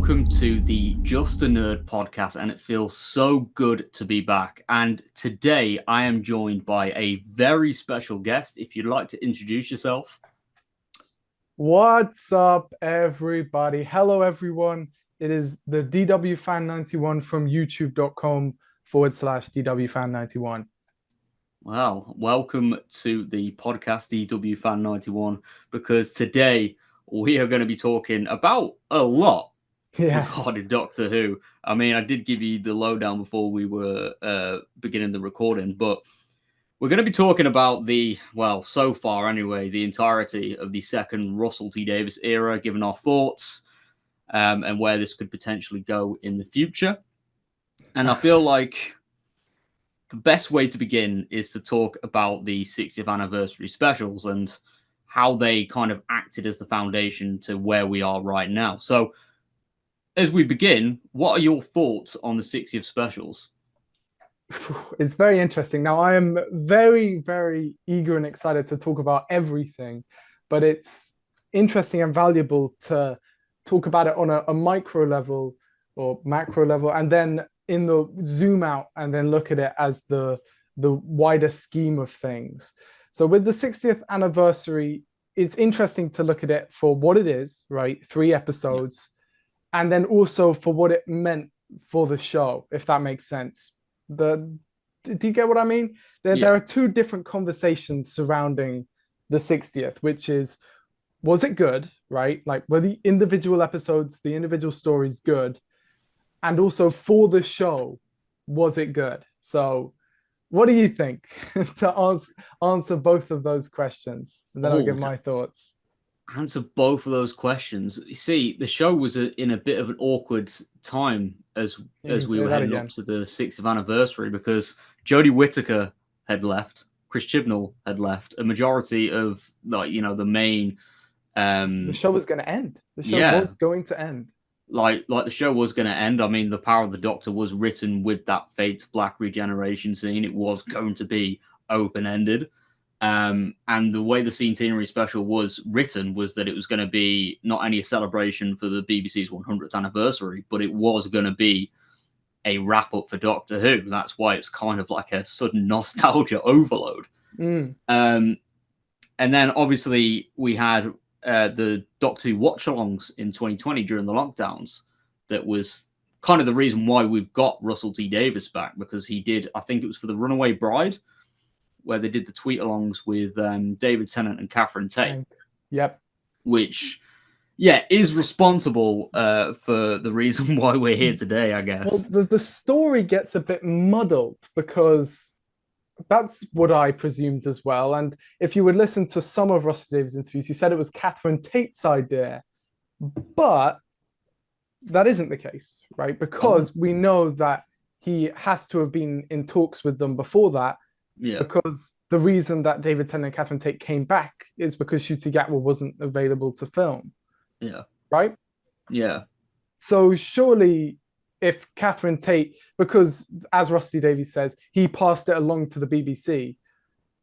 welcome to the Just a Nerd podcast, and it feels so good to be back. And today I am joined by a very special guest. If you'd like to introduce yourself. What's up, everybody? Hello, everyone. It is the dwfan91 from youtube.com/dwfan91. Well, welcome to the podcast dwfan91, because today we are going to be talking about a lot regarding Doctor Who. I mean, I did give you the lowdown before we were beginning the recording, but we're going to be talking about so far anyway, the entirety of the second Russell T Davies era, giving our thoughts and where this could potentially go in the future. And I feel like the best way to begin is to talk about the 60th anniversary specials and how they kind of acted as the foundation to where we are right now. So, as we begin, what are your thoughts on the 60th specials? It's very interesting. Now, I am very, very eager and excited to talk about everything, but it's interesting and valuable to talk about it on a micro level or macro level, and then in the zoom out and then look at it as the wider scheme of things. So with the 60th anniversary, it's interesting to look at it for what it is, right? 3 episodes, and then also for what it meant for the show, if that makes sense. Do you get what I mean? There are 2 different conversations surrounding the 60th, which is, was it good, right? Like, were the individual episodes, the individual stories good? And also for the show, was it good? So what do you think to answer both of those questions? And then I'll give my thoughts. Answer both of those questions. You see, the show was in a bit of an awkward time as we were heading up to the 60th anniversary, because Jodie Whittaker had left, Chris Chibnall had left, a majority of the main. The show was going to end. The show was going to end. Like the show was going to end. I mean, The Power of the Doctor was written with that Fate Black regeneration scene. It was going to be open-ended. And the way the Centenary special was written was that it was going to be not only a celebration for the BBC's 100th anniversary, but it was going to be a wrap-up for Doctor Who. That's why it's kind of like a sudden nostalgia overload. And then, obviously, we had the Doctor Who watch-alongs in 2020 during the lockdowns. That was kind of the reason why we've got Russell T Davies back, because he did, I think it was for The Runaway Bride, where they did the tweet-alongs with David Tennant and Catherine Tate. Yep. Which, is responsible for the reason why we're here today, I guess. Well, the story gets a bit muddled, because that's what I presumed as well. And if you would listen to some of Russell Davies' interviews, he said it was Catherine Tate's idea. But that isn't the case, right? Because we know that he has to have been in talks with them before that. Yeah. Because the reason that David Tennant and Catherine Tate came back is because Ncuti Gatwa wasn't available to film. Yeah. Right? Yeah. So surely if Catherine Tate, because as Rusty Davies says, he passed it along to the BBC,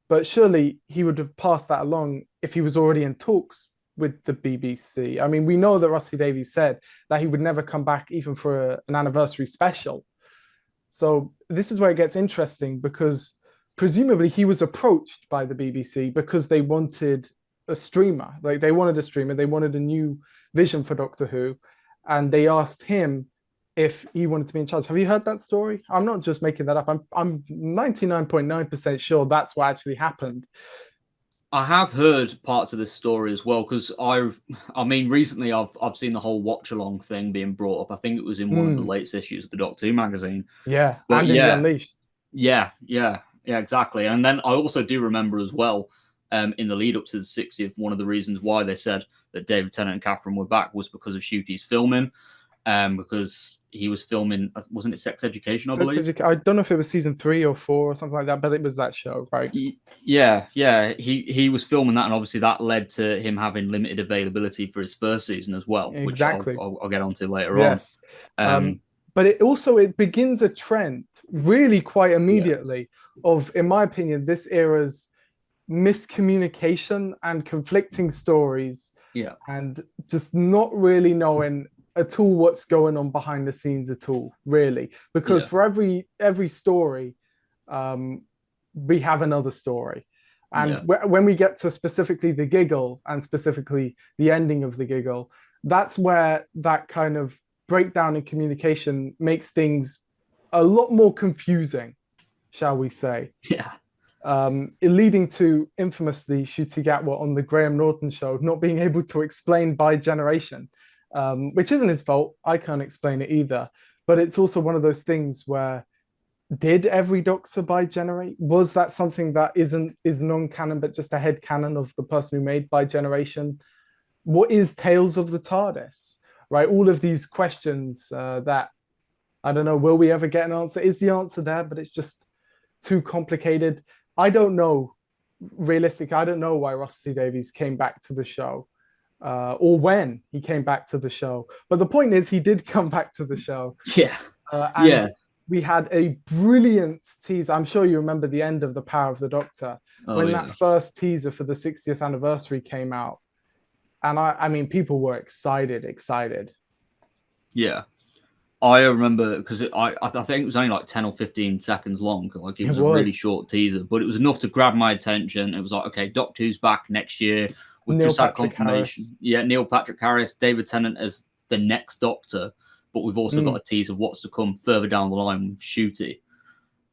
but surely he would have passed that along if he was already in talks with the BBC. I mean, we know that Rusty Davies said that he would never come back even for an anniversary special. So this is where it gets interesting, because presumably he was approached by the BBC because they wanted a streamer. Like, they wanted a streamer, they wanted a new vision for Doctor Who, and they asked him if he wanted to be in charge. Have you heard that story? I'm not just making that up. I'm 99.9% sure that's what actually happened. I have heard parts of this story as well, because recently I've seen the whole watch along thing being brought up. I think it was in one of the latest issues of the Doctor Who magazine. Yeah, but and in the Unleashed. Yeah, exactly. And then I also do remember as well, in the lead up to the 60th, one of the reasons why they said that David Tennant and Catherine were back was because of Ncuti's filming. Because he was filming, wasn't it Sex Education, I believe? I don't know if it was season 3 or 4 or something like that, but it was that show, right? Yeah. He was filming that, and obviously that led to him having limited availability for his first season as well, exactly. Which I'll get onto later on. But it begins a trend really quite immediately of, in my opinion, this era's miscommunication and conflicting stories, and just not really knowing at all what's going on behind the scenes at all, really, because for every story, we have another story. And when we get to specifically the giggle and specifically the ending of the giggle, that's where that kind of breakdown in communication makes things a lot more confusing, shall we say. Yeah. Leading to infamously Ncuti Gatwa on the Graham Norton show not being able to explain bi-generation, which isn't his fault. I can't explain it either. But it's also one of those things where, did every Doctor bi-generate? Was that something that is non-canon, but just a head canon of the person who made bi-generation? What is Tales of the TARDIS? Right? All of these questions that, I don't know, will we ever get an answer? Is the answer there, but it's just too complicated? I don't know. Realistically, I don't know why Russell T Davies came back to the show, or when he came back to the show. But the point is, he did come back to the show. Yeah. And we had a brilliant teaser. I'm sure you remember the end of The Power of the Doctor, when that first teaser for the 60th anniversary came out. And I mean, people were excited. Yeah. I remember, because I think it was only like 10 or 15 seconds long. Like it was a really short teaser, but it was enough to grab my attention. It was like, okay, Doctor Who's back next year. We've just had confirmation. Harris. Yeah, Neil Patrick Harris, David Tennant as the next Doctor. But we've also got a tease of what's to come further down the line with Ncuti.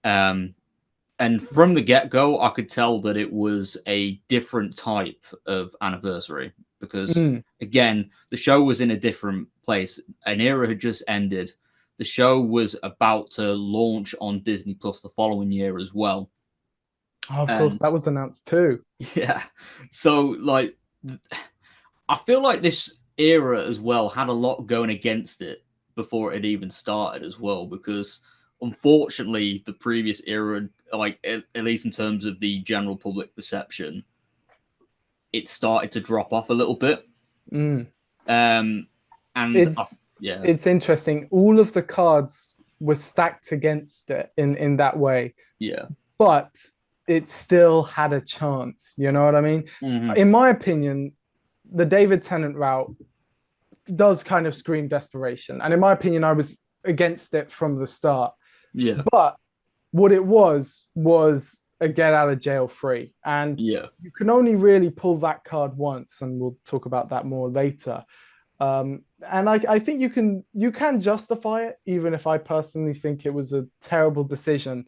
And from the get-go, I could tell that it was a different type of anniversary. Because, again, the show was in a different place. An era had just ended. The show was about to launch on Disney Plus the following year as well. Oh, of course, that was announced too. Yeah. So, like, I feel like this era as well had a lot going against it before it even started as well. Because, unfortunately, the previous era, like, at least in terms of the general public perception, it started to drop off a little bit. And it's interesting. All of the cards were stacked against it in that way. Yeah. But it still had a chance. You know what I mean? In my opinion, the David Tennant route does kind of scream desperation. And in my opinion, I was against it from the start. Yeah. But what it was a get out of jail free. And you can only really pull that card once, and we'll talk about that more later. And I think you can justify it, even if I personally think it was a terrible decision.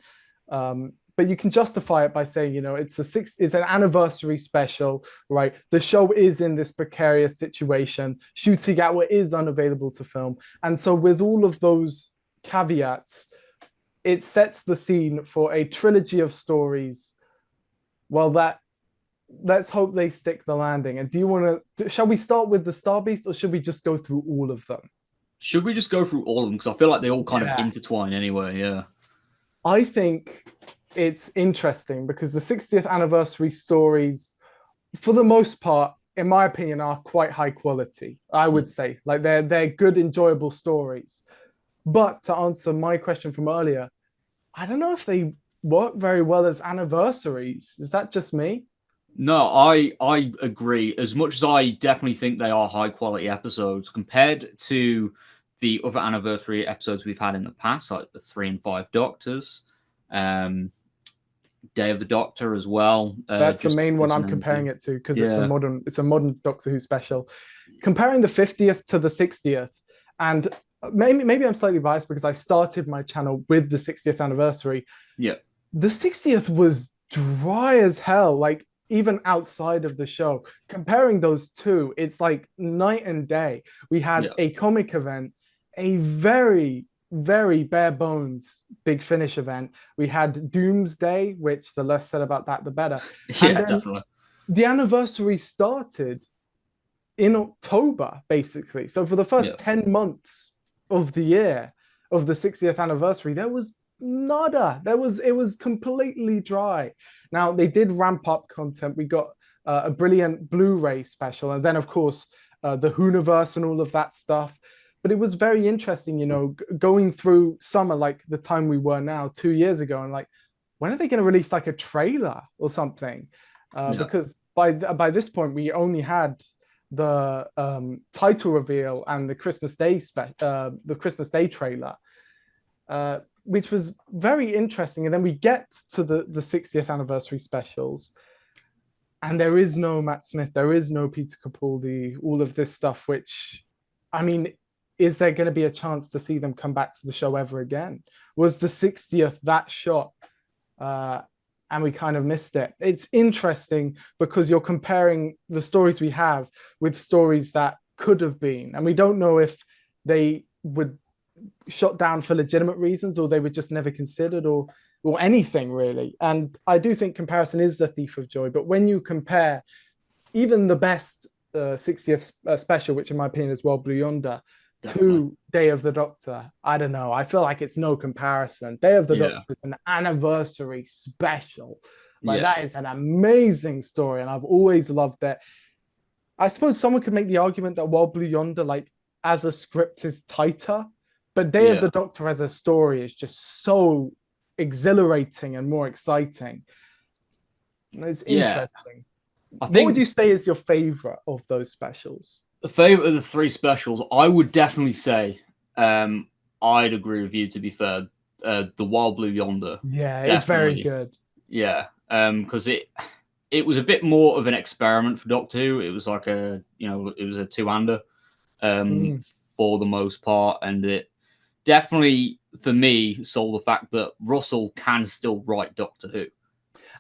But you can justify it by saying, you know, it's an anniversary special, right? The show is in this precarious situation. Ncuti Gatwa is unavailable to film. And so with all of those caveats, it sets the scene for a trilogy of stories. Well, let's hope they stick the landing. And shall we start with the Star Beast, or should we just go through all of them? Should we just go through all of them? Because I feel like they all kind of intertwine anyway, yeah. I think it's interesting because the 60th anniversary stories, for the most part, in my opinion, are quite high quality, I would say. Like they're good, enjoyable stories. But to answer my question from earlier, I don't know if they work very well as anniversaries. Is that just me? No, I agree. As much as I definitely think they are high quality episodes compared to the other anniversary episodes we've had in the past, like the 3 and 5 Doctors, Day of the Doctor as well. That's the main one I'm comparing it to, because it's a modern Doctor Who special. Comparing the 50th to the 60th, and maybe I'm slightly biased because I started my channel with the 60th anniversary. Yeah. The 60th was dry as hell, like even outside of the show. Comparing those two, it's like night and day. We had a comic event, a very, very bare bones Big Finish event. We had Doomsday, which the less said about that, the better. Yeah, definitely. The anniversary started in October, basically. So for the first 10 months of the year of the 60th anniversary, there was nada. It was completely dry. Now they did ramp up content. We got a brilliant Blu-ray special, and then of course the Whoniverse and all of that stuff. But it was very interesting, you know, going through summer like the time we were now 2 years ago, and like, when are they going to release like a trailer or something? Because by this point we only had title reveal and the Christmas Day trailer, which was very interesting. And then we get to the 60th anniversary specials, and there is no Matt Smith, there is no Peter Capaldi, all of this stuff, which, I mean, is there going to be a chance to see them come back to the show ever again? Was the 60th that shot? And we kind of missed it. It's interesting because you're comparing the stories we have with stories that could have been. And we don't know if they were shot down for legitimate reasons or they were just never considered or anything really. And I do think comparison is the thief of joy. But when you compare even the best 60th special, which in my opinion is World Blue Yonder, to Day of the Doctor, I don't know. I feel like it's no comparison. Day of the Doctor is an anniversary special. Like that is an amazing story, and I've always loved it. I suppose someone could make the argument that World Blue Yonder, like as a script, is tighter, but Day of the Doctor as a story is just so exhilarating and more exciting. It's interesting. What would you say is your favorite of those specials? The favorite of the three specials, I would definitely say, I'd agree with you, to be fair, the Wild Blue Yonder. Yeah, it's very good. Yeah, because it was a bit more of an experiment for Doctor Who. It was like it was a two-hander for the most part, and it definitely, for me, sold the fact that Russell can still write Doctor Who.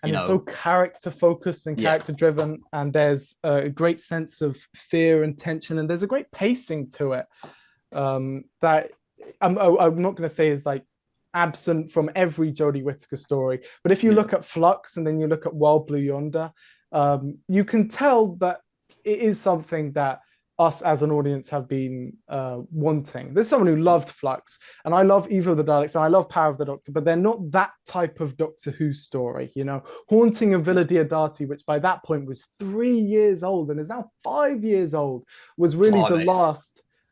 And it's so character focused and character driven, and there's a great sense of fear and tension, and there's a great pacing to it that I'm not going to say is like absent from every Jodie Whittaker story, but if you look at Flux and then you look at Wild Blue Yonder, you can tell that it is something that us as an audience have been wanting. There's someone who loved Flux, and I love Evil of the Daleks, and I love Power of the Doctor, but they're not that type of Doctor Who story, you know. Haunting of Villa Diodati, which by that point was 3 years old and is now 5 years old, was really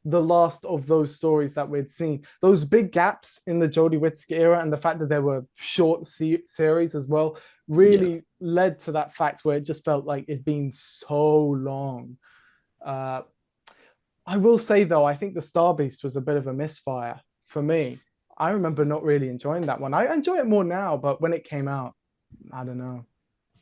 the last of those stories that we'd seen. Those big gaps in the Jodie Whittaker era and the fact that there were short series as well really led to that fact where it just felt like it'd been so long. I will say, though, I think the Star Beast was a bit of a misfire for me. I remember not really enjoying that one. I enjoy it more now, but when it came out, I don't know.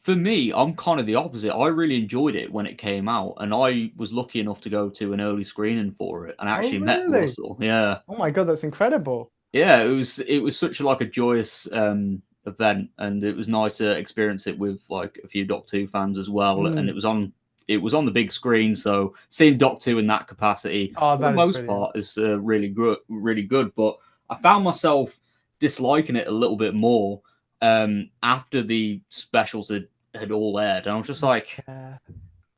For me, I'm kind of the opposite. I really enjoyed it when it came out, and I was lucky enough to go to an early screening for it and actually met Russell. Yeah. Oh my God, that's incredible. Yeah, it was such a joyous event, and it was nice to experience it with like a few Doctor Who fans as well, and it was on the big screen, so seeing Doctor Who in that capacity, for the most part, is really good. But I found myself disliking it a little bit more after the specials had all aired, and I was just like, I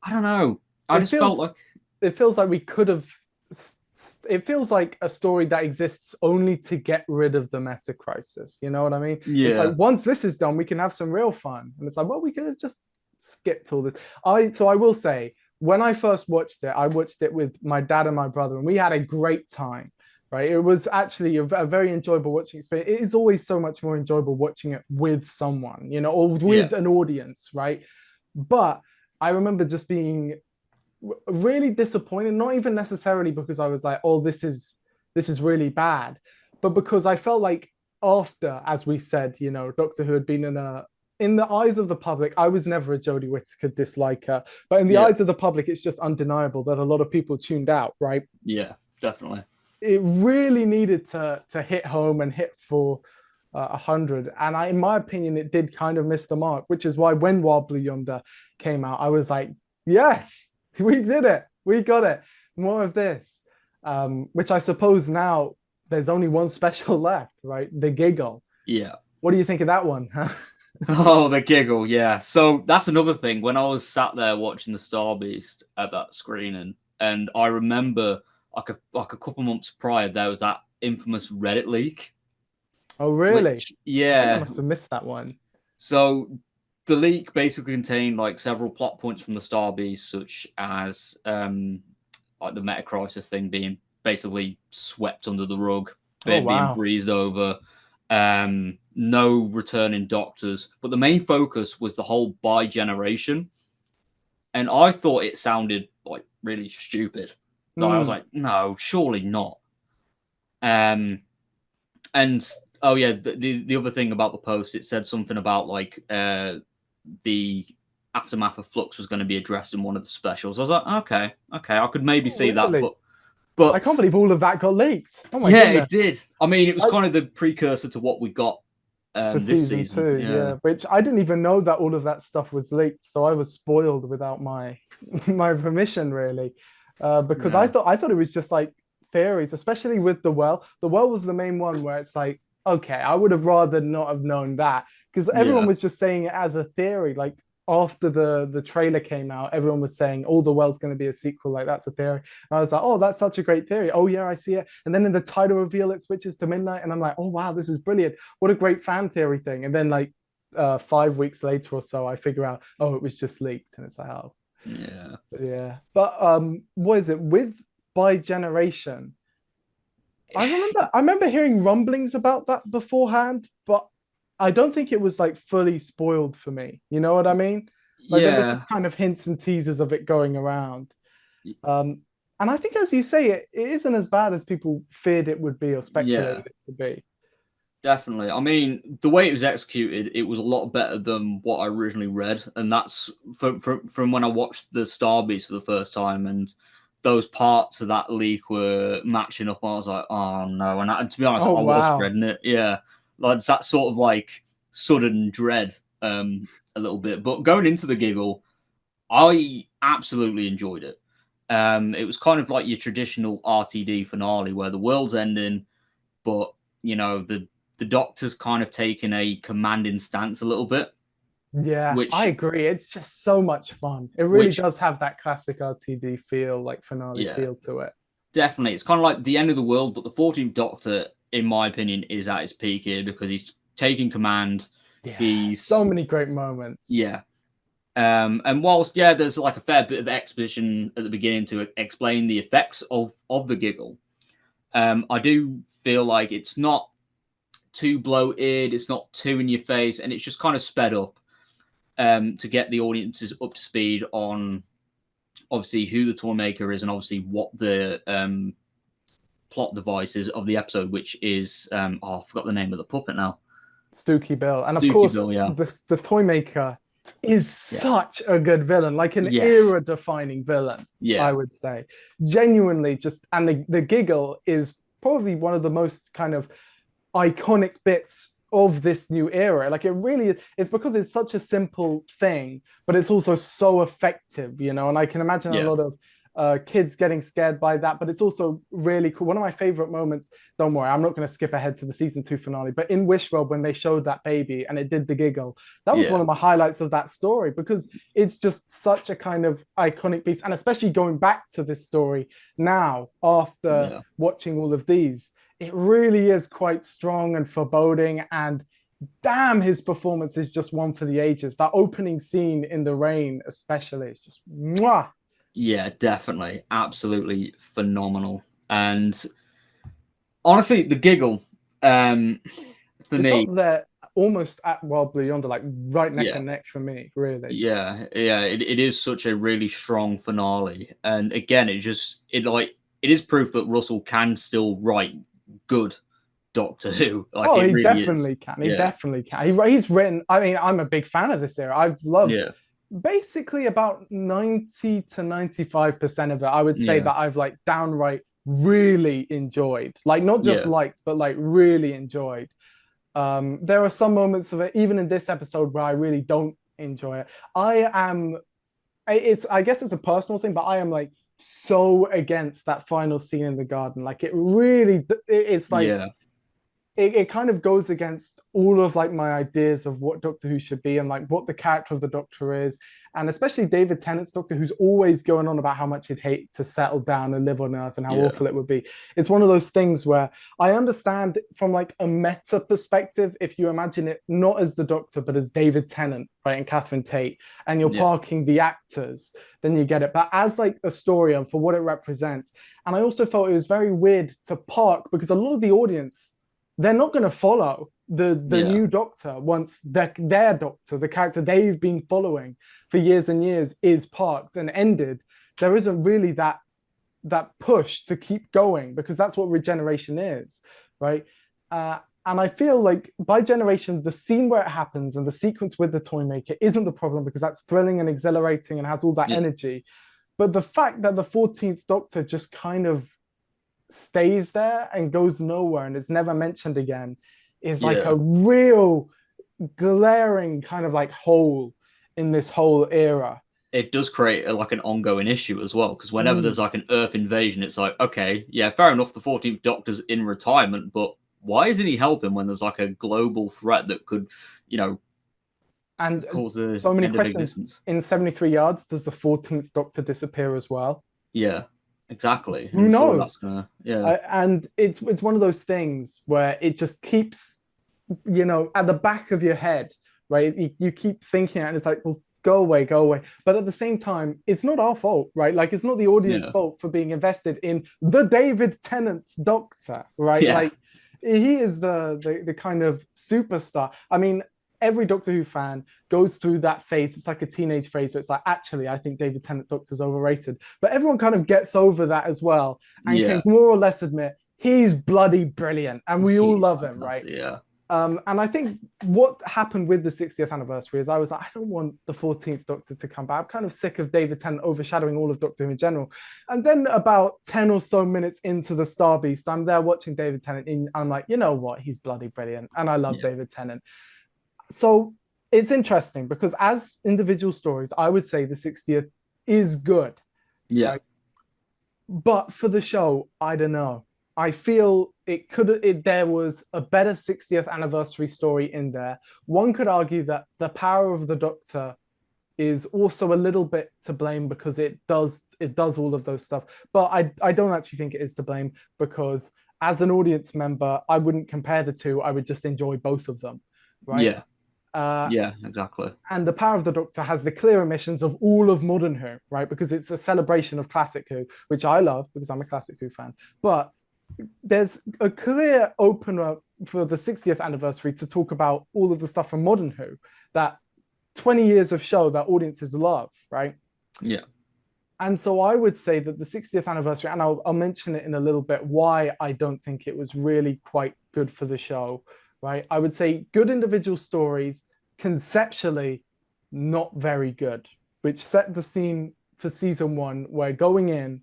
don't know. I just felt like it feels like we could have. It feels like a story that exists only to get rid of the meta crisis. You know what I mean? Yeah. It's like once this is done, we can have some real fun, and it's like, well, we could have just skipped all this. So I will say, when I first watched it, I watched it with my dad and my brother, and we had a great time, right? It was actually a very enjoyable watching experience. It is always so much more enjoyable watching it with someone, you know, or with an audience, right? But I remember just being really disappointed, not even necessarily because I was like, oh, this is really bad, but because I felt like after, as we said, you know, Doctor Who had been in the eyes of the public, I was never a Jodie Whittaker disliker, but in the eyes of the public, it's just undeniable that a lot of people tuned out, right? Yeah, definitely. It really needed to hit home and hit for 100. And in my opinion, it did kind of miss the mark, which is why when Wild Blue Yonder came out, I was like, yes, we did it. We got it. More of this, which I suppose now there's only one special left, right? The Giggle. Yeah. What do you think of that one? Oh, the Giggle, yeah. So that's another thing. When I was sat there watching the Star Beast at that screening, and I remember like a couple months prior, there was that infamous Reddit leak. Oh, really? Which, yeah. I must have missed that one. So the leak basically contained like several plot points from the Star Beast, such as like the meta crisis thing being basically swept under the rug, being breezed over. No returning doctors, but the main focus was the whole bi-generation, and I thought it sounded like really stupid. Like, I was like, no, surely not. And oh yeah, the other thing about the post, it said something about like the aftermath of Flux was going to be addressed in one of the specials. I was like, okay, I could maybe see that, but I can't believe all of that got leaked. Oh my yeah, goodness. it did. I mean, it was kind of the precursor to what we got For this season two, yeah. Which I didn't even know that all of that stuff was leaked, so I was spoiled without my my permission, really, because I thought it was just like theories, especially with the well. The well was the main one where it's like, okay, I would have rather not have known that because everyone was just saying it as a theory. Like after the trailer came out, everyone was saying, "Oh, the well's going to be a sequel." Like that's a theory. And I was like, "Oh, that's such a great theory." Oh yeah, I see it. And then in the title reveal, it switches to midnight, and I'm like, "Oh wow, this is brilliant! What a great fan theory thing." And then like 5 weeks later or so, I figure out, oh, it was just leaked, and it's like, oh yeah. But what is it with by generation? I remember hearing rumblings about that beforehand, but I don't think it was like fully spoiled for me. You know what I mean? Like there were just kind of hints and teasers of it going around. And I think, as you say, it isn't as bad as people feared it would be or speculated it to be. Definitely. I mean, the way it was executed, it was a lot better than what I originally read, and that's from when I watched the Starbeast for the first time, and those parts of that leak were matching up. I was like, oh no! And to be honest, I was dreading it. Yeah, like it's that sort of like sudden dread, a little bit. But going into the giggle, I absolutely enjoyed it. It was kind of like your traditional RTD finale where the world's ending, but you know the Doctor's kind of taken a commanding stance a little bit. Yeah, I agree. It's just so much fun. It really does have that classic RTD feel, like finale feel to it. Definitely. It's kind of like the end of the world, but the 14th Doctor, in my opinion, is at his peak here because he's taking command. Yeah, he's so many great moments. Yeah. And whilst, there's like a fair bit of exposition at the beginning to explain the effects of the giggle, I do feel like it's not too bloated, it's not too in your face, and it's just kind of sped up to get the audiences up to speed on obviously who the toymaker is and obviously what the plot device is of the episode, which is I forgot the name of the puppet now. Stooky Bill. And of course, Bill, the toymaker is such a good villain, like an era-defining villain, I would say. Genuinely just, and the giggle is probably one of the most kind of iconic bits of this new era. Like it really, it's because it's such a simple thing, but it's also so effective, you know. And I can imagine a lot of kids getting scared by that, but it's also really cool. One of my favorite moments, don't worry, I'm not going to skip ahead to the season 2 finale, but in Wishworld, when they showed that baby and it did the giggle, that was one of my highlights of that story because it's just such a kind of iconic piece. And especially going back to this story now after watching all of these, it really is quite strong and foreboding, and damn, his performance is just one for the ages. That opening scene in the rain especially, it's just mwah. Yeah, definitely. Absolutely phenomenal. And honestly, the giggle, for me, up there almost at Wild Blue Yonder, like right neck and neck for me, really. Yeah, it is such a really strong finale. And again, it is proof that Russell can still write good Doctor Who. Like, he really definitely can. He definitely can. He's written, I mean, I'm a big fan of this era. I've loved basically about 90 to 95% of it. I would say that I've like downright really enjoyed. Like not just liked, but like really enjoyed. There are some moments of it, even in this episode, where I really don't enjoy it. I guess it's a personal thing, but I am like so against that final scene in the garden. Like it really, it's like it kind of goes against all of like my ideas of what Doctor Who should be and like what the character of the Doctor is, and especially David Tennant's Doctor, who's always going on about how much he'd hate to settle down and live on Earth and how awful it would be. It's one of those things where I understand from like a meta perspective, if you imagine it not as the Doctor but as David Tennant, right, and Catherine Tate, and you're parking the actors, then you get it. But as like a story and for what it represents, and I also felt it was very weird to park because a lot of the audience, they're not going to follow the new Doctor once their Doctor, the character they've been following for years and years, is parked and ended. there isn't really that push to keep going, because that's what regeneration is, right? And I feel like by generation, the scene where it happens and the sequence with the toy maker isn't the problem, because that's thrilling and exhilarating and has all that energy. But the fact that the 14th Doctor just kind of stays there and goes nowhere and is never mentioned again is like a real glaring kind of like hole in this whole era. It does create like an ongoing issue as well, because whenever there's like an Earth invasion, it's like, okay, yeah, fair enough, the 14th Doctor's in retirement, but why isn't he helping when there's like a global threat that could, and cause the so many end questions. of existence? In 73 Yards, does the 14th Doctor disappear as well? Yeah, exactly. Who knows? And it's one of those things where it just keeps, at the back of your head, right? You keep thinking it, and it's like, well, go away. But at the same time, it's not our fault, right? Like, it's not the audience fault for being invested in the David Tennant's Doctor, right? Like, he is the kind of superstar. I mean, every Doctor Who fan goes through that phase. It's like a teenage phase where it's like, actually, I think David Tennant Doctor's overrated. But everyone kind of gets over that as well and can more or less admit he's bloody brilliant, and we all love him, right? Yeah. And I think what happened with the 60th anniversary is I was like, I don't want the 14th Doctor to come back. I'm kind of sick of David Tennant overshadowing all of Doctor Who in general. And then about 10 or so minutes into the Star Beast, I'm there watching David Tennant, and I'm like, you know what? He's bloody brilliant. And I love David Tennant. So it's interesting because as individual stories, I would say the 60th is good. Yeah. Right? But for the show, I don't know. I feel there was a better 60th anniversary story in there. One could argue that the power of the Doctor is also a little bit to blame because it does all of those stuff. But I don't actually think it is to blame, because as an audience member, I wouldn't compare the two. I would just enjoy both of them, right? Yeah, exactly. And the power of the Doctor has the clear omissions of all of modern Who, right? Because it's a celebration of classic Who, which I love because I'm a classic Who fan. But there's a clear opener for the 60th anniversary to talk about all of the stuff from modern Who, that 20 years of show that audiences love, right? Yeah. And so I would say that the 60th anniversary, and I'll mention it in a little bit, why I don't think it was really quite good for the show, right? I would say good individual stories, conceptually not very good, which set the scene for season 1, where going in,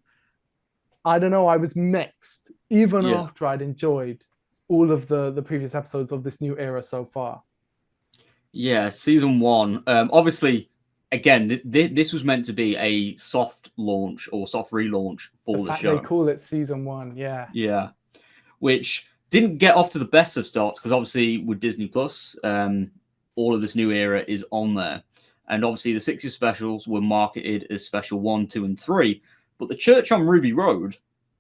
I don't know, I was mixed, even after I'd enjoyed all of the previous episodes of this new era so far. Yeah, season 1. Obviously, again, this was meant to be a soft launch or soft relaunch for the show. They call it season 1, yeah. Yeah, which didn't get off to the best of starts, because obviously with Disney Plus, all of this new era is on there. And obviously the 60 specials were marketed as special 1, 2, and 3. But the Church on Ruby Road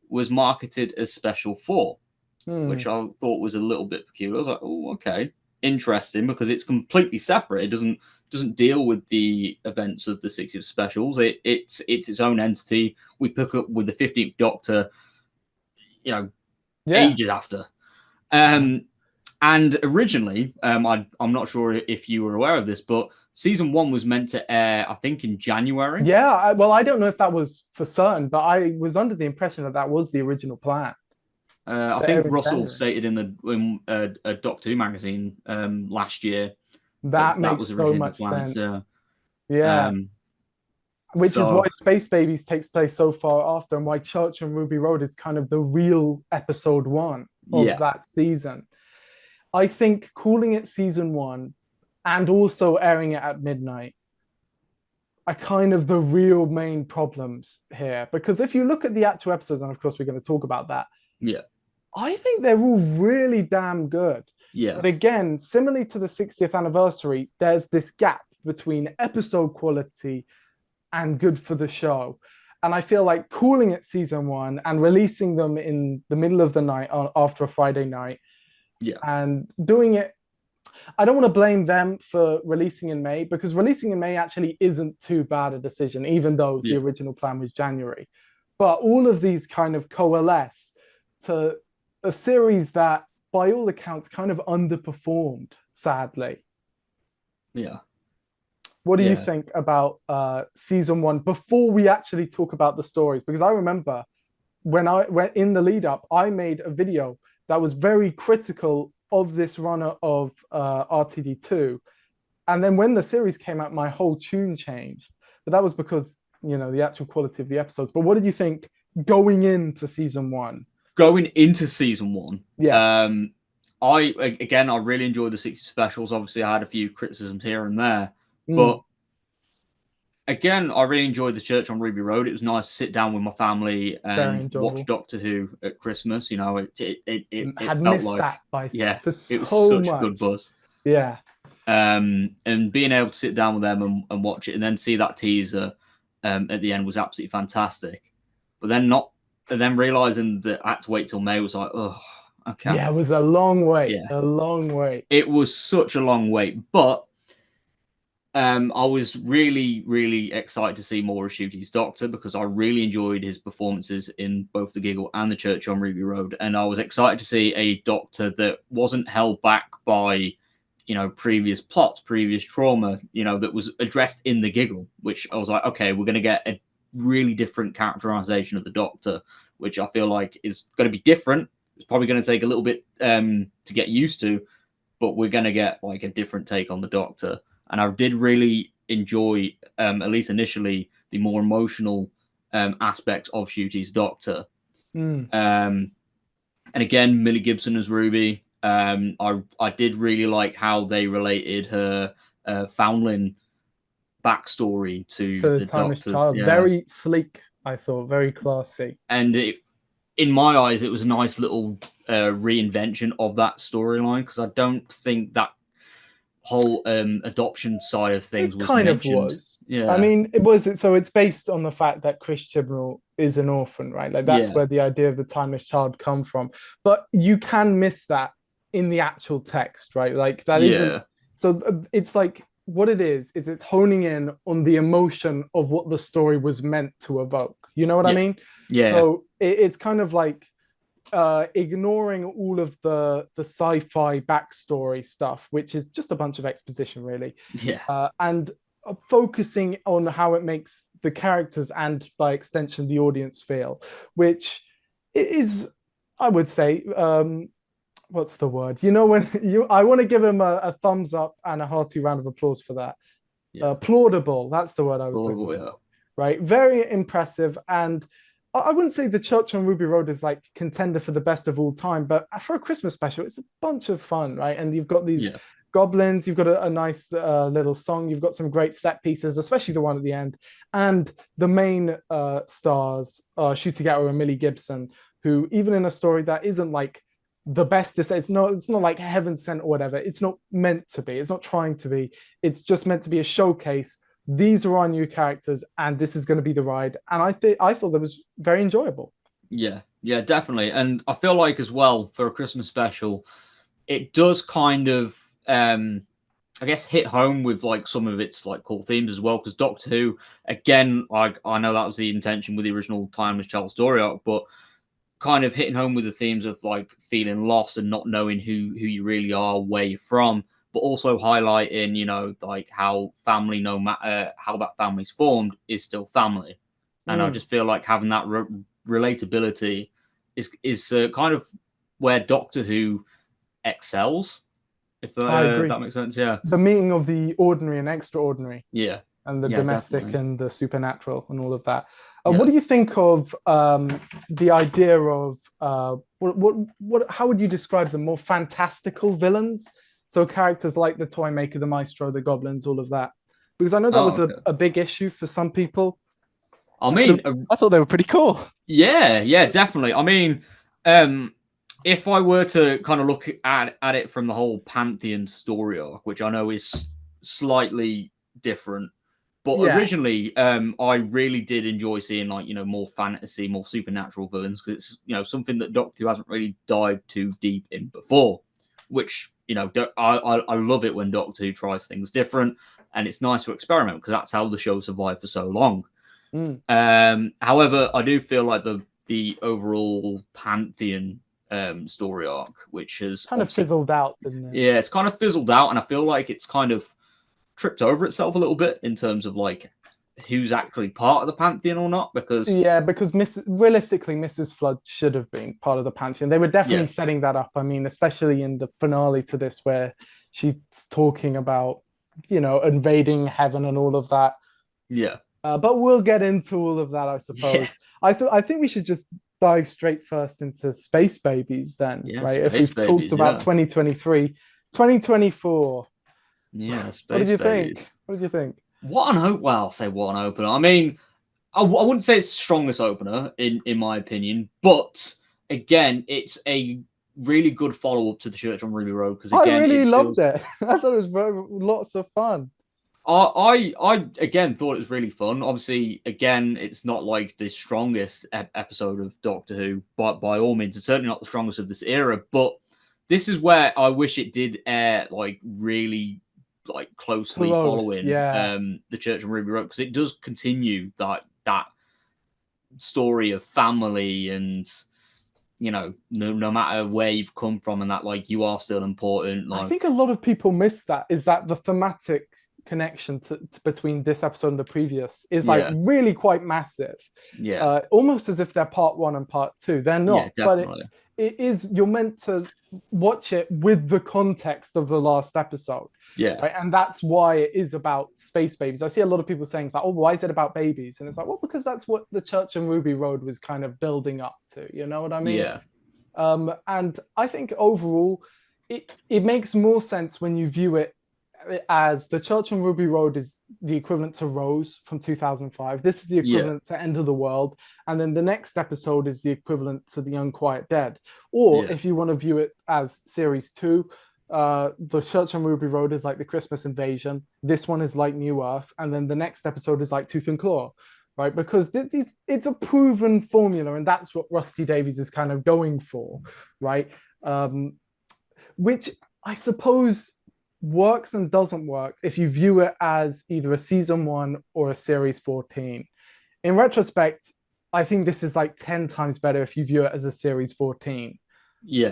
was marketed as special 4, which I thought was a little bit peculiar. I was like, oh, okay, interesting, because it's completely separate. It doesn't deal with the events of the 60th specials. It's its own entity. We pick up with the 15th Doctor, ages after. And originally, I'm not sure if you were aware of this, but season 1 was meant to air, I think, in January. Yeah, I don't know if that was for certain, but I was under the impression that was the original plan. I think Russell stated in a Doctor Who magazine last year that makes so much sense. Which is why Space Babies takes place so far after, and why Church on Ruby Road is kind of the real episode 1 of that season. I think calling it season 1 and also airing it at midnight are kind of the real main problems here. Because if you look at the actual episodes, and of course we're going to talk about that, I think they're all really damn good. But again, similarly to the 60th anniversary, there's this gap between episode quality and good for the show. And I feel like calling it season 1 and releasing them in the middle of the night after a Friday night, and doing it, I don't want to blame them for releasing in May, because releasing in May actually isn't too bad a decision, even though the original plan was January. But all of these kind of coalesce to a series that, by all accounts, kind of underperformed, sadly. Yeah. What do you think about season 1 before we actually talk about the stories? Because I remember when in the lead up, I made a video that was very critical of this runner of RTD2. And then when the series came out, my whole tune changed. But that was because, the actual quality of the episodes. But what did you think going into season 1? Going into season 1, yes. I really enjoyed the 60 specials. Obviously, I had a few criticisms here and there, but again, I really enjoyed the Church on Ruby Road. It was nice to sit down with my family and watch Doctor Who at Christmas. It had felt missed like that by it was so such much. a good buzz. Yeah. And being able to sit down with them and watch it, and then see that teaser at the end was absolutely fantastic. But then realizing that I had to wait till May was like, oh, okay. Yeah, it was a long wait. Yeah. A long wait. It was such a long wait, but I was really, really excited to see more of Ncuti Doctor because I really enjoyed his performances in both The Giggle and The Church on Ruby Road, and I was excited to see a Doctor that wasn't held back by, previous plots, previous trauma, that was addressed in The Giggle, which I was like, okay, we're going to get a really different characterization of the Doctor, which I feel like is going to be different. It's probably going to take a little bit to get used to, but we're going to get like a different take on the Doctor. And I did really enjoy, at least initially, the more emotional aspects of Ncuti's Doctor. And again, Millie Gibson as Ruby. I did really like how they related her foundling backstory to the Timeless Doctor's. Child. Yeah. Very sleek, I thought, very classy. And in my eyes, it was a nice little reinvention of that storyline, because I don't think that whole adoption side of things was kind mentioned. Of was. Yeah. I mean, it was. So it's based on the fact that Chris Chibnall is an orphan, right? Like that's where the idea of the Timeless Child come from. But you can miss that in the actual text, right? Like that isn't. So it's like what it is it's honing in on the emotion of what the story was meant to evoke. You know what I mean? Yeah. So it's kind of like ignoring all of the sci-fi backstory stuff, which is just a bunch of exposition, really. Yeah. And focusing on how it makes the characters and by extension the audience feel, which is, I would say, what's the word? I want to give him a thumbs up and a hearty round of applause for that. Plaudable. That's the word I was looking for. Right. Very impressive. And I wouldn't say the Church on Ruby Road is like contender for the best of all time, but for a Christmas special, it's a bunch of fun, right? And you've got these goblins, you've got a nice little song, you've got some great set pieces, especially the one at the end, and the main stars are Ncuti Gatwa and Millie Gibson, who even in a story that isn't like the best to say, it's not like heaven sent or whatever. It's not meant to be. It's not trying to be. It's just meant to be a showcase. These are our new characters, and this is going to be the ride. And I thought that was very enjoyable. Yeah, definitely. And I feel like as well for a Christmas special, it does kind of, I guess, hit home with like some of its like core themes as well. Because Doctor Who, again, like I know that was the intention with the original Timeless Child story arc, but kind of hitting home with the themes of like feeling lost and not knowing who you really are, where you're from, but also highlighting, like how family, no matter how that family's formed, is still family. And I just feel like having that relatability is kind of where Doctor Who excels, if that makes sense. Yeah, the meeting of the ordinary and extraordinary. Yeah, and the domestic definitely. And the supernatural and all of that. Yeah. What do you think of the idea of what? How would you describe them? More fantastical villains, so characters like the Toy Maker, the Maestro, the Goblins, all of that. Because I know that was a big issue for some people. I mean, I thought they were pretty cool. Yeah, definitely. I mean, if I were to kind of look at it from the whole Pantheon story arc, which I know is slightly different, but originally, I really did enjoy seeing like more fantasy, more supernatural villains, because it's something that Doctor Who hasn't really dived too deep in before. Which I love it when Doctor Who tries things different, and it's nice to experiment because that's how the show survived for so long. However, I do feel like the overall Pantheon story arc, which has kind of fizzled out, didn't it? Yeah, it's kind of fizzled out, and I feel like it's kind of tripped over itself a little bit in terms of like who's actually part of the Pantheon or not. Because realistically, Mrs. Flood should have been part of the Pantheon. They were definitely setting that up. I mean, especially in the finale to this, where she's talking about, you know, invading heaven and all of that. Yeah. But we'll get into all of that, I suppose. Yeah. I think we should just dive straight first into Space Babies then, right? If we've talked about 2023, 2024. Yeah, What did you think? What did you think? I'll say what an opener. I mean, I wouldn't say it's the strongest opener in my opinion, but again, it's a really good follow up to the Church on Ruby Road because again, I really loved it. I thought it was lots of fun. I again thought it was really fun. Obviously, again, it's not like the strongest episode of Doctor Who, but by all means, it's certainly not the strongest of this era. But this is where I wish it did air like really like closely following the Church on Ruby Road, because it does continue that story of family and, you know, no matter where you've come from and that, like, you are still important. Like, I think a lot of people miss that, is that the thematic connection to between this episode and the previous is like really quite massive. Almost as if they're part one and part two. They're not, but it is, you're meant to watch it with the context of the last episode. Right? And that's why it is about space babies. I see a lot of people saying, it's like, oh, why is it about babies? And it's like, well, because that's what the Church and Ruby Road was kind of building up to. You know what I mean? And I think overall, it makes more sense when you view it as the Church on Ruby Road is the equivalent to Rose from 2005. This is the equivalent to End of the World. And then the next episode is the equivalent to The Unquiet Dead. Or if you want to view it as series 2, the Church on Ruby Road is like the Christmas Invasion. This one is like New Earth. And then the next episode is like Tooth and Claw, right? Because it's a proven formula, and that's what Russell T Davies is kind of going for, right? Which I suppose works and doesn't work if you view it as either a season 1 or a series 14. In retrospect, I think this is like 10 times better if you view it as a series 14.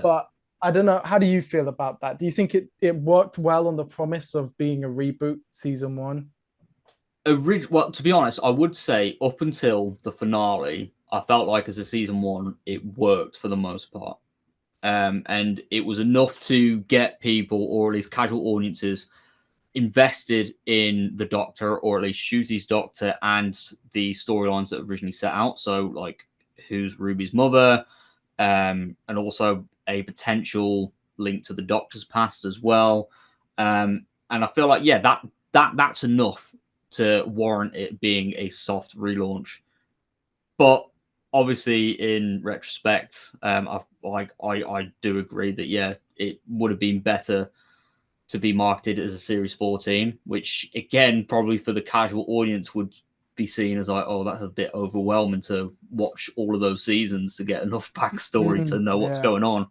But I don't know, how do you feel about that? Do you think it worked well on the promise of being a reboot season 1? Well, to be honest, I would say up until the finale, I felt like as a season 1, it worked for the most part. And it was enough to get people, or at least casual audiences, invested in the Doctor, or at least Ncuti's Doctor, and the storylines that originally set out. So, like, who's Ruby's mother, and also a potential link to the Doctor's past as well. And I feel like, that's enough to warrant it being a soft relaunch. But obviously, in retrospect, I do agree that it would have been better to be marketed as a series 14, which again probably for the casual audience would be seen as like, oh, that's a bit overwhelming to watch all of those seasons to get enough backstory to know what's going on.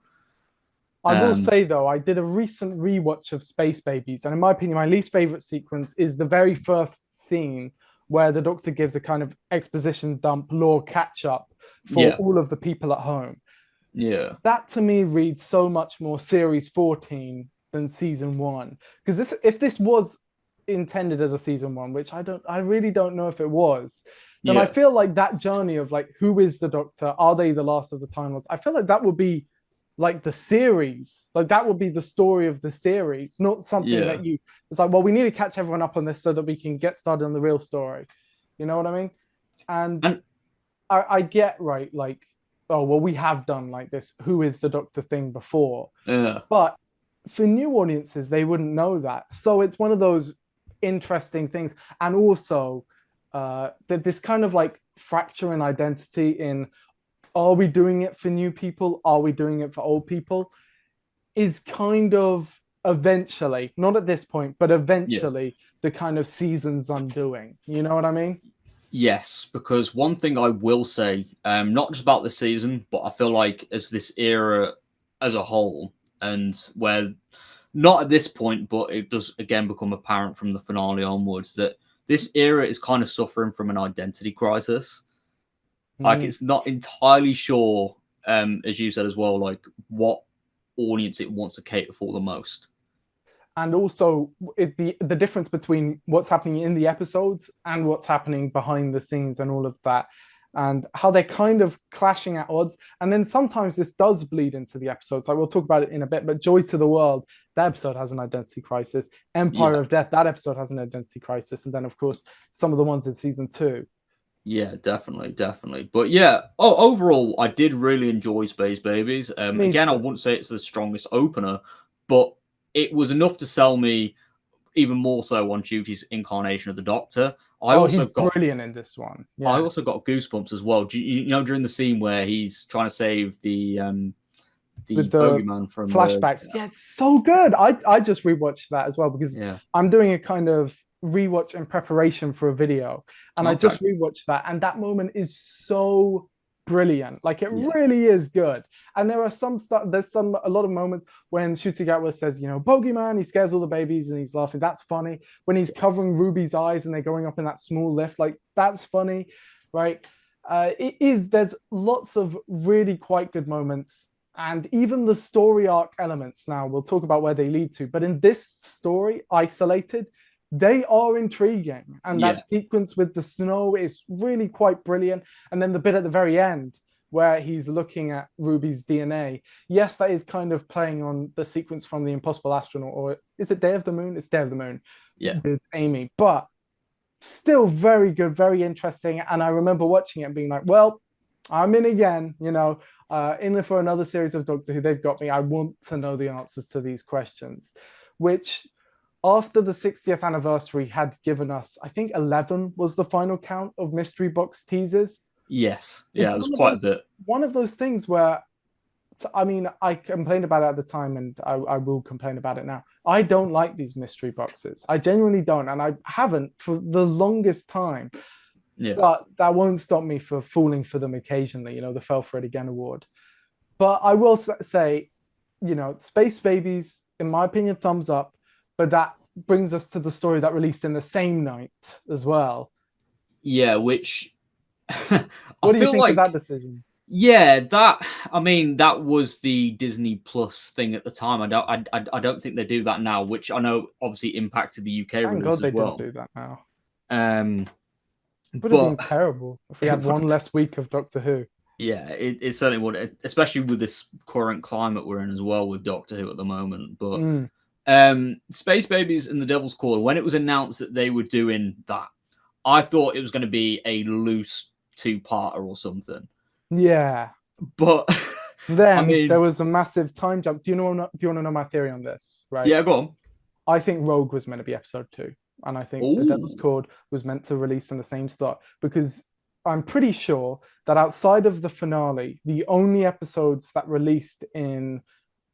I will say though, I did a recent rewatch of Space Babies, and in my opinion, my least favorite sequence is the very first scene where the Doctor gives a kind of exposition dump, lore catch up for all of the people at home. That to me reads so much more series 14 than season 1. Because if this was intended as a season 1, which I really don't know if it was, then I feel like that journey of like, who is the Doctor? Are they the last of the Time Lords? I feel like that would be like the series, like that would be the story of the series, not something that it's like, well, we need to catch everyone up on this so that we can get started on the real story. You know what I mean? And I get, right, like, oh, well, we have done like this who is the Doctor thing before. But for new audiences, they wouldn't know that. So it's one of those interesting things. And also that this kind of like fracture in identity in, are we doing it for new people? Are we doing it for old people? Is kind of eventually, not at this point, but eventually the kind of season's undoing. You know what I mean? Yes, because one thing I will say, not just about this season, but I feel like as this era as a whole, and where not at this point, but it does again become apparent from the finale onwards, that this era is kind of suffering from an identity crisis. Like, it's not entirely sure, as you said as well, like what audience it wants to cater for the most. and also the difference between what's happening in the episodes and what's happening behind the scenes and all of that, and how they're kind of clashing at odds. And then sometimes this does bleed into the episodes. Like we'll talk about it in a bit, but Joy to the World, that episode has an identity crisis. Empire of Death, that episode has an identity crisis. And then, of course, some of the ones in season 2. Yeah, definitely. But yeah, overall, I did really enjoy Space Babies. Again, I wouldn't say it's the strongest opener, but it was enough to sell me even more so on Ncuti's incarnation of the Doctor. He's brilliant in this one. Yeah. I also got goosebumps as well. You know, during the scene where he's trying to save the bogeyman from flashbacks. Yeah, it's so good. I just rewatched that as well because I'm doing a kind of rewatch in preparation for a video, and I just rewatched that, and that moment is so brilliant. Like it really is good. And there are a lot of moments when Ncuti Gatwa says, you know, bogeyman, he scares all the babies and he's laughing. That's funny. When he's covering Ruby's eyes and they're going up in that small lift, like that's funny, right? There's lots of really quite good moments. And even the story arc elements, now we'll talk about where they lead to, but in this story, isolated, they are intriguing. And that sequence with the snow is really quite brilliant. And then the bit at the very end where he's looking at Ruby's DNA. Yes, that is kind of playing on the sequence from The Impossible Astronaut, or is it Day of the Moon? It's Day of the Moon. Yeah. With Amy. But still very good, very interesting. And I remember watching it and being like, well, I'm in again, you know, in for another series of Doctor Who. They've got me. I want to know the answers to these questions, which after the 60th anniversary had given us, I think 11 was the final count of mystery box teasers. Yes. Yeah, it was quite a bit. One of those things where, I mean, I complained about it at the time and I will complain about it now. I don't like these mystery boxes. I genuinely don't. And I haven't for the longest time. Yeah. But that won't stop me for falling for them occasionally, you know, the Fell for It Again award. But I will say, you know, Space Babies, in my opinion, thumbs up. But that brings us to the story that released in the same night as well. Yeah, which what do you think of that decision? Yeah, that was the Disney Plus thing at the time. I don't think they do that now, which I know obviously impacted the UK Thank release God as well. Don't do that now. It would have been terrible if we had one less week of Doctor Who. Yeah, it certainly would, especially with this current climate we're in as well with Doctor Who at the moment. But Space Babies and the Devil's Call, when it was announced that they were doing that, I thought it was going to be a loose 2-parter or something. Yeah. But then there was a massive time jump. Do you want to know my theory on this? Right. Yeah, go on. I think Rogue was meant to be episode 2. And I think The Devil's Cord was meant to release in the same slot, because I'm pretty sure that outside of the finale, the only episodes that released in,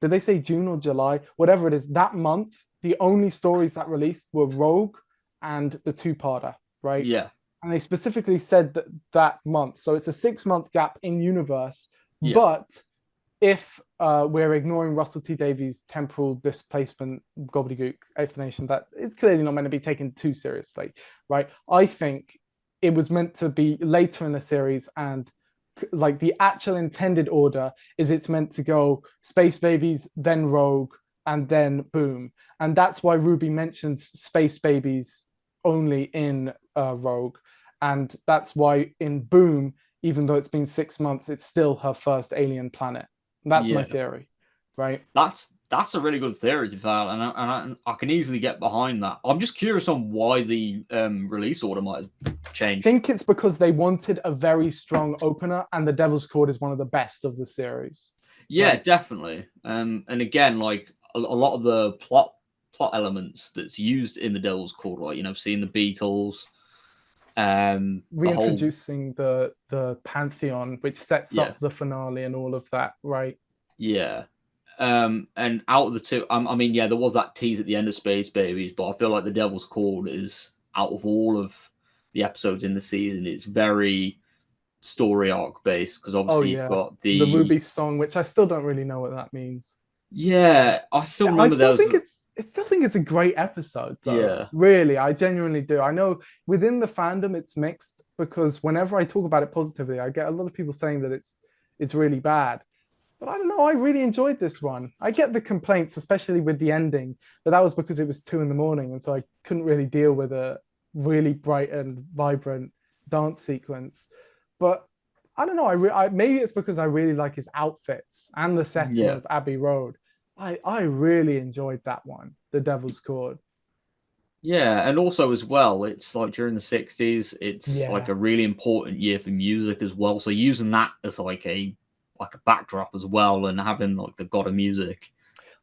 did they say June or July? Whatever it is, that month, the only stories that released were Rogue and the 2-parter, right? Yeah. And they specifically said that month. So it's a 6-month gap in universe. Yeah. But if we're ignoring Russell T Davies' temporal displacement gobbledygook explanation, that is clearly not meant to be taken too seriously, right? I think it was meant to be later in the series, and like the actual intended order is it's meant to go Space Babies, then Rogue, and then Boom. And that's why Ruby mentions Space Babies only in Rogue. And that's why in Boom, even though it's been 6 months, it's still her first alien planet. That's my theory, right? That's a really good theory, to fail, and I can easily get behind that. I'm just curious on why the release order might have changed. I think it's because they wanted a very strong opener, and The Devil's Cord is one of the best of the series. Yeah, right? Definitely. And again, like a lot of the plot elements that's used in The Devil's Cord, like, you know, seeing the Beatles, reintroducing the Pantheon, which sets up the finale and all of that, right? Yeah. And out of the two, I mean, yeah, there was that tease at the end of Space Babies, but I feel like The Devil's Cord is, out of all of the episodes in the season, it's very story arc based, because obviously you've got the Ruby song, which I still don't really know what that means. Yeah, I still remember. I still think it's a great episode, though. Yeah, really, I genuinely do. I know within the fandom it's mixed, because whenever I talk about it positively, I get a lot of people saying that it's really bad. But I don't know, I really enjoyed this one. I get the complaints, especially with the ending, but that was because it was 2 in the morning, and so I couldn't really deal with a really bright and vibrant dance sequence. But I don't know, maybe it's because I really like his outfits and the setting Yeah. of Abbey Road. I really enjoyed that one, The Devil's Chord. Yeah, and also as well, it's like during the 60s, it's like Yeah. a really important year for music as well. So using that as like a backdrop as well and having like the God of Music.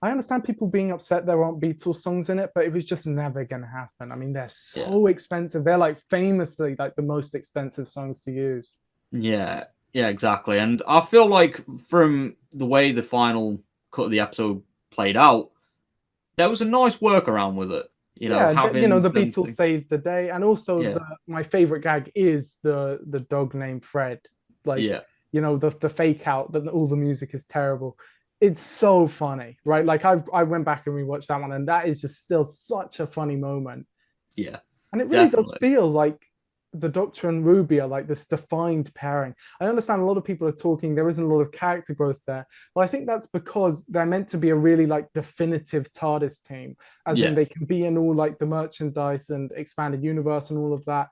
I understand people being upset there aren't Beatles songs in it, but it was just never going to happen. I mean, they're Yeah. so expensive. They're like famously like the most expensive songs to use. Yeah. Yeah, exactly. And I feel like from the way the final cut of the episode played out, there was a nice workaround with it. Yeah, Having the them Beatles saved the day, and also yeah, my favorite gag is the dog named Fred. Like, yeah, the fake out that all the music is terrible. It's so funny, right? Like I went back and rewatched that one, and that is just still such a funny moment. yeah, And it really does definitely. feel like the Doctor and Ruby are like this defined pairing. I understand a lot of people are talking, there isn't a lot of character growth there, but I think that's because they're meant to be a really like definitive TARDIS team, as in Yeah. they can be in all like the merchandise and expanded universe and all of that.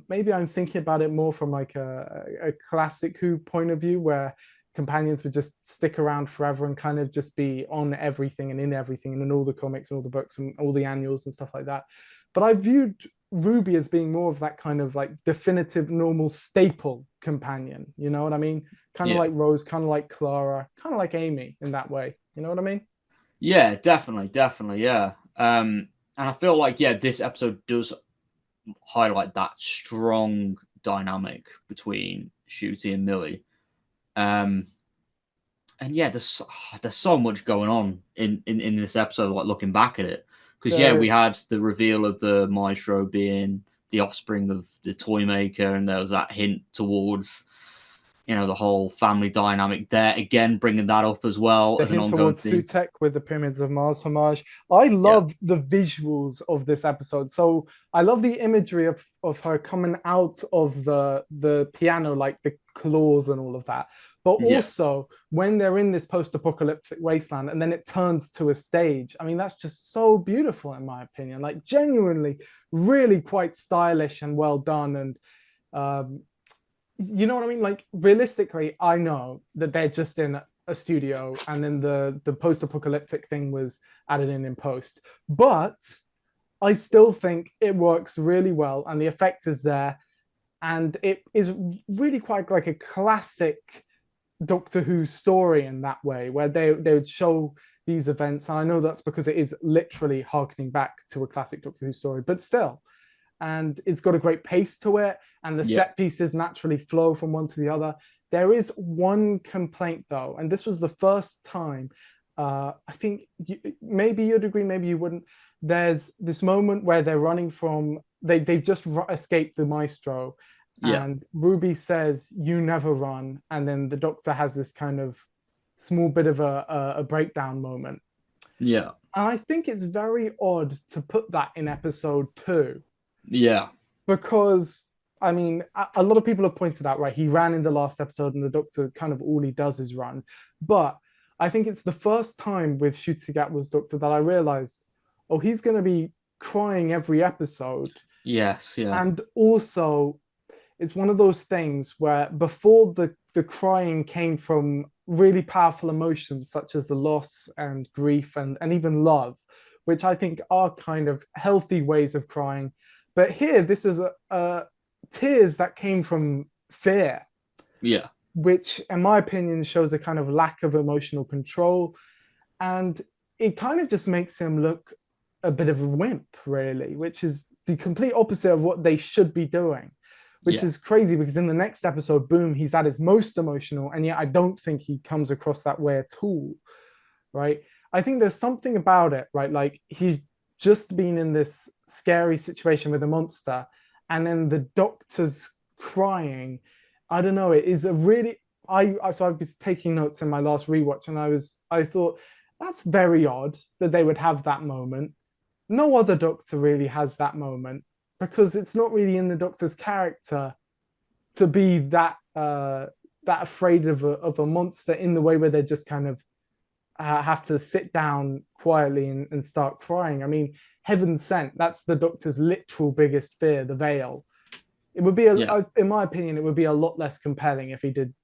Maybe I'm thinking about it more from like a classic Who point of view, where companions would just stick around forever and kind of just be on everything and in everything and in all the comics and all the books and all the annuals and stuff like that. But I viewed Ruby as being more of that kind of like definitive, normal, staple companion. You know what I mean? Kind of Yeah. like Rose, kind of like Clara, kind of like Amy in that way. You know what I mean? Yeah, definitely, definitely, yeah. And I feel like this episode does highlight that strong dynamic between Shooty and Millie. Um, and yeah, there's so much going on in this episode. Like looking back at it, because There we is. had the reveal of the Maestro being the offspring of the toy maker, and there was that hint towards the whole family dynamic there. Again, bringing that up as well The as an hint ongoing towards theme. Sutek with the Pyramids of Mars homage. I Yeah, love the visuals of this episode. So I love the imagery of her coming out of the piano, like the claws and all of that. But yeah, also when they're in this post-apocalyptic wasteland and then it turns to a stage. I mean, that's just so beautiful in my opinion. Like genuinely, really quite stylish and well done. And um, you know what I mean? Like realistically, I know that they're just in a studio and then the post-apocalyptic thing was added in post. But I still think it works really well and the effect is there. And it is really quite like a classic Doctor Who story in that way, where they would show these events. And I know that's because it is literally harkening back to a classic Doctor Who story, but still, and it's got a great pace to it, and the yeah, set pieces naturally flow from one to the other. There is one complaint though, and this was the first time. I think maybe you'd agree, maybe you wouldn't. There's this moment where they're running from they've just escaped the Maestro, yeah, and Ruby says, "You never run," and then the Doctor has this kind of small bit of a breakdown moment. yeah, And I think it's very odd to put that in episode 2 yeah, because I mean, a lot of people have pointed out, right? He ran in the last episode, and the Doctor kind of all he does is run. But I think it's the first time with Ncuti Gatwa's Doctor that I realized, oh, he's going to be crying every episode. yes, yeah, And also, it's one of those things where before the crying came from really powerful emotions such as the loss and grief and even love, which I think are kind of healthy ways of crying. But here, this is a tears that came from fear, yeah, which, in my opinion, shows a kind of lack of emotional control. And it kind of just makes him look a bit of a wimp, really, which is the complete opposite of what they should be doing, which yeah, is crazy because in the next episode, boom, he's at his most emotional. And yet I don't think he comes across that way at all, right? I think there's something about it, right? Like he's just been in this scary situation with a monster, and then the doctor's crying. I don't know. It is a really so I was taking notes in my last rewatch, and I thought that's very odd that they would have that moment. No other doctor really has that moment because it's not really in the doctor's character to be that that afraid of a monster in the way where they just kind of have to sit down quietly and start crying. I mean, heaven sent, that's the Doctor's literal biggest fear, the veil. It would be, in my opinion, it would be a lot less compelling if he did,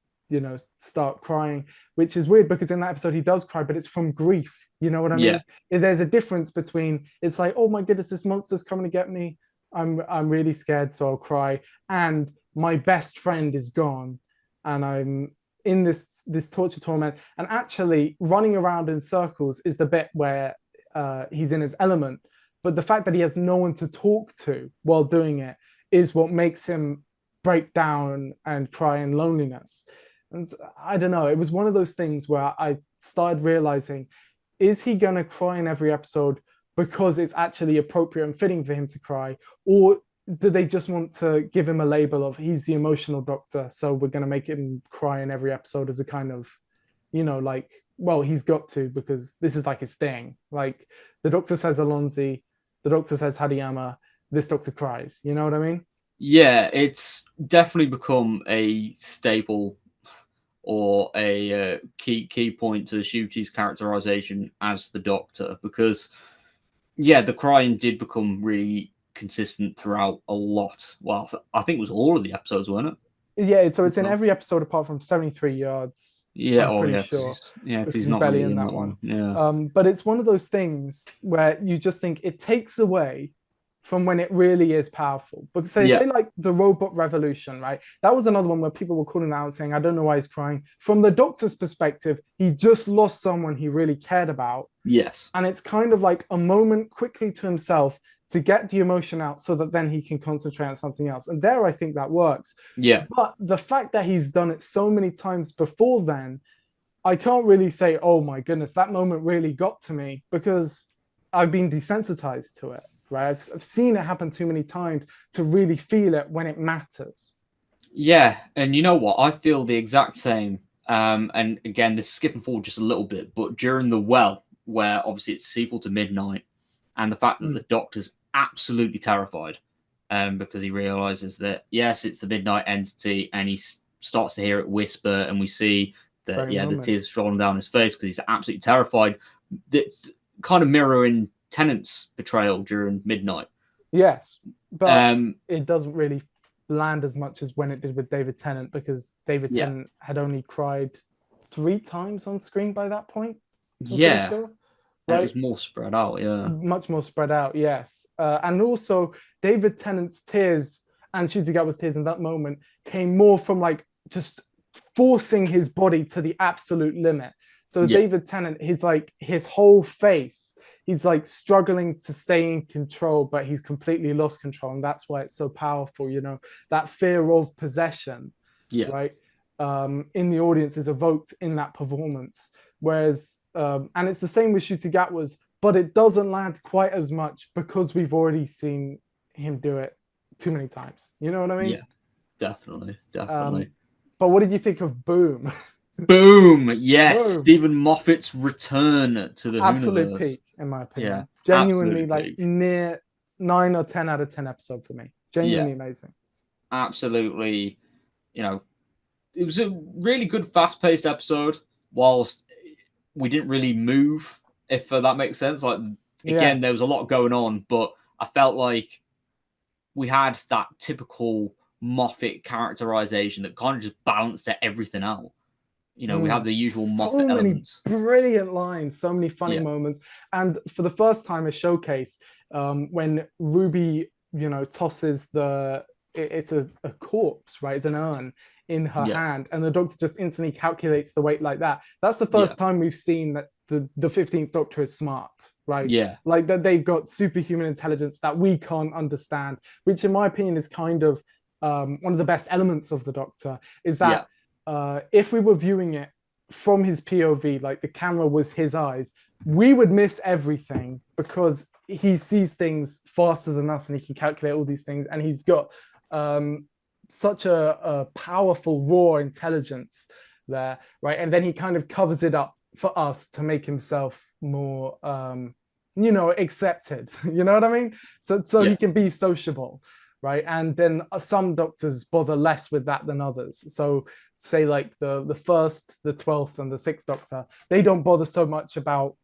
start crying, which is weird because in that episode he does cry, but it's from grief. You know what I mean? There's a difference between, it's like, oh my goodness, this monster's coming to get me. I'm really scared, so I'll cry. And my best friend is gone, and I'm in this torture torment. And actually, running around in circles is the bit where he's in his element. But the fact that he has no one to talk to while doing it is what makes him break down and cry in loneliness. And I don't know, it was one of those things where I started realizing, is he going to cry in every episode because it's actually appropriate and fitting for him to cry? Or do they just want to give him a label of he's the emotional doctor, so we're going to make him cry in every episode as a kind of, like, well, he's got to, because this is like his thing. Like, the doctor says Alonzi, the doctor says Hadiyama, this doctor cries. You know what I mean? Yeah, it's definitely become a staple or a key point to Ncuti's characterization as the Doctor, because the crying did become really consistent throughout a lot. Well, I think it was all of the episodes, weren't it? Yeah, so it's in every episode apart from 73 yards. Yeah, I'm pretty sure. Because he's not really in that one. Yeah. But it's one of those things where you just think it takes away from when it really is powerful. But say like the robot revolution, right? That was another one where people were calling out saying, I don't know why he's crying. From the Doctor's perspective, he just lost someone he really cared about. Yes. And it's kind of like a moment quickly to himself to get the emotion out so that then he can concentrate on something else. And there, I think that works. Yeah. But the fact that he's done it so many times before then, I can't really say, oh my goodness, that moment really got to me, because I've been desensitized to it. Right, I've seen it happen too many times to really feel it when it matters. Yeah, and you know what? I feel the exact same. And again, this is skipping forward just a little bit, but during the well, where obviously it's sequel to Midnight, and the fact that the Doctor's absolutely terrified, because he realizes that yes, it's the Midnight entity, and he starts to hear it whisper, and we see that the tears falling down his face because he's absolutely terrified. That's kind of mirroring Tennant's betrayal during Midnight. Yes, but it doesn't really land as much as when it did with David Tennant, because David Tennant had only cried 3 times on screen by that point. Sure. Right? It was more spread out, much more spread out, yes. And also David Tennant's tears and Ncuti Gatwa's tears in that moment came more from like just forcing his body to the absolute limit. So David Tennant, his whole face, he's like struggling to stay in control, but he's completely lost control. And that's why it's so powerful, that fear of possession, right? In the audience is evoked in that performance. Whereas, and it's the same with Ncuti Gatwa's, but it doesn't land quite as much because we've already seen him do it too many times. You know what I mean? Yeah, definitely. But what did you think of Boom? Boom! Yes, Boom. Stephen Moffat's return to the absolute Whoniverse. Peak, in my opinion. Yeah, genuinely like near 9 or 10 out of 10 episode for me. Genuinely amazing. Absolutely, it was a really good, fast-paced episode. Whilst we didn't really move, if that makes sense. Like again, there was a lot going on, but I felt like we had that typical Moffat characterization that kind of just balanced everything out. We have the usual Moffat elements. Brilliant lines, so many funny moments. And for the first time, a showcase, when Ruby, tosses it's a corpse, right? It's an urn in her hand, and the Doctor just instantly calculates the weight like that. That's the first time we've seen that the 15th Doctor is smart, right? Yeah. Like that they've got superhuman intelligence that we can't understand, which in my opinion is kind of one of the best elements of the Doctor, is that if we were viewing it from his POV, like the camera was his eyes, we would miss everything because he sees things faster than us and he can calculate all these things. And he's got such a powerful, raw intelligence there, right? And then he kind of covers it up for us to make himself more, accepted. You know what I mean? So he can be sociable. right? And then some doctors bother less with that than others. So say like the first, the 12th, and the 6th Doctor, they don't bother so much about,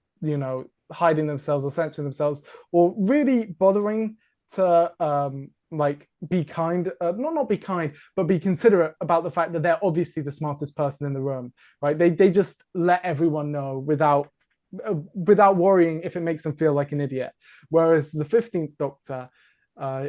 hiding themselves or censoring themselves, or really bothering to like be kind, not be kind, but be considerate about the fact that they're obviously the smartest person in the room, right? They just let everyone know without worrying if it makes them feel like an idiot. Whereas the 15th Doctor,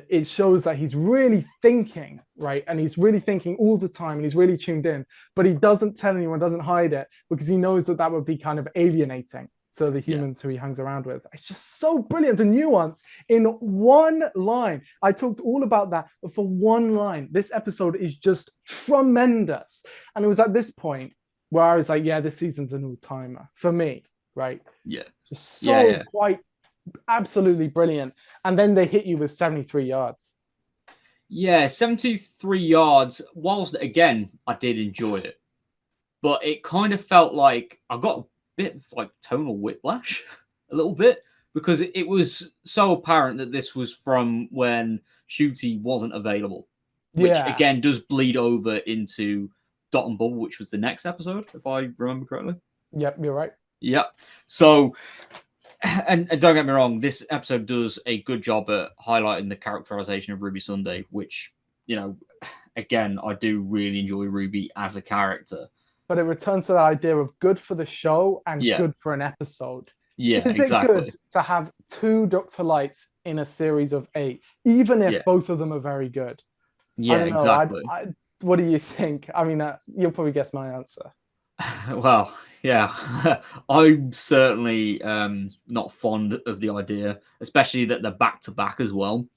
it shows that he's really thinking, right? And he's really thinking all the time, and he's really tuned in, but he doesn't tell anyone, doesn't hide it, because he knows that that would be kind of alienating to the humans who he hangs around with. It's just so brilliant. The nuance in one line. I talked all about that, but for one line, this episode is just tremendous. And it was at this point where I was like, yeah, this season's an all-timer for me, right? Yeah. Just so quite absolutely brilliant. And then they hit you with 73 yards. Yeah, 73 yards. Whilst, again, I did enjoy it, but it kind of felt like I got a bit of like tonal whiplash a little bit, because it was so apparent that this was from when Ncuti wasn't available, which again does bleed over into Dot and Bubble, which was the next episode, if I remember correctly. Yep, you're right. Yep. So, and don't get me wrong, this episode does a good job at highlighting the characterization of Ruby Sunday, which, again, I do really enjoy Ruby as a character. But it returns to that idea of good for the show and good for an episode. Yeah, Is it good to have 2 Dr. Lights in a series of 8, even if both of them are very good? Yeah, exactly. What do you think? I mean, you'll probably guess my answer. Well, yeah, I'm certainly not fond of the idea, especially that they're back to back as well.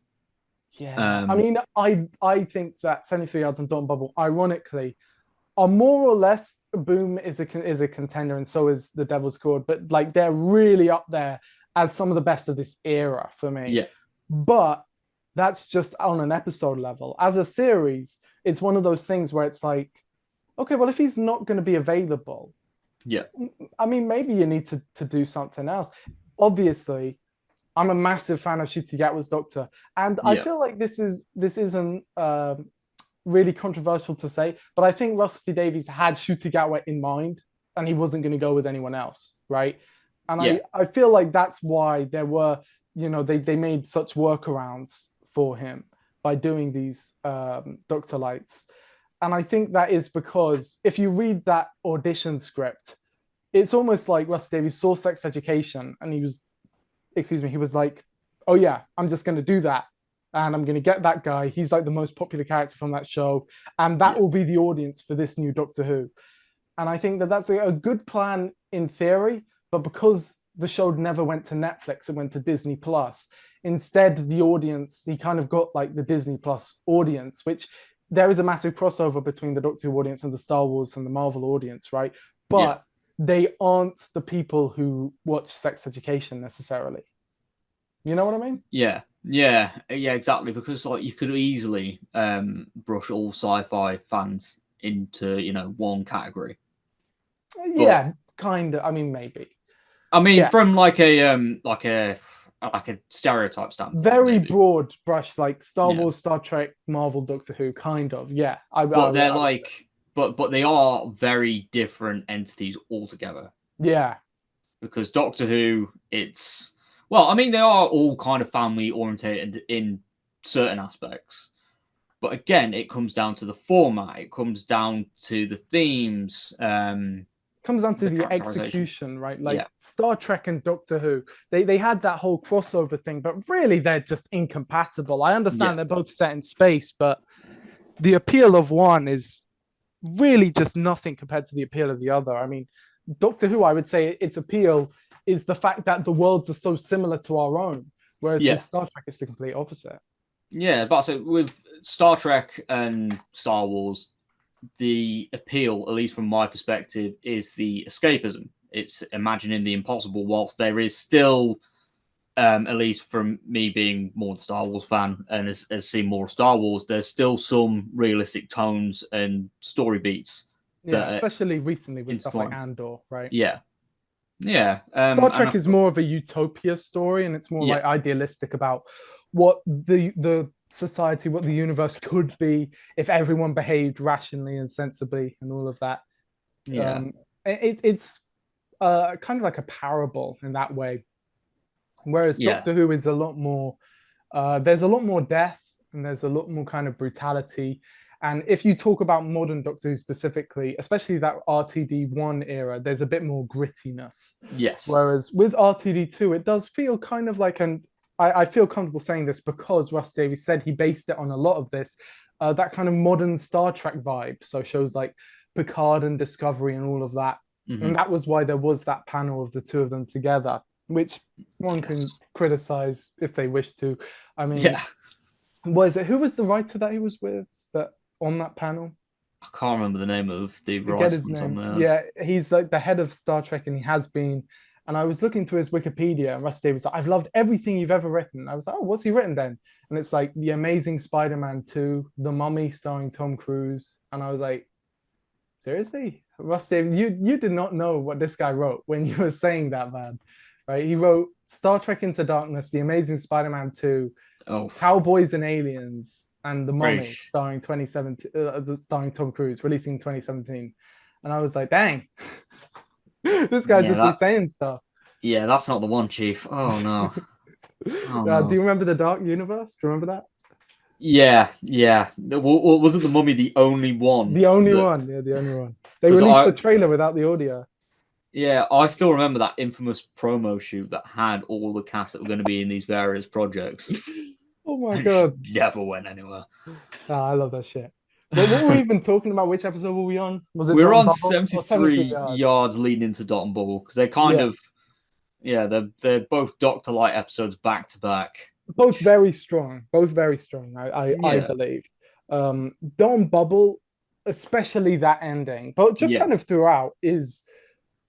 Yeah, I mean, I think that 73 Yards and Dot and Bubble, ironically, are more or less. Boom is a contender, and so is The Devil's Chord, but like they're really up there as some of the best of this era for me. Yeah, but that's just on an episode level. As a series, it's one of those things where it's like, okay, well, if he's not going to be available, I mean, maybe you need to do something else. Obviously, I'm a massive fan of Ncuti Gatwa's Doctor, and I feel like this isn't really controversial to say, but I think Russell T Davies had Ncuti Gatwa in mind, and he wasn't going to go with anyone else, right? And I feel like that's why there were, they made such workarounds for him by doing these Doctor Lights. And I think that is because if you read that audition script, it's almost like Russell Davies saw Sex Education and he was like, oh yeah, I'm just going to do that. And I'm going to get that guy. He's like the most popular character from that show. And that will be the audience for this new Doctor Who. And I think that that's a good plan in theory, but because the show never went to Netflix, it went to Disney Plus. Instead, the audience, he kind of got like the Disney Plus audience, which there is a massive crossover between the Doctor Who audience and the Star Wars and the Marvel audience, right? But they aren't the people who watch Sex Education necessarily. You know what I mean? Yeah, exactly. Because like you could easily brush all sci-fi fans into one category. Yeah, kind of. I mean, maybe. I mean, from like a stereotype standpoint. Very broad brush, like Star Wars, Star Trek, Marvel, Doctor Who, kind of. Yeah. But they are very different entities altogether. Yeah. Because Doctor Who, they are all kind of family orientated in certain aspects. But again, it comes down to the format. It comes down to the themes. Comes down to the execution, right? Like Star Trek and Doctor Who, they had that whole crossover thing, but really they're just incompatible. I understand they're both set in space, but the appeal of one is really just nothing compared to the appeal of the other. I mean, Doctor Who, I would say its appeal is the fact that the worlds are so similar to our own, whereas in Star Trek it's the complete opposite. Yeah, but so with Star Trek and Star Wars, the appeal, at least from my perspective, is the escapism. It's imagining the impossible, whilst there is still, at least from me being more the Star Wars fan and has seen more Star Wars, there's still some realistic tones and story beats. Yeah, especially recently with stuff like Andor, right? Yeah. Star Trek is more of a utopia story, and it's more like idealistic about what the society, what the universe could be if everyone behaved rationally and sensibly and all of that. Yeah. It's kind of like a parable in that way. Whereas Yeah. Doctor Who is a lot more, there's a lot more death and there's a lot more kind of brutality. And if you talk about modern Doctor Who specifically, especially that RTD1 era, there's a bit more grittiness. Yes. Whereas with RTD2, it does feel kind of like, and I feel comfortable saying this because Russ Davies said he based it on a lot of this, that kind of modern Star Trek vibe. So shows like Picard and Discovery and all of that. Mm-hmm. And that was why there was that panel of the two of them together, which one can criticize if they wish to. I mean, Yeah. was it, who was the writer that he was with that on that panel? I can't remember the name of the Forget writer his name. on there. Yeah, he's like the head of Star Trek, and he has been. And I was looking through his Wikipedia, and Russ Davies was like, "I've loved everything you've ever written." I was like, "Oh, what's he written then?" And it's like The Amazing Spider-Man 2, The Mummy starring Tom Cruise, and I was like, "Seriously, Russ Davies, you did not know what this guy wrote when you were saying that, man, right?" He wrote Star Trek Into Darkness, The Amazing Spider-Man 2, Cowboys and Aliens, and The Mummy starring 2017, starring Tom Cruise, releasing 2017. And I was like, dang, this guy just be saying stuff. Yeah, that's not the one, Chief. Oh no. Oh, no. Do you remember the Dark Universe? Do you remember that? Yeah. Wasn't The Mummy the only one? The only one. Yeah, the only one. They released the trailer without the audio. Yeah, I still remember that infamous promo shoot that had all the cast that were going to be in these various projects. Oh my god. Never went anywhere. Oh, I love that shit. But what were we even talking about? Which episode were we on? Was it? We were on 73 yards leading into Dot and Bubble because they're kind of, they're both Doctor Light episodes back to back. Both very strong. I believe. Dot and Bubble, especially that ending, but just kind of throughout is,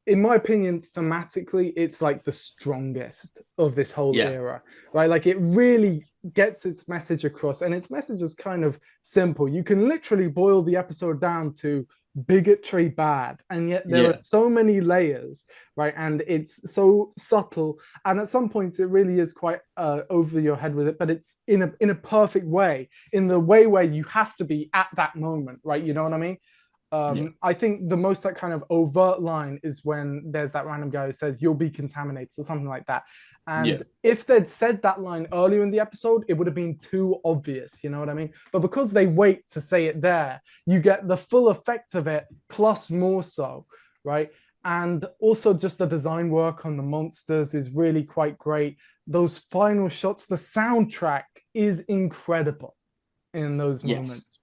in my opinion, thematically, it's like the strongest of this whole era, right? Like it really gets its message across, and its message is kind of simple. You can literally boil the episode down to bigotry bad, and yet there are so many layers, right? And it's so subtle, and at some points it really is quite over your head with it, but it's in a perfect way, in the way where you have to be at that moment, right? You know what I mean? I think the most like kind of overt line is when there's that random guy who says you'll be contaminated or something like that. And if they'd said that line earlier in the episode, it would have been too obvious, you know what I mean? But because they wait to say it there, you get the full effect of it, plus more so, right? And also just the design work on the monsters is really quite great. Those final shots, the soundtrack is incredible in those moments.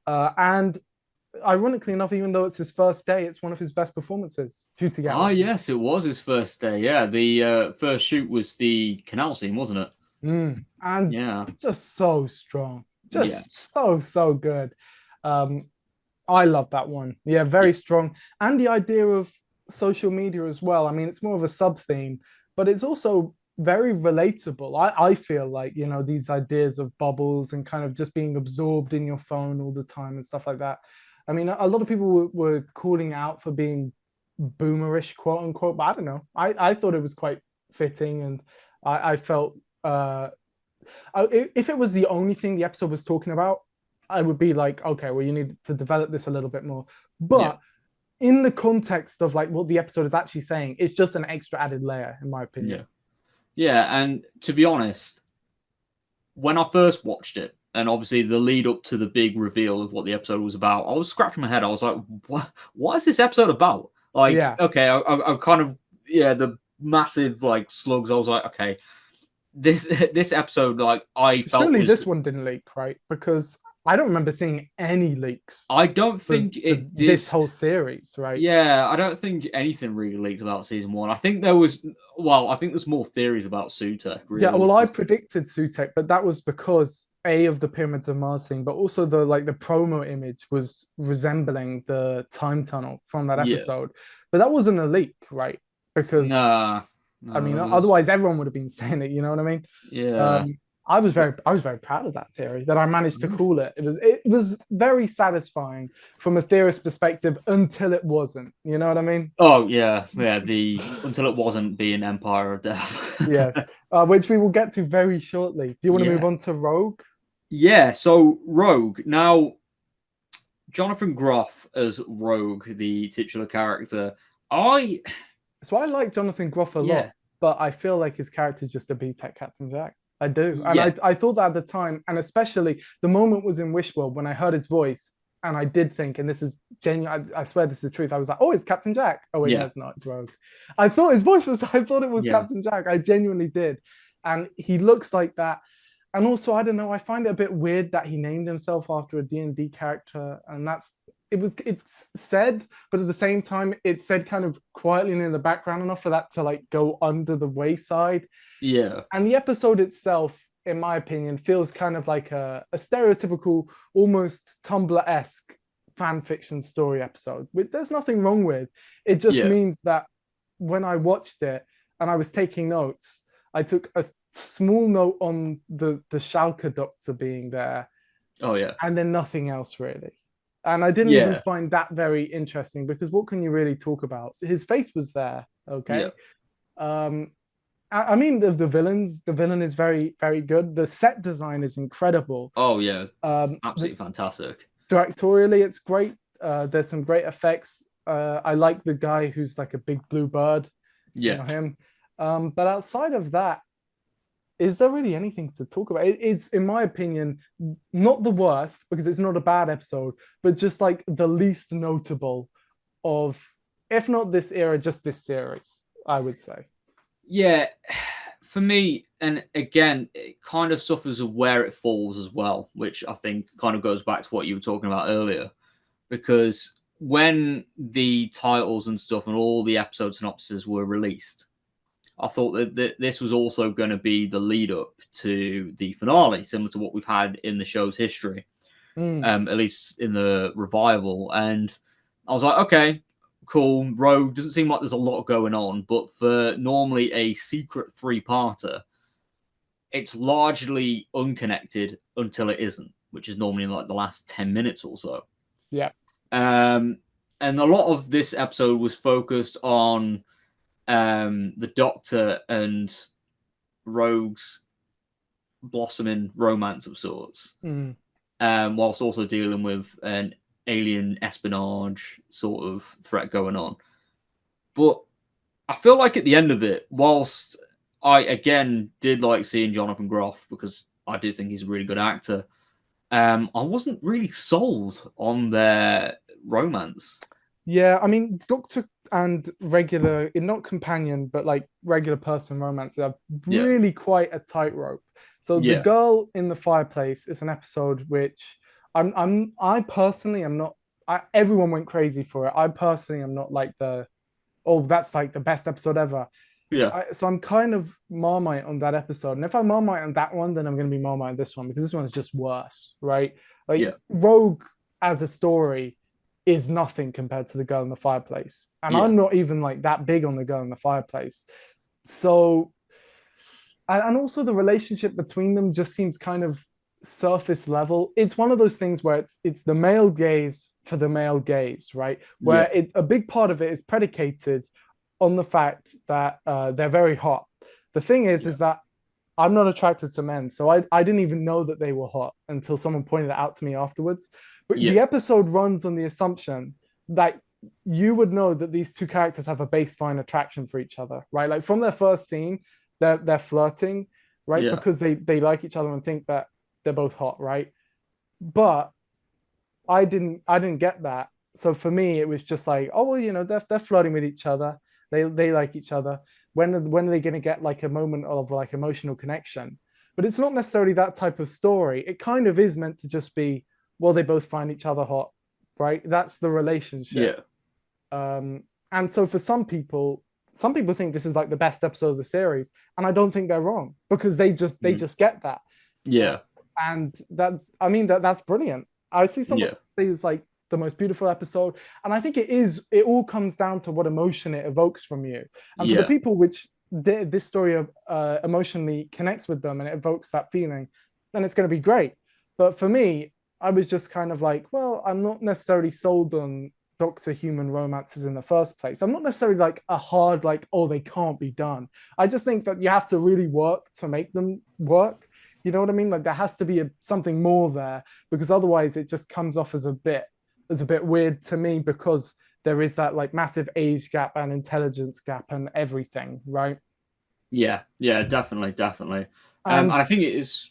And ironically enough, even though it's his first day, it's one of his best performances. Ncuti Gatwa. Oh, yes, it was his first day. Yeah, the first shoot was the canal scene, wasn't it? And just so strong. Just so good. I love that one. Yeah, very strong. And the idea of social media as well. I mean, it's more of a sub-theme, but it's also very relatable. I feel like, you know, these ideas of bubbles and kind of just being absorbed in your phone all the time and stuff like that. I mean, a lot of people were calling out for being boomerish, quote unquote, but I don't know. I thought it was quite fitting, and I felt if it was the only thing the episode was talking about, I would be like, okay, well, you need to develop this a little bit more. But in the context of like what the episode is actually saying, it's just an extra added layer, in my opinion. Yeah, and to be honest, when I first watched it, and obviously the lead up to the big reveal of what the episode was about, I was scratching my head. I was like, what is this episode about? Like, okay, I kind of, the massive like slugs. I was like, okay, this episode, like, I felt surely this one didn't leak, right? Because I don't remember seeing any leaks. I don't think it did. This whole series, right? Yeah, I don't think anything really leaked about season one. I think there's more theories about Sutek. Really. Yeah, well, I predicted Sutek, but that was because of the Pyramids of Mars thing, but also the promo image was resembling the time tunnel from that episode. But that wasn't a leak, right? Because I mean, otherwise everyone would have been saying it. You know what I mean? Yeah. I was very proud of that theory that I managed to call it. It was very satisfying from a theorist perspective until it wasn't. You know what I mean? Oh yeah. The until it wasn't being Empire of Death. Yes, which we will get to very shortly. Do you want to move on to Rogue? Yeah, so Rogue. Now, Jonathan Groff as Rogue, the titular character. I So I like Jonathan Groff a yeah lot, but I feel like his character's just a B-Tech Captain Jack. I do. And yeah I thought that at the time, and especially the moment was in Wishworld when I heard his voice, and I did think, and this is genuine, I swear this is the truth. I was like, oh, it's Captain Jack. Oh, wait, no, yeah it's not. It's Rogue. I thought his voice was, I thought it was yeah Captain Jack. I genuinely did. And he looks like that. And also, I don't know, I find it a bit weird that he named himself after a D&D character. And it's said, but at the same time, it's said kind of quietly and in the background enough for that to like go under the wayside. yeah And the episode itself, in my opinion, feels kind of like a stereotypical, almost Tumblr-esque fan fiction story episode, which there's nothing wrong with. It just yeah. means that when I watched it and I was taking notes, I took a small note on the Schalke doctor being there, Oh yeah and then nothing else really. And I didn't even yeah find that very interesting because what can you really talk about? His face was there, yeah. okay? Um, I mean, the villains, the villain is very, very good. The set design is incredible. Oh yeah, The, absolutely fantastic. directorially, it's great. There's some great effects. I like the guy who's like a big blue bird, you Yeah. know him. But outside of that, is there really anything to talk about? It's, in my opinion, not the worst because it's not a bad episode, but just like the least notable of, if not this era, just this series, I would say. Yeah, for me, and again, it kind of suffers of where it falls as well, which I think kind of goes back to what you were talking about earlier. Because when the titles and stuff and all the episode synopses were released, I thought that this was also going to be the lead up to the finale, similar to what we've had in the show's history, at least in the revival. And I was like, okay, cool. Rogue doesn't seem like there's a lot going on, but for normally a secret three-parter, it's largely unconnected until it isn't, which is normally in like the last 10 minutes or so. Yeah. And a lot of this episode was focused on the Doctor and Rogue's blossoming romance of sorts, whilst also dealing with an alien espionage sort of threat going on. But I feel like at the end of it, whilst I again did like seeing Jonathan Groff because I do think he's a really good actor, I wasn't really sold on their romance. Yeah, I mean, Doctor and regular, not companion, but like regular person romance are Yeah, really quite a tightrope. So the yeah, girl in the fireplace is an episode which I personally am not. Everyone went crazy for it. I personally am not like oh, that's like the best episode ever. yeah, So I'm kind of Marmite on that episode. And if I Marmite on that one, then I'm going to be Marmite on this one because this one's just worse, right? Like yeah, Rogue as a story is nothing compared to the girl in the fireplace. And yeah, I'm not even like that big on the girl in the fireplace. So, and also the relationship between them just seems kind of surface level. It's one of those things where it's the male gaze for the male gaze, right? Where yeah, a big part of it is predicated on the fact that they're very hot. The thing yeah, is that I'm not attracted to men, so I didn't even know that they were hot until someone pointed it out to me afterwards. But yeah, the episode runs on the assumption that you would know that these two characters have a baseline attraction for each other, right? Like from their first scene, they're flirting, right? yeah, Because they like each other and think that they're both hot, right? But I didn't get that. So for me, it was just like, oh well, they're flirting with each other. They like each other. When are they going to get like a moment of like emotional connection? But it's not necessarily that type of story. It kind of is meant to just be, well, they both find each other hot, right? That's the relationship. yeah, And so for some people think this is like the best episode of the series, and I don't think they're wrong because they just get that. yeah, And that, I mean, that's brilliant. I see someone yeah, say it's like the most beautiful episode, and I think it is. It all comes down to what emotion it evokes from you, and for the yeah, people which this story of emotionally connects with them and it evokes that feeling, then it's going to be great. But for me, I was just kind of like, well, I'm not necessarily sold on Doctor Human romances in the first place. I'm not necessarily like a hard like, oh, they can't be done. I just think that you have to really work to make them work. You know what I mean? Like there has to be something more there, because otherwise it just comes off as a bit weird to me, because there is that like massive age gap and intelligence gap and everything, right? Yeah, definitely. And I think it is.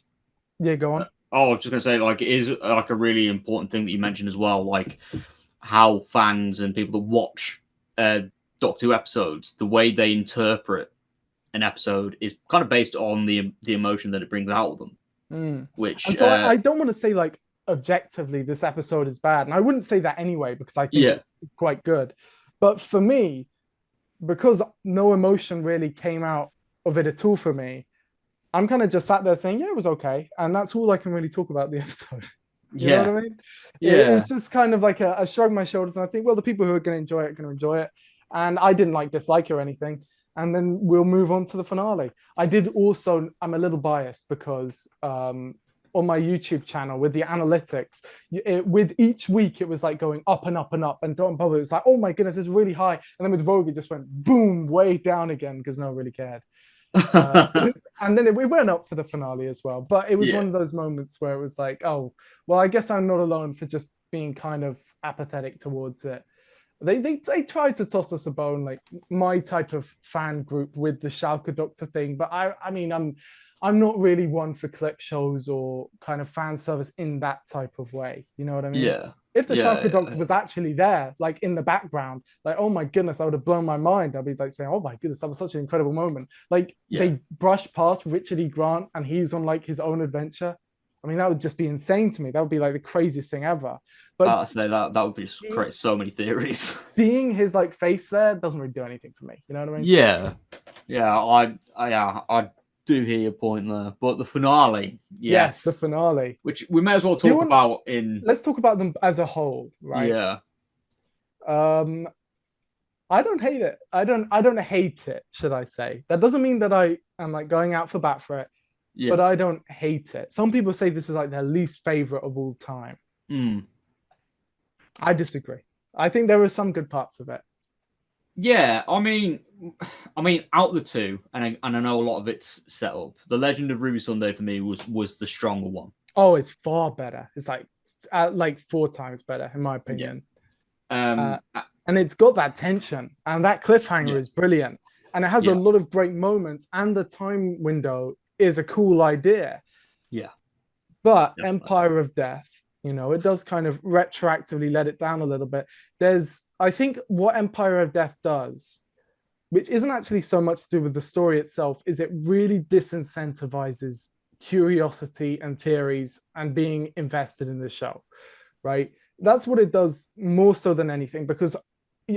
yeah, go on. I was just gonna say, like, it is like a really important thing that you mentioned as well, like how fans and people that watch Doctor Who episodes, the way they interpret an episode is kind of based on the emotion that it brings out of them. Which And so I don't want to say like objectively this episode is bad, and I wouldn't say that anyway, because I think it's quite good. But for me, because no emotion really came out of it at all for me, I'm kind of just sat there saying, yeah, it was okay. And that's all I can really talk about the episode. You know what I mean? It's just kind of like I shrug my shoulders and I think, well, the people who are going to enjoy it are going to enjoy it. And I didn't like dislike or anything. And then we'll move on to the finale. I did also, I'm a little biased because on my YouTube channel with the analytics, with each week, it was like going up and up and up. And Don't Bother, it was like, oh my goodness, it's really high. And then with Vogue, it just went boom, way down again because no one really cared. And then we went up for the finale as well, but it was one of those moments where it was like, oh well, I guess I'm not alone for just being kind of apathetic towards it. They tried to toss us a bone, like my type of fan group with the Schalke Doctor thing, but I mean I'm not really one for clip shows or kind of fan service in that type of way, you know what I mean? If the Schalke Doctor was actually there, like in the background, like, oh my goodness, I would have blown my mind. I'd be like saying, oh my goodness, that was such an incredible moment. Like they brushed past Richard E. Grant and he's on like his own adventure. I mean, that would just be insane to me. That would be like the craziest thing ever. But I'd say that would be create so many theories. Seeing his like face there doesn't really do anything for me. You know what I mean? I do hear your point there, but the finale, yes, the finale, which we may as well talk about in. Let's talk about them as a whole, right? Yeah. I don't hate it. I don't hate it, should I say? That doesn't mean that I am like going out for bat for it, but I don't hate it. Some people say this is like their least favorite of all time. I disagree. I think there are some good parts of it. Yeah, I mean, out the two, and I know a lot of it's set up. The Legend of Ruby Sunday for me was the stronger one. Oh, it's far better. It's like 4 times better in my opinion. And it's got that tension, and that cliffhanger is brilliant, and it has a lot of great moments, and the time window is a cool idea. Yeah, but definitely. Empire of Death, you know, it does kind of retroactively let it down a little bit. I think what Empire of Death does, which isn't actually so much to do with the story itself, is it really disincentivizes curiosity and theories and being invested in the show, right? That's what it does more so than anything, because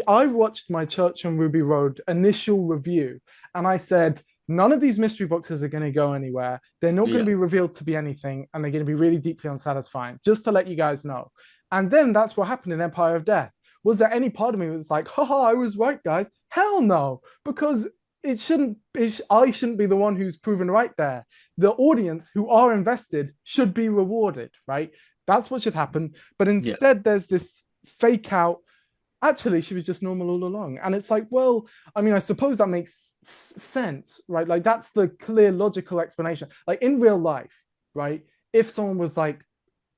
I watched my Church on Ruby Road initial review and I said, none of these mystery boxes are going to go anywhere. They're not going to be revealed to be anything, and they're going to be really deeply unsatisfying, just to let you guys know. And then that's what happened in Empire of Death. Was there any part of me that's like, haha, I was right, guys? Hell no, because I shouldn't be the one who's proven right there. The audience who are invested should be rewarded, right? That's what should happen. But instead, there's this fake out, actually, she was just normal all along. And it's like, well, I mean, I suppose that makes sense, right? Like, that's the clear, logical explanation. Like, in real life, right? If someone was like,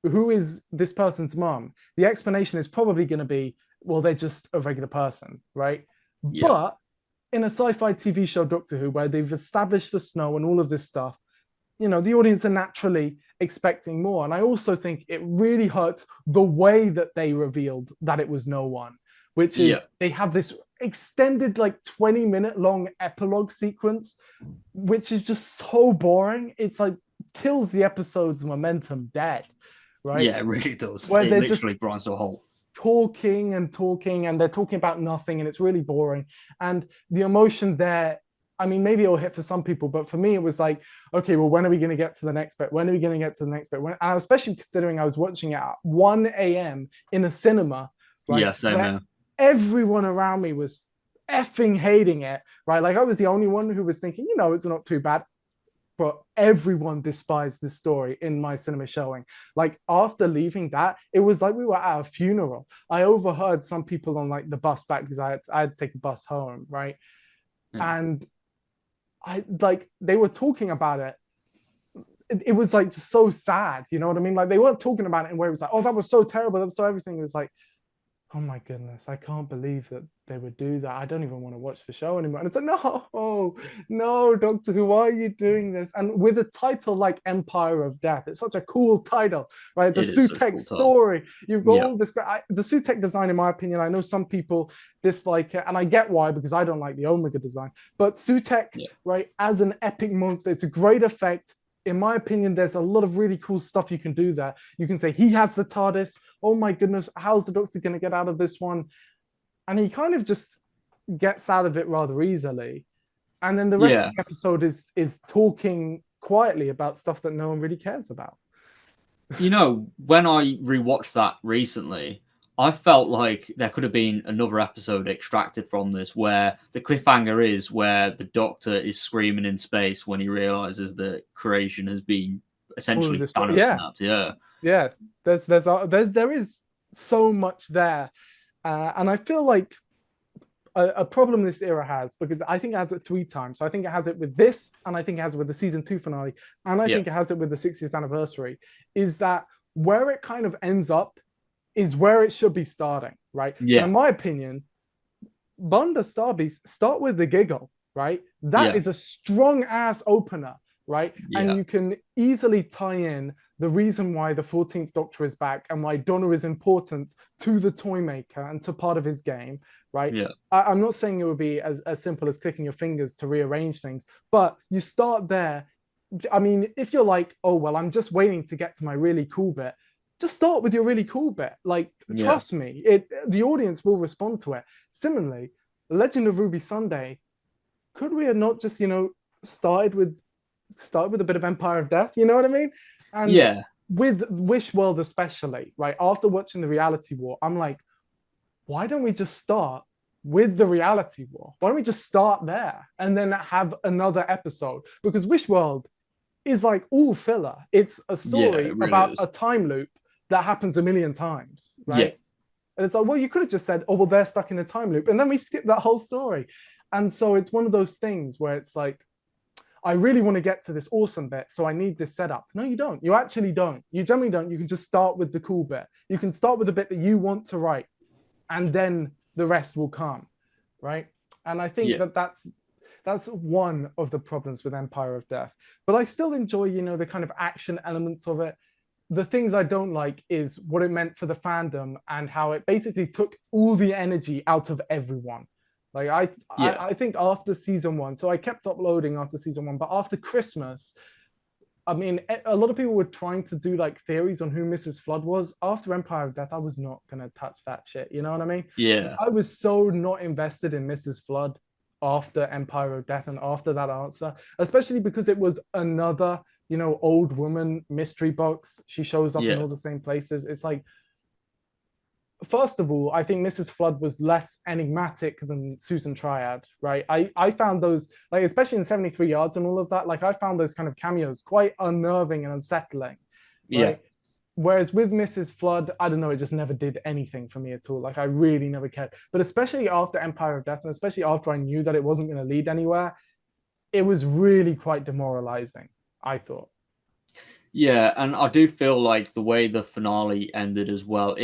who is this person's mom? The explanation is probably going to be, well, they're just a regular person, right? But in a sci-fi TV show, Doctor Who, where they've established the snow and all of this stuff, you know, the audience are naturally expecting more. And I also think it really hurts the way that they revealed that it was no one, which is they have this extended like 20-minute long epilogue sequence, which is just so boring. It's like kills the episode's momentum dead, right? Yeah, it really does. Where it literally grinds to a halt. Talking and they're talking about nothing, and it's really boring. And the emotion there, I mean, maybe it'll hit for some people, but for me, it was like, okay, well, when are we going to get to the next bit? When are we going to get to the next bit? And especially considering I was watching it at 1 a.m. in a cinema, right? Yeah, same here. Everyone around me was effing hating it, right? Like I was the only one who was thinking, you know, it's not too bad. But everyone despised this story in my cinema showing. Like after leaving that, it was like we were at a funeral. I overheard some people on like the bus back because I had to take a bus home, right? And I like they were talking about it it was like just so sad, you know what I mean? Like they weren't talking about it in a way it was like, oh, that was so terrible, that was so everything. It was like, oh my goodness, I can't believe that they would do that. I don't even want to watch the show anymore. And it's like, no, no, Doctor Who, why are you doing this? And with a title like Empire of Death, it's such a cool title, right? It's a Sutekh story. You've got all this. The Sutekh design, in my opinion, I know some people dislike it, and I get why, because I don't like the Omega design. But Sutekh, right, as an epic monster, it's a great effect. In my opinion, there's a lot of really cool stuff you can do there. You can say he has the TARDIS. Oh my goodness, how's the Doctor going to get out of this one? And he kind of just gets out of it rather easily. And then the rest of the episode is talking quietly about stuff that no one really cares about. You know, when I rewatched that recently, I felt like there could have been another episode extracted from this where the cliffhanger is where the Doctor is screaming in space when he realizes that creation has been essentially snapped. Yeah. There is so much there, and I feel like a problem this era has, because I think it has it 3 times. So I think it has it with this, and I think it has it with the season 2 finale, and I think it has it with the 60th anniversary. Is that where it kind of ends up? Is where it should be starting, right? So in my opinion, Bunda Starbeast, start with the giggle, right? That is a strong ass opener, right? And you can easily tie in the reason why the 14th Doctor is back and why Donna is important to the toy maker and to part of his game, right? I'm not saying it would be as simple as clicking your fingers to rearrange things, but you start there. I mean, if you're like, oh, well, I'm just waiting to get to my really cool bit, just start with your really cool bit. Like, trust me, the audience will respond to it. Similarly, Legend of Ruby Sunday, could we have not just, started with a bit of Empire of Death? You know what I mean? And with Wish World especially, right? After watching the Reality War, I'm like, why don't we just start with the Reality War? Why don't we just start there and then have another episode? Because Wish World is like all filler. It's a story about a time loop that happens a million times, right? And it's like, well, you could have just said, oh, well, they're stuck in a time loop. And then we skip that whole story. And so it's one of those things where it's like, I really want to get to this awesome bit, so I need this setup. No, you don't. You actually don't. You generally don't. You can just start with the cool bit. You can start with the bit that you want to write, and then the rest will come, right? And I think that's one of the problems with Empire of Death. But I still enjoy, the kind of action elements of it. The things I don't like is what it meant for the fandom and how it basically took all the energy out of everyone. Like I think after season 1, so I kept uploading after season 1, but after Christmas, I mean, a lot of people were trying to do like theories on who Mrs. Flood was. After Empire of Death, I was not going to touch that shit. You know what I mean? Yeah. I was so not invested in Mrs. Flood after Empire of Death and after that answer, especially because it was another, old woman mystery box. She shows up in all the same places. It's like, first of all, I think Mrs. Flood was less enigmatic than Susan Triad, right? I found those, like, especially in 73 Yards and all of that, like, I found those kind of cameos quite unnerving and unsettling, right? Whereas with Mrs. Flood, I don't know, it just never did anything for me at all. Like, I really never cared. But especially after Empire of Death, and especially after I knew that it wasn't going to lead anywhere, it was really quite demoralizing, I thought. Yeah, and I do feel like the way the finale ended as well,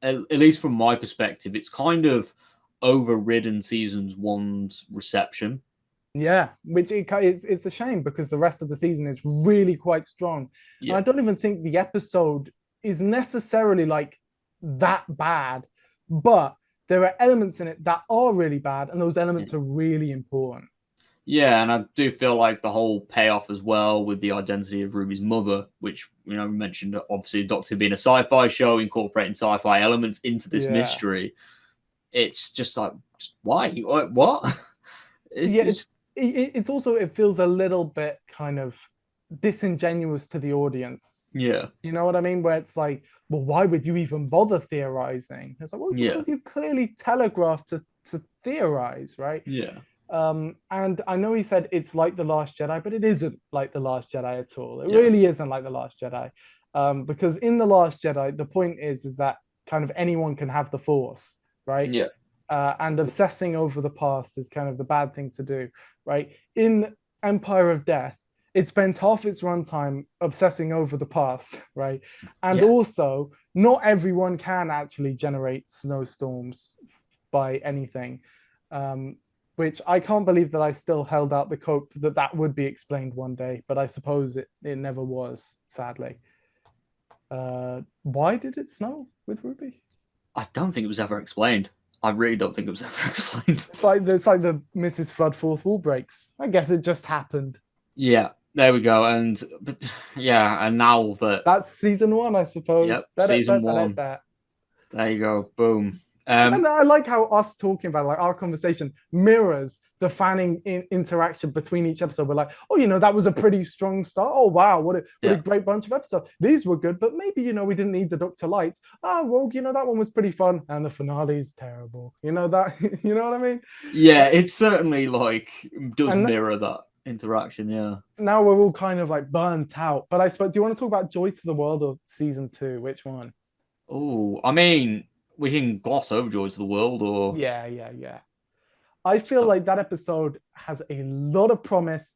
at least from my perspective, it's kind of overridden season 1's reception. Yeah, which it's a shame because the rest of the season is really quite strong. And I don't even think the episode is necessarily like that bad, but there are elements in it that are really bad, and those elements are really important. Yeah, and I do feel like the whole payoff as well with the identity of Ruby's mother, which, we mentioned, obviously, Doctor being a sci-fi show, incorporating sci-fi elements into this mystery. It's just like, why? What? It's also, it feels a little bit kind of disingenuous to the audience. Yeah. You know what I mean? Where it's like, well, why would you even bother theorizing? It's like, well, because you clearly telegraphed to theorize, right? Yeah. And I know he said it's like The Last Jedi, but it isn't like The Last Jedi at all. It really isn't like The Last Jedi. Because in The Last Jedi, the point is that kind of anyone can have the Force, right? Yeah. And obsessing over the past is kind of the bad thing to do, right? In Empire of Death, it spends half its runtime obsessing over the past, right? And Yeah. also, not everyone can actually generate snowstorms by anything, which I can't believe that I still held out the hope that that would be explained one day, but I suppose it never was, sadly. Why did it snow with Ruby? I don't think it was ever explained. I really don't think it was ever explained. It's like the Mrs. Flood fourth wall breaks. I guess it just happened. Yeah, there we go. And now that's season 1, I suppose. Yep, season 1. There you go. Boom. And I like how us talking about like our conversation mirrors the fanning interaction between each episode. We're like, oh, that was a pretty strong start. Oh wow, what a great bunch of episodes. These were good, but maybe we didn't need the Doctor Lights. Rogue, that one was pretty fun, and the finale is terrible. That you know what I mean? Yeah, it certainly does mirror that interaction. Yeah. Now we're all kind of like burnt out. But I suppose, do you want to talk about Joy to the World or season 2? Which one? Oh, I mean, we can gloss over Joy to the World, or yeah. I feel like that episode has a lot of promise,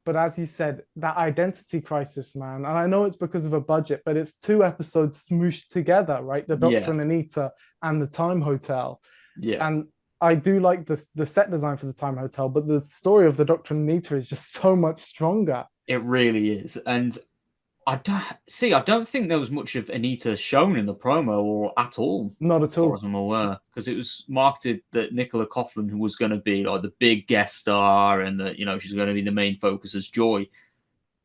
but as you said, that identity crisis, man. And I know it's because of a budget, but it's 2 episodes smooshed together, right? The Doctor and Anita and the Time Hotel. Yeah. And I do like the set design for the Time Hotel, but the story of the Doctor and Anita is just so much stronger. It really is. And I don't think there was much of Anita shown in the promo or at all. Not at all. As I'm aware, because it was marketed that Nicola Coughlan, who was going to be like the big guest star, and that she's going to be the main focus as Joy,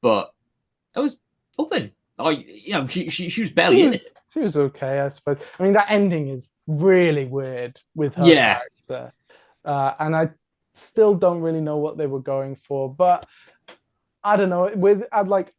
but it was nothing. She was barely in it. She was okay, I suppose. I mean, that ending is really weird with her character, and I still don't really know what they were going for, but. I don't know.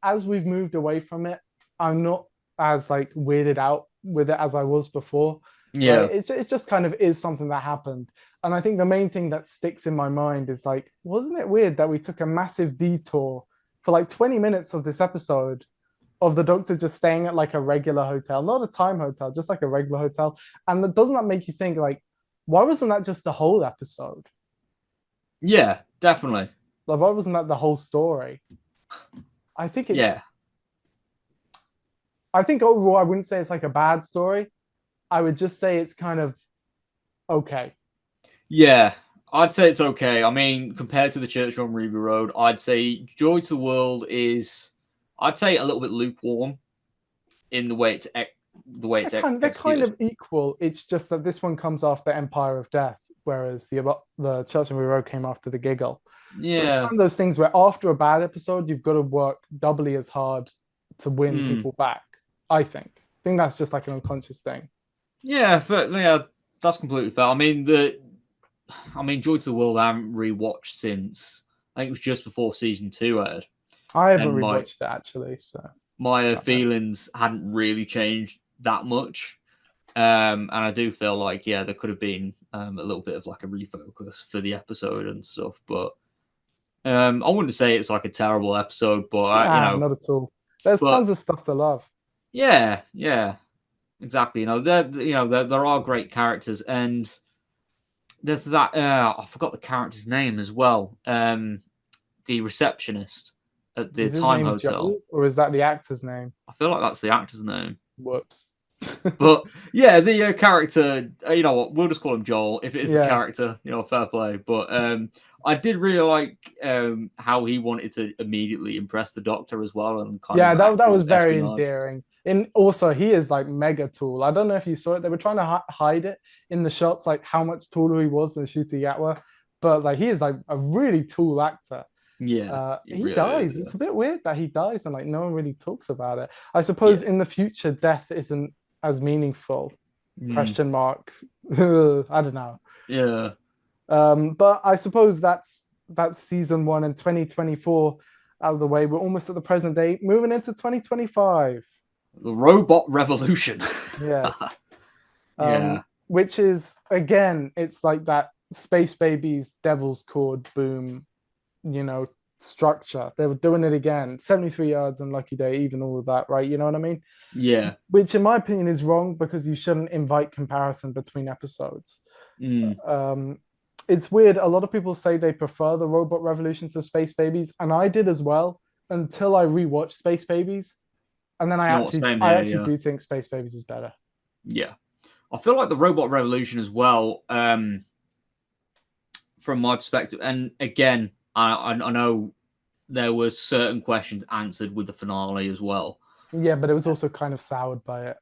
As we've moved away from it, I'm not as weirded out with it as I was before. Yeah, it just kind of is something that happened, and I think the main thing that sticks in my mind is wasn't it weird that we took a massive detour for 20 minutes of this episode of the Doctor just staying at a regular hotel, not a time hotel, just a regular hotel, and doesn't that make you think why wasn't that just the whole episode? Yeah, definitely. Why wasn't that the whole story? I think it's. Yeah. I think overall, I wouldn't say it's a bad story. I would just say it's kind of okay. Yeah, I'd say it's okay. I mean, compared to the Church on Ruby Road, I'd say Joy to the World is, I'd say, a little bit lukewarm in the way it's they're kind of equal. It's just that this one comes after Empire of Death, whereas the Church on Ruby Road came after The Giggle. Yeah, so it's one of those things where after a bad episode, you've got to work doubly as hard to win people back. I think that's just an unconscious thing. Yeah, that's completely fair. I mean, Joy to the World I haven't rewatched since I think it was just before season 2 aired. I haven't rewatched it actually, so my feelings hadn't really changed that much. And I do feel there could have been a little bit of a refocus for the episode and stuff, but. I wouldn't say it's a terrible episode, but not at all. There's tons of stuff to love. Yeah, exactly. There are great characters, and there's that. I forgot the character's name as well. The receptionist at the Time Hotel, Joel, or is that the actor's name? I feel like that's the actor's name. Whoops. But yeah, the character. You know what? We'll just call him Joel. If it is the character, fair play. But I did really like how he wanted to immediately impress the Doctor as well, and that was very endearing. And also, he is mega tall. I don't know if you saw it. They were trying to hide it in the shots, how much taller he was than Ncuti Gatwa, but he is a really tall actor. Yeah, he really dies. It's a bit weird that he dies, and no one really talks about it. I suppose in the future, death isn't as meaningful. Question mark. I don't know. Yeah. But I suppose that's season 1 in 2024 out of the way. We're almost at the present day, moving into 2025. The robot revolution. Yes. Which is, again, it's that Space Babies Devil's Chord boom, structure. They were doing it again. 73 yards and Lucky Day, even all of that, right? You know what I mean? Yeah. Which, in my opinion, is wrong because you shouldn't invite comparison between episodes. It's weird. A lot of people say they prefer the robot revolution to Space Babies, and I did as well until I rewatched Space Babies, and then I actually do think Space Babies is better. Yeah, I feel like the Robot Revolution as well. From my perspective, and again, I know there was certain questions answered with the finale as well. Yeah, but it was also kind of soured by it.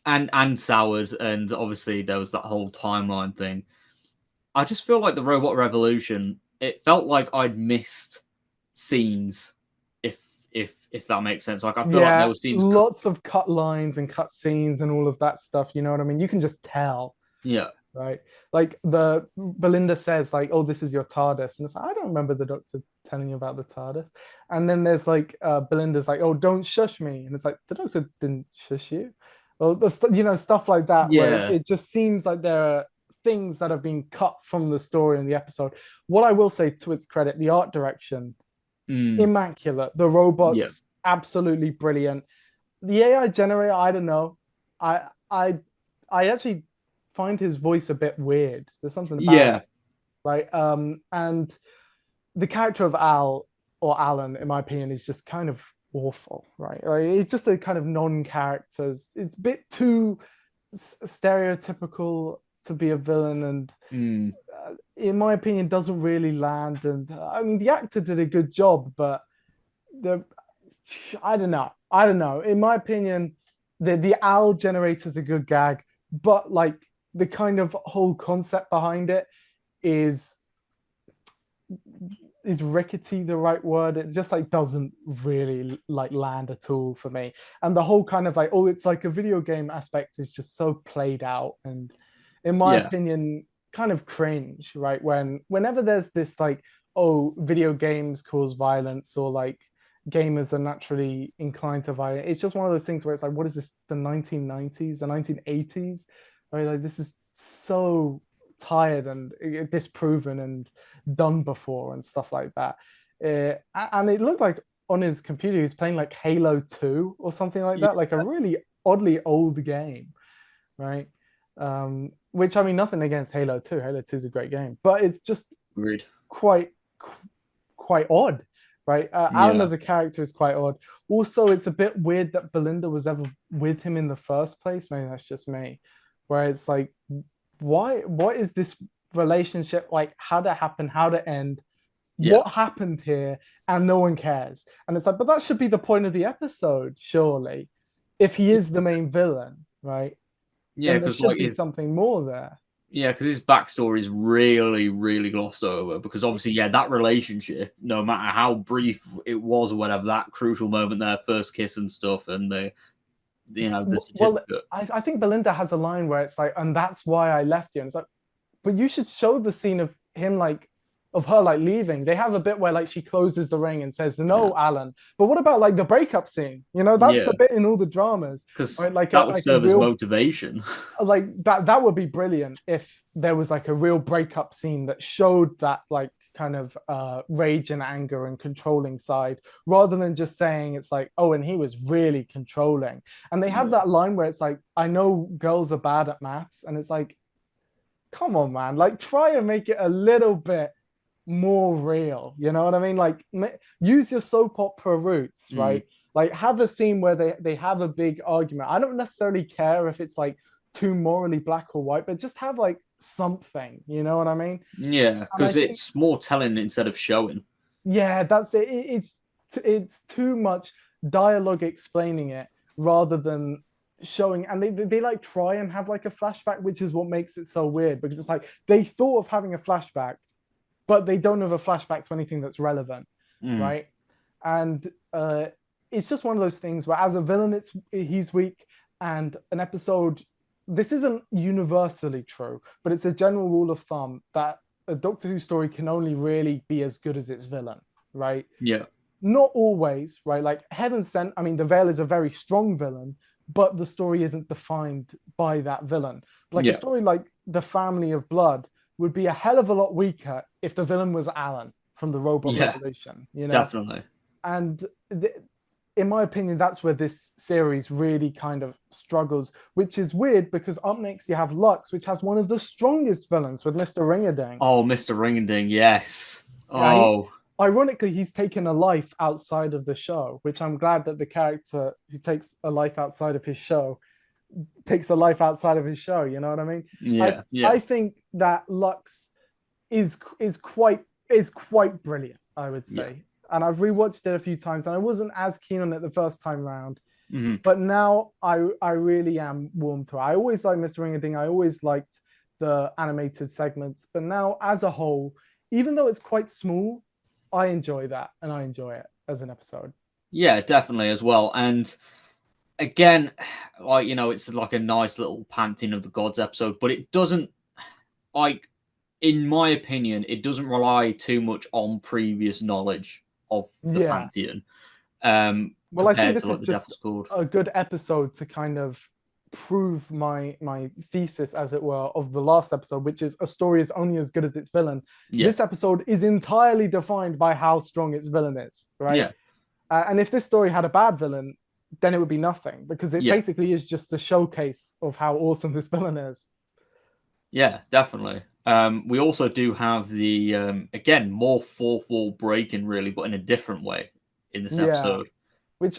And soured, and obviously there was that whole timeline thing. I just feel like the Robot Revolution, it felt like I'd missed scenes, if that makes sense. Like I feel like there were scenes, lots of cut lines and cut scenes and all of that stuff. You know what I mean? You can just tell. Yeah. Right. Like the Belinda says, like, "Oh, this is your TARDIS," and it's like, I don't remember the Doctor telling you about the TARDIS. And then there's like Belinda's like, "Oh, don't shush me," and it's like the Doctor didn't shush you. Well, stuff like that. Yeah. Where it just seems like there are things that have been cut from the story in the episode. What I will say, to its credit, the art direction, immaculate. The robots, absolutely brilliant. The AI generator, I don't know. I actually find his voice a bit weird. There's something about it. Right. And the character of Al, or Alan, in my opinion, is just kind of awful, right? Like, it's just a kind of non-character. It's a bit too stereotypical to be a villain, and in my opinion, doesn't really land. And I mean, the actor did a good job, but I don't know. In my opinion, the Al generator is a good gag, but like the kind of whole concept behind it is rickety the right word? It just like doesn't really like land at all for me. And the whole kind of like, oh, it's like a video game aspect is just so played out, and in my opinion, kind of cringe, right? Whenever there's this like, oh, video games cause violence, or like gamers are naturally inclined to violence, it's just one of those things where it's like, what is this, the 1990s, the 1980s? Right? Like, this is so tired and disproven and done before and stuff like that. And it looked like on his computer he was playing like Halo 2 or something like that, like a really oddly old game, right? Which, I mean, nothing against Halo 2. Halo 2 is a great game, but it's just quite odd, right? Alan as a character is quite odd. Also, it's a bit weird that Belinda was ever with him in the first place. Maybe that's just me, where it's like, what is this relationship like? How did it happen? How did it end? What happened here? And no one cares. And it's like, but that should be the point of the episode, surely, if he is the main villain, right? Yeah, because there should be something more there. Yeah, because his backstory is really, really glossed over. Because obviously, that relationship, no matter how brief it was or whatever, that crucial moment, their first kiss and stuff, and the certificate. Well, I think Belinda has a line where it's like, and that's why I left you. And it's like, but you should show the scene of him, like, of her like leaving. They have a bit where like she closes the ring and says, "No, Alan." But what about like the breakup scene? That's the bit in all the dramas. Because like, that would serve as motivation. Like that would be brilliant if there was like a real breakup scene that showed that like kind of rage and anger and controlling side, rather than just saying it's like, oh, and he was really controlling. And they have that line where it's like, I know girls are bad at maths, and it's like, come on, man, like try and make it a little bit more real. You know what I mean? Like, use your soap opera roots, right? Like, have a scene where they have a big argument. I don't necessarily care if it's like too morally black or white, but just have like something, you know what I mean? Yeah, because it's more telling instead of showing. Yeah, that's it. It's too much dialogue explaining it rather than showing. And they like try and have like a flashback, which is what makes it so weird, because it's like they thought of having a flashback, but they don't have a flashback to anything that's relevant, right? And it's just one of those things where, as a villain, he's weak, and an episode. This isn't universally true, but it's a general rule of thumb that a Doctor Who story can only really be as good as its villain, right? Yeah. Not always, right? Like Heaven Sent, I mean, the Veil is a very strong villain, but the story isn't defined by that villain. Like a story like The Family of Blood would be a hell of a lot weaker if the villain was Alan from the Robot Revolution. Definitely. And in my opinion, that's where this series really kind of struggles, which is weird because up next you have Lux, which has one of the strongest villains with Mr. Ring-a-Ding. Oh, Mr. Ring-a-Ding, yes. Right? Oh. ironically, he's taken a life outside of the show, which I'm glad that the character who takes a life outside of his show takes a life outside of his show. You know what I mean? Yeah, I think that Lux is quite brilliant, I would say. And I've rewatched it a few times, and I wasn't as keen on it the first time round. But now I really am warm to it. I always liked Mr. Ring-a-Ding. I always liked the animated segments. But now, as a whole, even though it's quite small, I enjoy that, and I enjoy it as an episode. Yeah, definitely as well. And again, like, it's like a nice little pantheon of the gods episode, but it doesn't, like, in my opinion, it doesn't rely too much on previous knowledge of the pantheon. Well, I think this is just a good episode to kind of prove my thesis, as it were, of the last episode, which is a story is only as good as its villain. This episode is entirely defined by how strong its villain is, right? And if this story had a bad villain, then it would be nothing, because it basically is just a showcase of how awesome this villain is. Yeah, definitely. We also do have the again, more fourth wall breaking, really, but in a different way in this episode. Which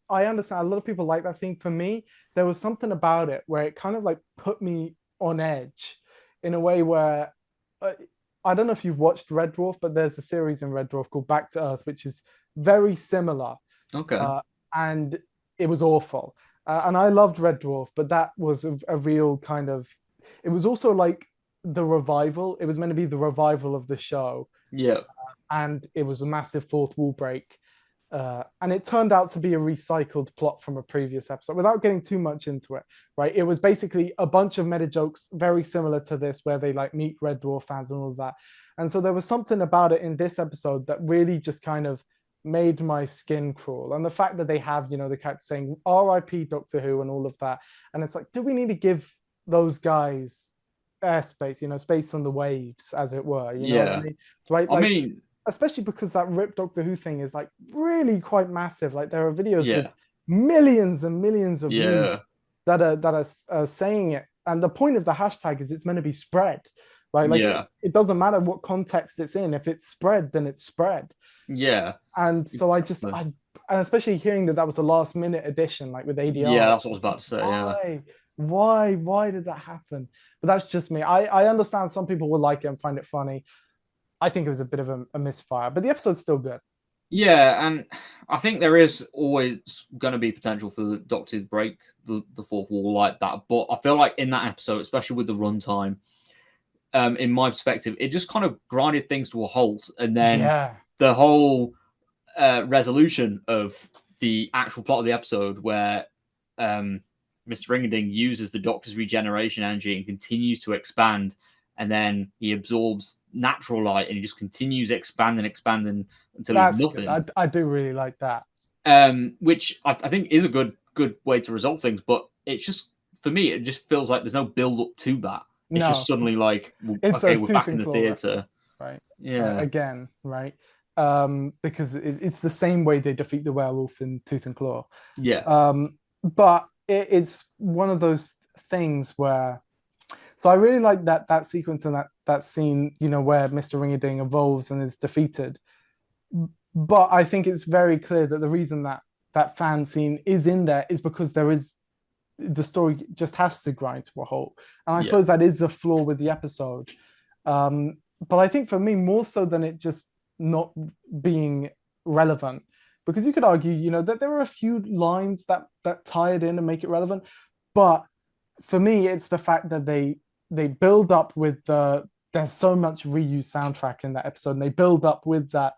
I understand a lot of people like that scene. For me, there was something about it where it kind of like put me on edge in a way where I don't know if you've watched Red Dwarf, but there's a series in Red Dwarf called Back to Earth, which is very similar. Okay. And it was awful. And I loved Red Dwarf, but that was a real kind of, it was also like the revival. It was meant to be the revival of the show. Yeah. And it was a massive fourth wall break. And it turned out to be a recycled plot from a previous episode without getting too much into it, right? It was basically a bunch of meta jokes very similar to this, where they like meet Red Dwarf fans and all of that. And so there was something about it in this episode that really just kind of made my skin crawl. And the fact that they have, the character saying RIP Doctor Who and all of that. And it's like, do we need to give those guys airspace, space on the waves, as it were? You know what I mean? Right? Like, I mean, especially because that RIP Doctor Who thing is like really quite massive. Like there are videos with millions and millions of views that are saying it. And the point of the hashtag is it's meant to be spread, right? Like it doesn't matter what context it's in. If it's spread, then it's spread. Yeah. And so and especially hearing that was a last minute addition, like with ADR. Yeah, that's what I was about to say. Why did that happen? But that's just me. I understand some people will like it and find it funny. I think it was a bit of a misfire, but the episode's still good. Yeah, and I think there is always going to be potential for the Doctor to break the fourth wall like that. But I feel like in that episode, especially with the runtime, in my perspective, it just kind of grinded things to a halt. And then the whole resolution of the actual plot of the episode, where Mr. Ring-a-Ding uses the Doctor's regeneration energy and continues to expand, and then he absorbs natural light and he just continues expanding until he's nothing. I do really like that. Which I think is a good way to resolve things, but it's just, for me, it just feels like there's no build up to that. It's just suddenly like, we're back in the theatre. Right. Yeah. Again, right. Because it's the same way they defeat the werewolf in Tooth and Claw. Yeah. But it's one of those things where, so I really like that sequence and that scene, where Mr. Ring-a-Ding evolves and is defeated. But I think it's very clear that the reason that fan scene is in there is because the story just has to grind to a halt. And I suppose that is the flaw with the episode. But I think for me, more so than it just not being relevant, because you could argue, that there are a few lines that tie it in and make it relevant. But for me, it's the fact that they build up with there's so much reused soundtrack in that episode, and they build up with that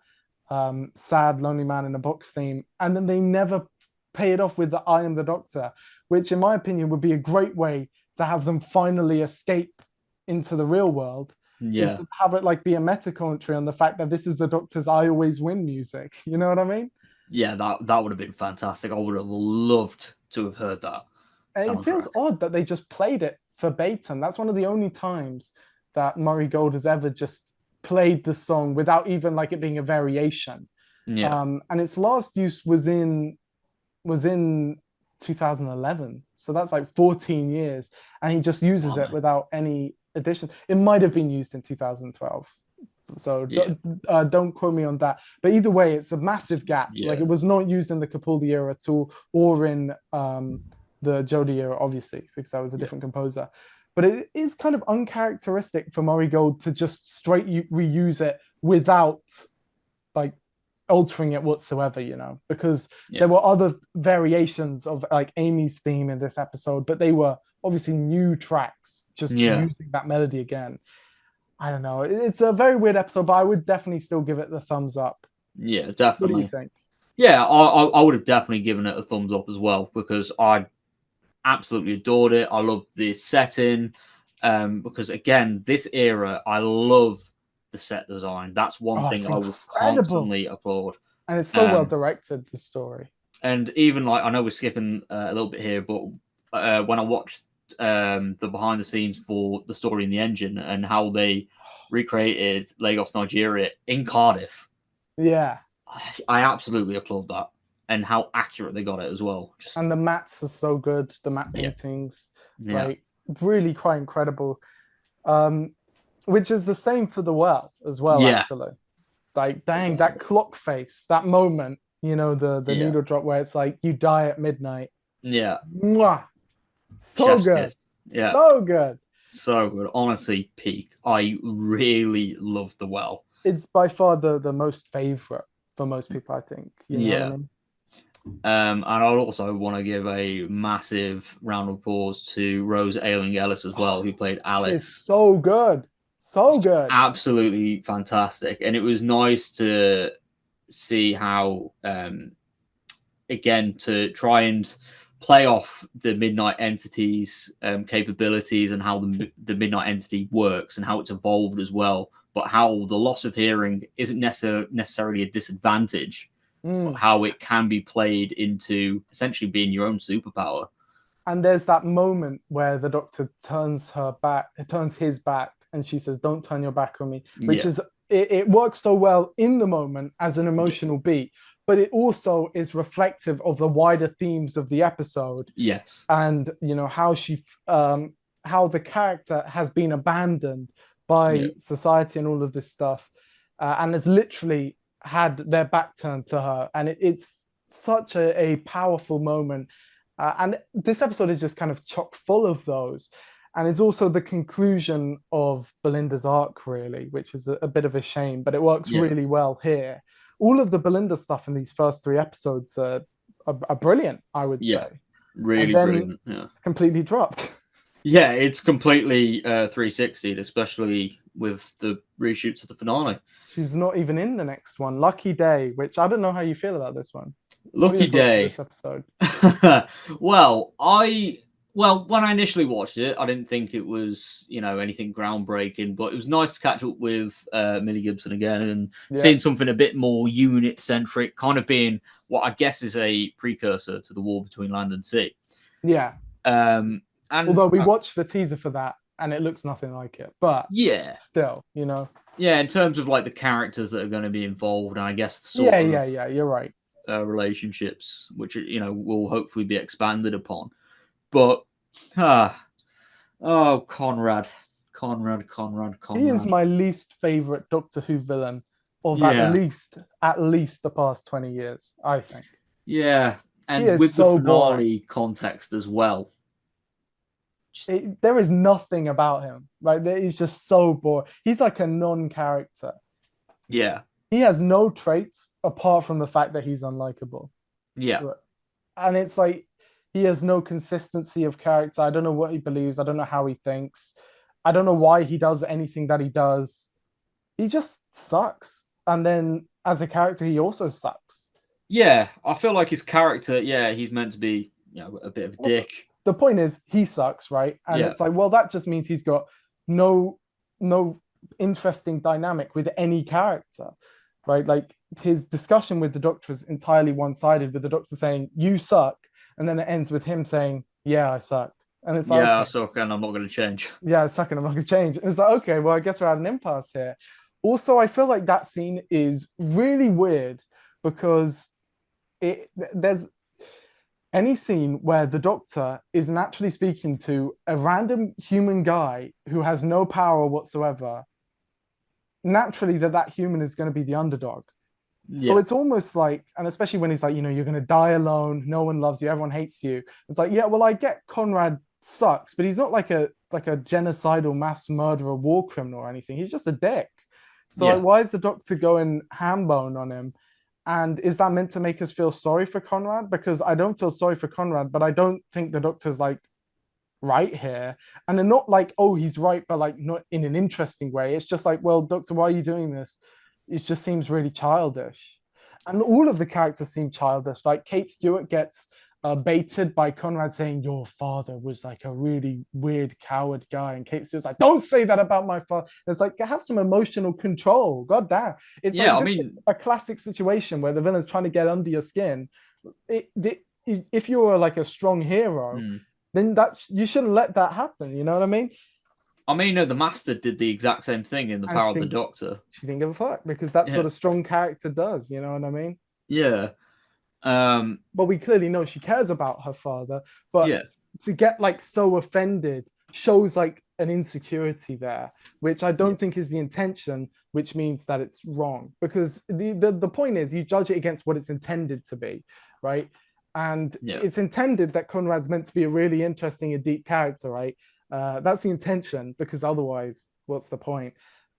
sad Lonely Man in a Box theme, and then they never pay it off with the I Am the Doctor, which in my opinion would be a great way to have them finally escape into the real world. Is to have it like be a meta commentary on the fact that this is the Doctor's I Always Win music. You know what I mean? Yeah, that would have been fantastic. I would have loved to have heard that. It feels odd that they just played it verbatim. That's one of the only times that Murray Gold has ever just played the song without even like it being a variation. Yeah. And its last use was in 2011. So that's like 14 years. And he just uses it without any addition. It might have been used in 2012. So don't quote me on that. But either way, it's a massive gap. Yeah. Like it was not used in the Capaldi era at all, or in the Jodie era, obviously, because that was a different composer. But it is kind of uncharacteristic for Murray Gold to just straight reuse it without like altering it whatsoever, you know, because there were other variations of like Amy's theme in this episode, but they were obviously new tracks, just using that melody again. I don't know. It's a very weird episode, but I would definitely still give it the thumbs up. Yeah, definitely. What do you think? Yeah, I would have definitely given it a thumbs up as well because I absolutely adored it. I love the setting because, again, this era, I love the set design. That's one thing I would constantly applaud. And it's so well directed, the story. And even like, I know we're skipping a little bit here, but when I watched the behind the scenes for the story in the engine and how they recreated Lagos, Nigeria in Cardiff. Yeah. I absolutely applaud that and how accurate they got it as well. And the mats are so good. The matte paintings, like really quite incredible. Which is the same for the well as well, actually. Like, dang, that clock face, that moment, you know, the needle drop where it's like you die at midnight. Yeah. Mwah. So Chef's good. Kiss. Yeah. So good. So good. Honestly, peak. I really love the well. It's by far the most favorite for most people, I think. You know what I mean? And I also want to give a massive round of applause to Rose Ayling-Ellis as well, who played Alice. She's so good. So good. Absolutely fantastic. And it was nice to see how, again, to try and play off the Midnight Entity's capabilities and how the Midnight Entity works and how it's evolved as well, but how the loss of hearing isn't necessarily a disadvantage, but how it can be played into essentially being your own superpower. And there's that moment where the Doctor turns his back, and she says, "Don't turn your back on me," which is, it works so well in the moment as an emotional beat, but it also is reflective of the wider themes of the episode. Yes. And, you know, how how the character has been abandoned by society and all of this stuff, and has literally had their back turned to her. And it's such a powerful moment. And this episode is just kind of chock full of those. And it's also the conclusion of Belinda's arc, really, which is a bit of a shame, but it works really well here. All of the Belinda stuff in these first 3 episodes are brilliant, I would say. Really brilliant. Yeah. It's completely dropped. Yeah, it's completely 360'd, especially with the reshoots of the finale. She's not even in the next one. Lucky Day, which I don't know how you feel about this one. Lucky Day. This episode. Well, when I initially watched it, I didn't think it was, you know, anything groundbreaking, but it was nice to catch up with Millie Gibson again and seeing something a bit more unit-centric, kind of being what I guess is a precursor to the War Between Land and Sea. Yeah. And although we watched the teaser for that and it looks nothing like it, but still, you know. Yeah, in terms of like the characters that are going to be involved, and I guess the sort of you're right. Relationships, which, you know, will hopefully be expanded upon. But Conrad. He is my least favorite Doctor Who villain of at least the past 20 years, I think. Yeah, and with the finale context as well. There is nothing about him. Like, he's just so boring. He's like a non-character. Yeah. He has no traits apart from the fact that he's unlikable. Yeah. And it's like, he has no consistency of character. I don't know what he believes. I don't know how he thinks. I don't know why he does anything that he does. He just sucks. And then as a character, he also sucks. Yeah, I feel like his character, he's meant to be, you know, a bit of a dick. The point is, he sucks, right? And it's like, well, that just means he's got no interesting dynamic with any character, right? Like, his discussion with the Doctor is entirely one-sided, with the Doctor saying, "You suck." And then it ends with him saying, "Yeah, I suck." And it's like, I suck and I'm not going to change. Yeah, I suck and I'm not going to change. And it's like, okay, well, I guess we're at an impasse here. Also, I feel like that scene is really weird because there's any scene where the Doctor is naturally speaking to a random human guy who has no power whatsoever naturally that human is going to be the underdog. So Yeah. it's almost like, and especially when he's like, you're going to die alone, no one loves you, everyone hates you. It's like, yeah, well, I get Conrad sucks, but he's not like a genocidal mass murderer, war criminal or anything. He's just a dick. So like, Yeah. why is the Doctor going ham bone on him? And is that meant to make us feel sorry for Conrad? Because I don't feel sorry for Conrad, but I don't think the Doctor's like right here. And they're not like, oh, he's right, but like not in an interesting way. It's just like, well, Doctor, why are you doing this? It just seems really childish. And all of the characters seem childish. Like Kate Stewart gets baited by Conrad saying, your father was like a really weird coward guy. And Kate Stewart's like, don't say that about my father. It's like, have some emotional control. God damn. It's Yeah. like I this mean, a classic situation where the villain's trying to get under your skin. If you're like a strong hero, then you shouldn't let that happen. You know what I mean? the Master did the exact same thing in The Power of the Doctor. She didn't give a fuck because that's Yeah. what a strong character does. You know what I mean? Yeah. But we clearly know she cares about her father. But Yeah. to get like so offended shows like an insecurity there, which I don't think is the intention, which means that it's wrong. Because the point is you judge it against what it's intended to be, right? And it's intended that Conrad's meant to be a really interesting and deep character, right? That's the intention, because otherwise, what's the point?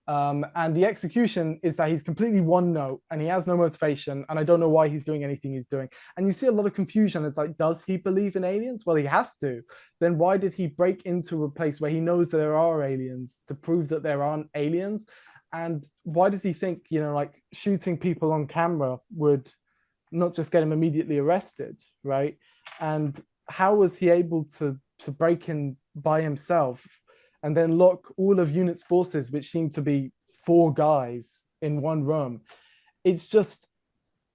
And the execution is that he's completely one note and he has no motivation. And I don't know why he's doing anything he's doing. And you see a lot of confusion. It's like, does he believe in aliens? Well, he has to. Then why did he break into a place where he knows there are aliens to prove that there aren't aliens? And why did he think, like shooting people on camera would not just get him immediately arrested, right? And how was he able to break in by himself and then lock all of Unit's forces, which seem to be 4 guys in one room? It's just,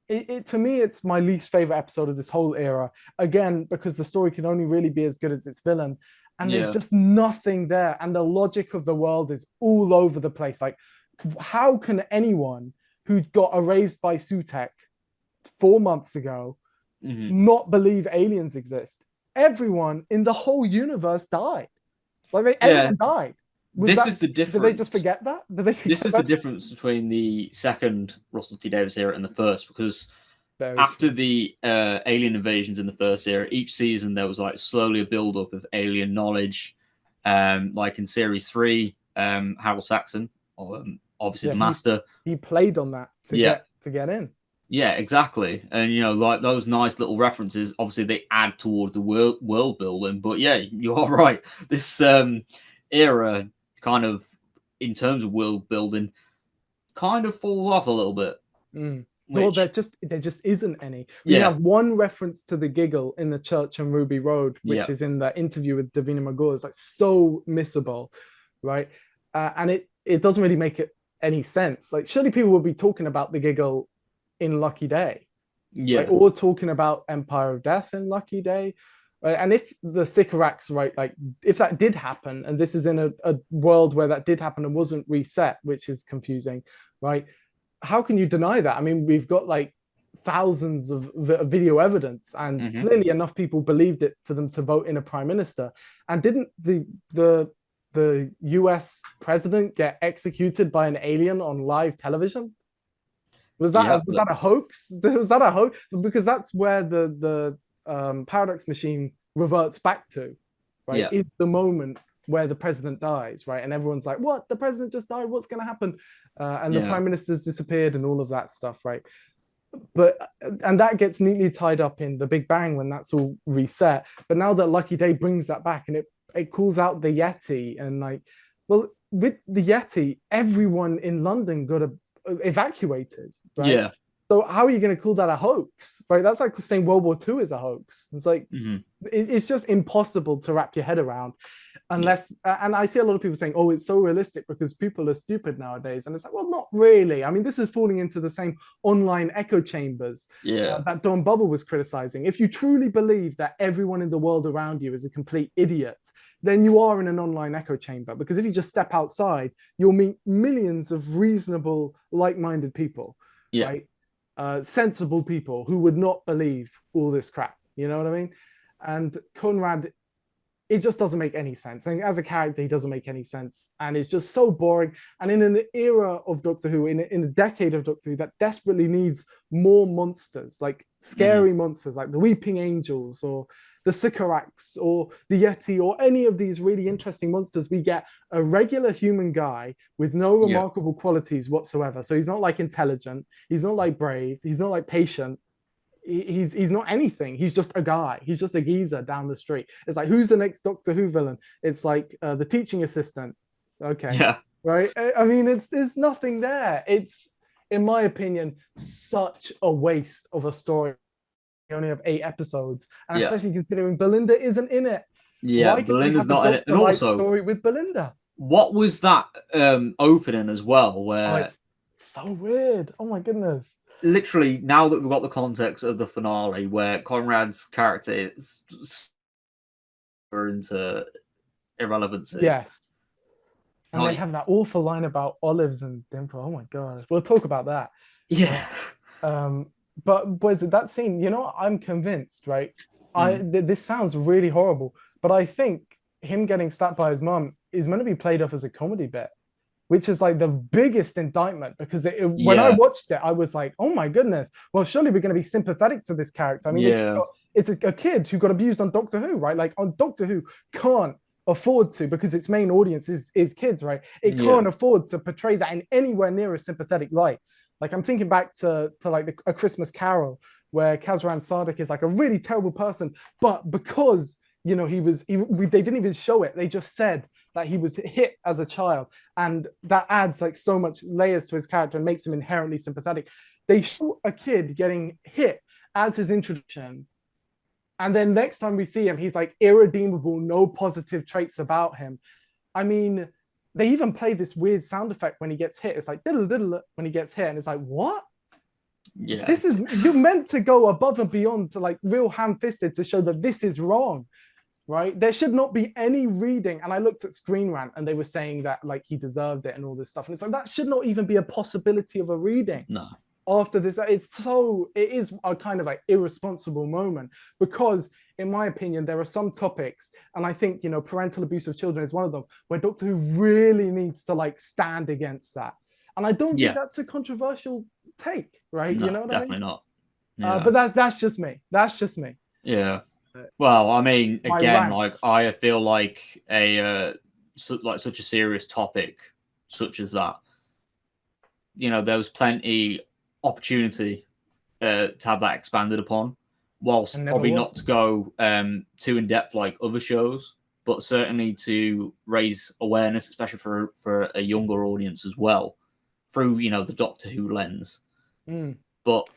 to me, it's my least favorite episode of this whole era. Again, because the story can only really be as good as its villain. And there's just nothing there. And the logic of the world is all over the place. Like, how can anyone who got erased by Sutek 4 months ago not believe aliens exist? Everyone in the whole universe died. Like everyone died. This is the difference. Did they just forget that? This is the difference between the second Russell T Davies era and the first, because after the alien invasions in the first era, each season there was like slowly a build up of alien knowledge. Like in series 3, Harold Saxon, obviously the Master, he played on that to get in. Yeah, exactly. And like those nice little references, obviously they add towards the world building. But yeah, you are right. This era kind of, in terms of world building, kind of falls off a little bit. Well, there just isn't any. We have one reference to the giggle in the church on Ruby Road, which is in the interview with Davina McGaw. It's like so missable, right? And it doesn't really make it any sense. Like, surely people will be talking about the giggle in Lucky Day, right? Or talking about Empire of Death in Lucky Day. And if the Sycorax, right, like if that did happen, and this is in a world where that did happen and wasn't reset, which is confusing, right? How can you deny that? I mean, we've got like thousands of video evidence, and clearly enough people believed it for them to vote in a prime minister. And didn't the US president get executed by an alien on live television? Was that a hoax? Was that a hoax? Because that's where the paradox machine reverts back to, right? Is the moment where the president dies, right? And everyone's like, what? The president just died. What's going to happen? And the prime minister's disappeared and all of that stuff, right? And that gets neatly tied up in the Big Bang when that's all reset. But now that Lucky Day brings that back, and it calls out the Yeti, and like, well, with the Yeti, everyone in London got evacuated, right? Yeah. So how are you going to call that a hoax, right? That's like saying World War II is a hoax. It's like, it's just impossible to wrap your head around unless, and I see a lot of people saying, oh, it's so realistic because people are stupid nowadays. And it's like, well, not really. I mean, this is falling into the same online echo chambers that Don Bubble was criticizing. If you truly believe that everyone in the world around you is a complete idiot, then you are in an online echo chamber, because if you just step outside, you'll meet millions of reasonable, like-minded people, right? Sensible people who would not believe all this crap. You know what I mean? And Conrad it just doesn't make any sense. And as a character, he doesn't make any sense. And it's just so boring. And in an era of Doctor Who, in a decade of Doctor Who that desperately needs more monsters, like scary monsters, like the Weeping Angels or the Sycorax or the Yeti or any of these really interesting monsters, we get a regular human guy with no remarkable qualities whatsoever. So he's not like intelligent, he's not like brave, he's not like patient. He's not anything. He's just a guy. He's just a geezer down the street. It's like, who's the next Doctor Who villain? It's like the teaching assistant. Okay. Yeah. Right. I mean, there's nothing there. It's, in my opinion, such a waste of a story. You only have 8 episodes, and especially considering Belinda isn't in it. Yeah, Belinda's not in it. And also, story with Belinda. What was that opening as well? Where it's so weird. Oh my goodness. Literally, now that we've got the context of the finale, where Conrad's character is into irrelevancy. Yes. And they have that awful line about olives and Dimple. Oh my god. We'll talk about that. Yeah. But boys, that scene, you know, I'm convinced, right? This sounds really horrible, but I think him getting slapped by his mom is meant to be played off as a comedy bit, which is like the biggest indictment, because when I watched it, I was like, oh my goodness, well, surely we're going to be sympathetic to this character. I mean, it's a kid who got abused on Doctor Who, right? Like on Doctor Who can't afford to, because its main audience is kids, right? It can't afford to portray that in anywhere near a sympathetic light. Like I'm thinking back to like A Christmas Carol, where Kazran Sardik is like a really terrible person, but because, you know, they didn't even show it. They just said that he was hit as a child, and that adds like so much layers to his character and makes him inherently sympathetic. They show a kid getting hit as his introduction, and then next time we see him, he's like irredeemable, no positive traits about him. I mean, they even play this weird sound effect when he gets hit. It's like diddle diddle when he gets hit, and it's like, what? Yeah, this is, you're meant to go above and beyond to like real ham-fisted to show that this is wrong, right? There should not be any reading. And I looked at Screen Rant, and they were saying that like he deserved it and all this stuff, and it's like that should not even be a possibility of a reading. No. After this, it is a kind of like irresponsible moment, because in my opinion, there are some topics, and I think, you know, parental abuse of children is one of them, where Doctor Who really needs to like stand against that. And I don't think that's a controversial take, right? No, you know what definitely I mean? Not. Yeah. But that's just me. That's just me. Yeah. Well, I mean, again, like I feel like such a serious topic such as that, you know, there was plenty opportunity to have that expanded upon, whilst probably not to go too in depth like other shows, but certainly to raise awareness, especially for a younger audience as well, through, you know, the Doctor Who lens. But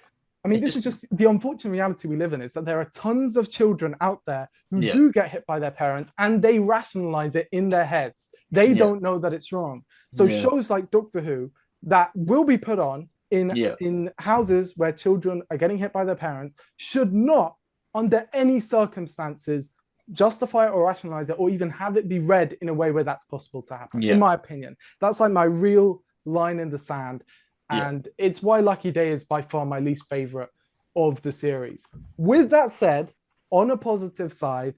I mean, this is just the unfortunate reality we live in, is that there are tons of children out there who do get hit by their parents, and they rationalize it in their heads. They don't know that it's wrong. So shows like Doctor Who that will be put on in houses where children are getting hit by their parents should not, under any circumstances, justify it or rationalize it, or even have it be read in a way where that's possible to happen. In my opinion, that's like my real line in the sand. And it's why Lucky Day is by far my least favorite of the series. With that said, on a positive side,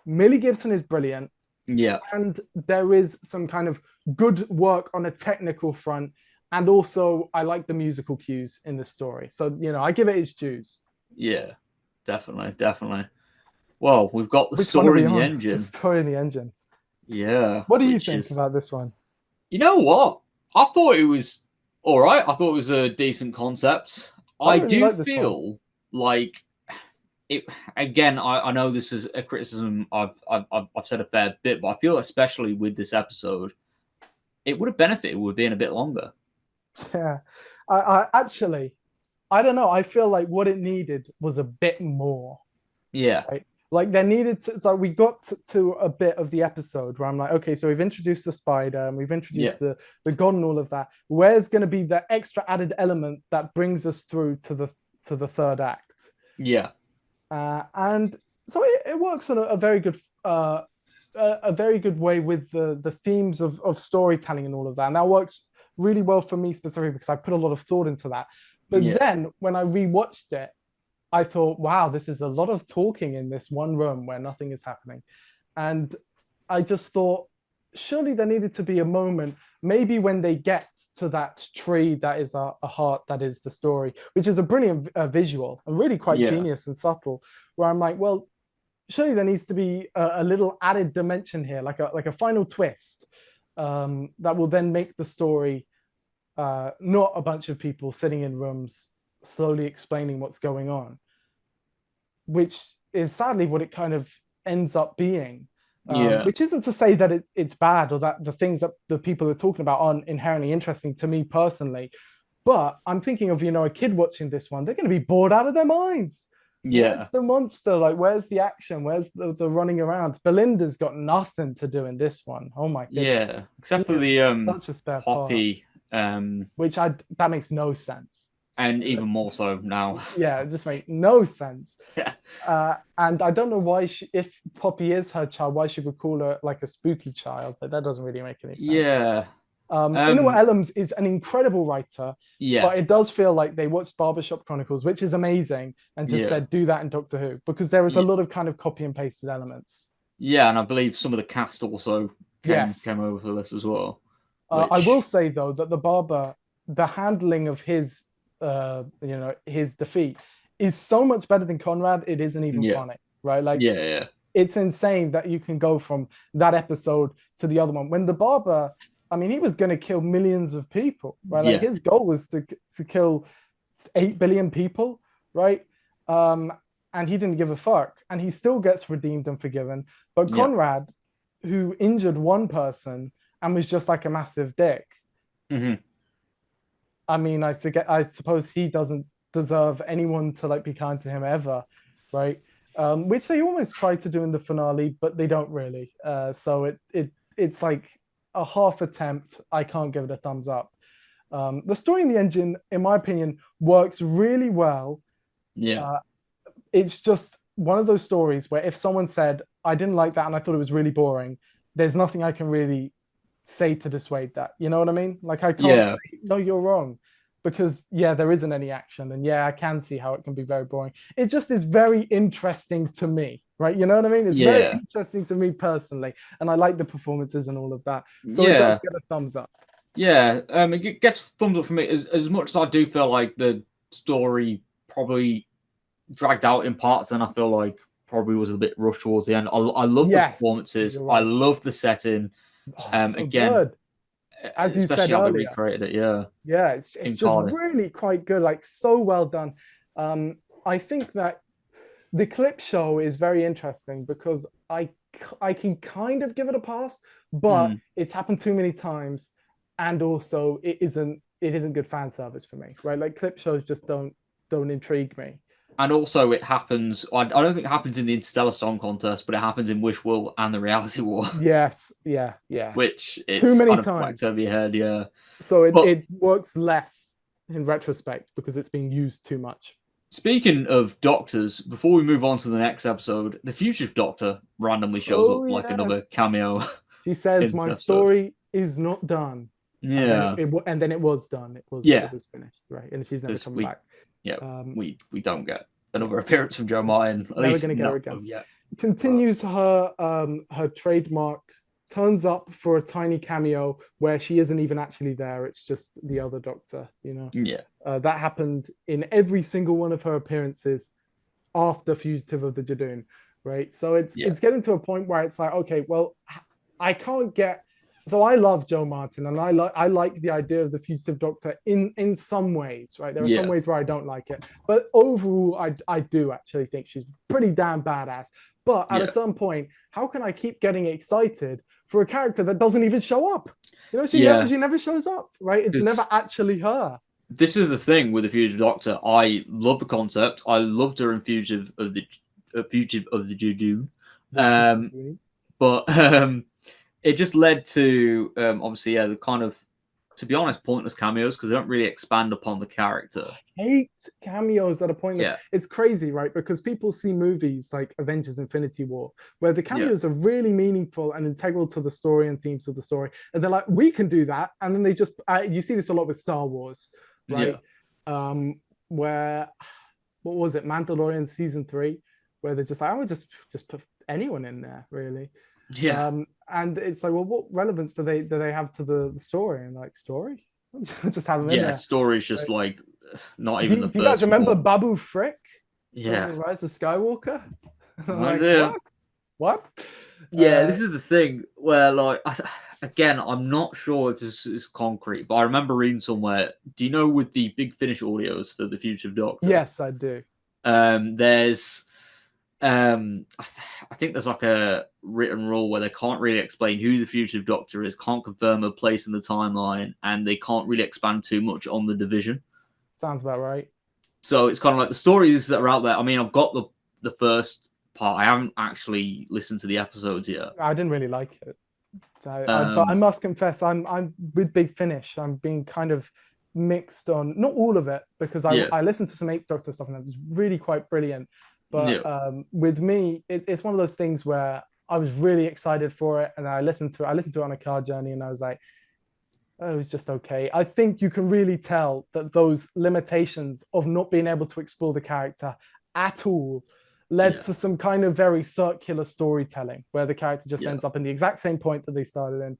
Millie Gibson is brilliant. Yeah. And there is some kind of good work on a technical front. And also, I like the musical cues in the story. So, you know, I give it its dues. Yeah, definitely. Well, we've got the story in the engine. The story in the engine. Yeah. What do you think about this one? You know what? I thought it was all right. I thought it was a decent concept. I do feel like it. Again, I know this is a criticism I've said a fair bit, but I feel especially with this episode, it would have benefited with being a bit longer. Yeah, I actually, I don't know. I feel like what it needed was a bit more. Yeah. Right? Like there needed to, like we got to a bit of the episode where I'm like, okay, so we've introduced the spider and we've introduced the god and all of that. Where's going to be the extra added element that brings us through to the third act? Yeah. And so it works on a very good way with the themes of storytelling and all of that. And that works really well for me specifically because I put a lot of thought into that. But then when I rewatched it, I thought, wow, this is a lot of talking in this one room where nothing is happening. And I just thought, surely there needed to be a moment, maybe when they get to that tree that is a heart, that is the story, which is a brilliant visual and really quite genius and subtle, where I'm like, well, surely there needs to be a little added dimension here, like a final twist that will then make the story not a bunch of people sitting in rooms slowly explaining what's going on, which is sadly what it kind of ends up being. Which isn't to say that it's bad or that the things that the people are talking about aren't inherently interesting to me personally. But I'm thinking of, a kid watching this one, they're going to be bored out of their minds. Where's the monster? Like, where's the action? Where's the running around? Belinda's got nothing to do in this one. Oh my goodness. Yeah, except for the such a spare Poppy, which that makes no sense. And even more so now. Yeah, it just makes no sense. Yeah. And I don't know why if Poppy is her child, why she would call her like a spooky child. But that doesn't really make any sense. Yeah. Inua Ellams is an incredible writer. Yeah. But it does feel like they watched Barbershop Chronicles, which is amazing, and just said, do that in Doctor Who, because there is a lot of kind of copy and pasted elements. Yeah, and I believe some of the cast also came over for this as well. I will say, though, that the barber, the handling of his his defeat is so much better than Conrad. It isn't even funny, right? Like, it's insane that you can go from that episode to the other one. When the barber, I mean, he was going to kill millions of people, right? Like, his goal was to kill 8 billion people, right? And he didn't give a fuck, and he still gets redeemed and forgiven. But Conrad, who injured one person and was just like a massive dick. I mean, I suppose he doesn't deserve anyone to like be kind to him ever, right? Which they almost try to do in the finale, but they don't really. So it's like a half attempt. I can't give it a thumbs up. The story in the engine, in my opinion, works really well. It's just one of those stories where if someone said, I didn't like that and I thought it was really boring, there's nothing I can really say to dissuade that. You know what I mean? Like, I can't say, no, you're wrong, because there isn't any action, and I can see how it can be very boring. It just is very interesting to me, right? You know what I mean? It's very interesting to me personally, and I like the performances and all of that. So it does get a thumbs up. It gets a thumbs up for me, as much as I do feel like the story probably dragged out in parts, and I feel like probably was a bit rushed towards the end. I love the performances. Right. I love the setting. Again, good. As you said how earlier, they recreated it. It's just really quite good. Like, so well done. I think that the clip show is very interesting because I can kind of give it a pass, but it's happened too many times, and also it isn't good fan service for me, right? Like, clip shows just don't intrigue me. And also, it happens. I don't think it happens in the Interstellar Song Contest, but it happens in Wish World and the Reality War. Yes, Which it's too many kind of times over your head, So it works less in retrospect because it's being used too much. Speaking of doctors, before we move on to the next episode, the Fugitive Doctor randomly shows up like another cameo. He says, "My story is not done." And then it was done. It was finished, right? And she's never come back. We don't get another appearance from Jo Martin. At least going to get her again. Continues her trademark. Turns up for a tiny cameo where she isn't even actually there. It's just the other Doctor. That happened in every single one of her appearances after Fugitive of the Jadoon, right? So it's getting to a point where it's like, okay, well, I can't get. So I love Jo Martin, and I like the idea of the Fugitive Doctor in some ways, right? There are some ways where I don't like it, but overall, I do actually think she's pretty damn badass. But at a certain point, how can I keep getting excited for a character that doesn't even show up? She never shows up, right? It's never actually her. This is the thing with the Fugitive Doctor. I love the concept. I loved her in Fugitive of the Jadoon, but it just led to obviously the kind of, to be honest, pointless cameos because they don't really expand upon the character. I hate cameos that are pointless. It's crazy, right? Because people see movies like Avengers Infinity War where the cameos are really meaningful and integral to the story and themes of the story, and they're like, we can do that, and then they just you see this a lot with Star Wars, right? Where, what was it, Mandalorian season 3, where they're just like, I would just put anyone in there really. Yeah. And it's like, well, what relevance do they have to the story? And like, story, just have them in Yeah, there. story's just like not Do even the you guys first remember one. Babu Frick Yeah. from Rise of Skywalker? I'm Right like, there. what? Yeah, this is the thing where, like, again, I'm not sure if this is concrete, but I remember reading somewhere. Do you know with the Big Finish audios for the Future Doctor? Yes, I do. There's, I think there's like a written rule where they can't really explain who the Future Doctor is, can't confirm a place in the timeline, and they can't really expand too much on the division. Sounds about right. So it's kind of like the stories that are out there. I mean, I've got the first part. I haven't actually listened to the episodes yet. I didn't really like it. So but I must confess, I'm with Big Finish. I'm being kind of mixed on not all of it because I listened to some Eighth Doctor stuff and it was really quite brilliant. But with me, it's one of those things where I was really excited for it, and I listened to it on a car journey, and I was like, oh, it was just okay. I think you can really tell that those limitations of not being able to explore the character at all led to some kind of very circular storytelling where the character just ends up in the exact same point that they started in.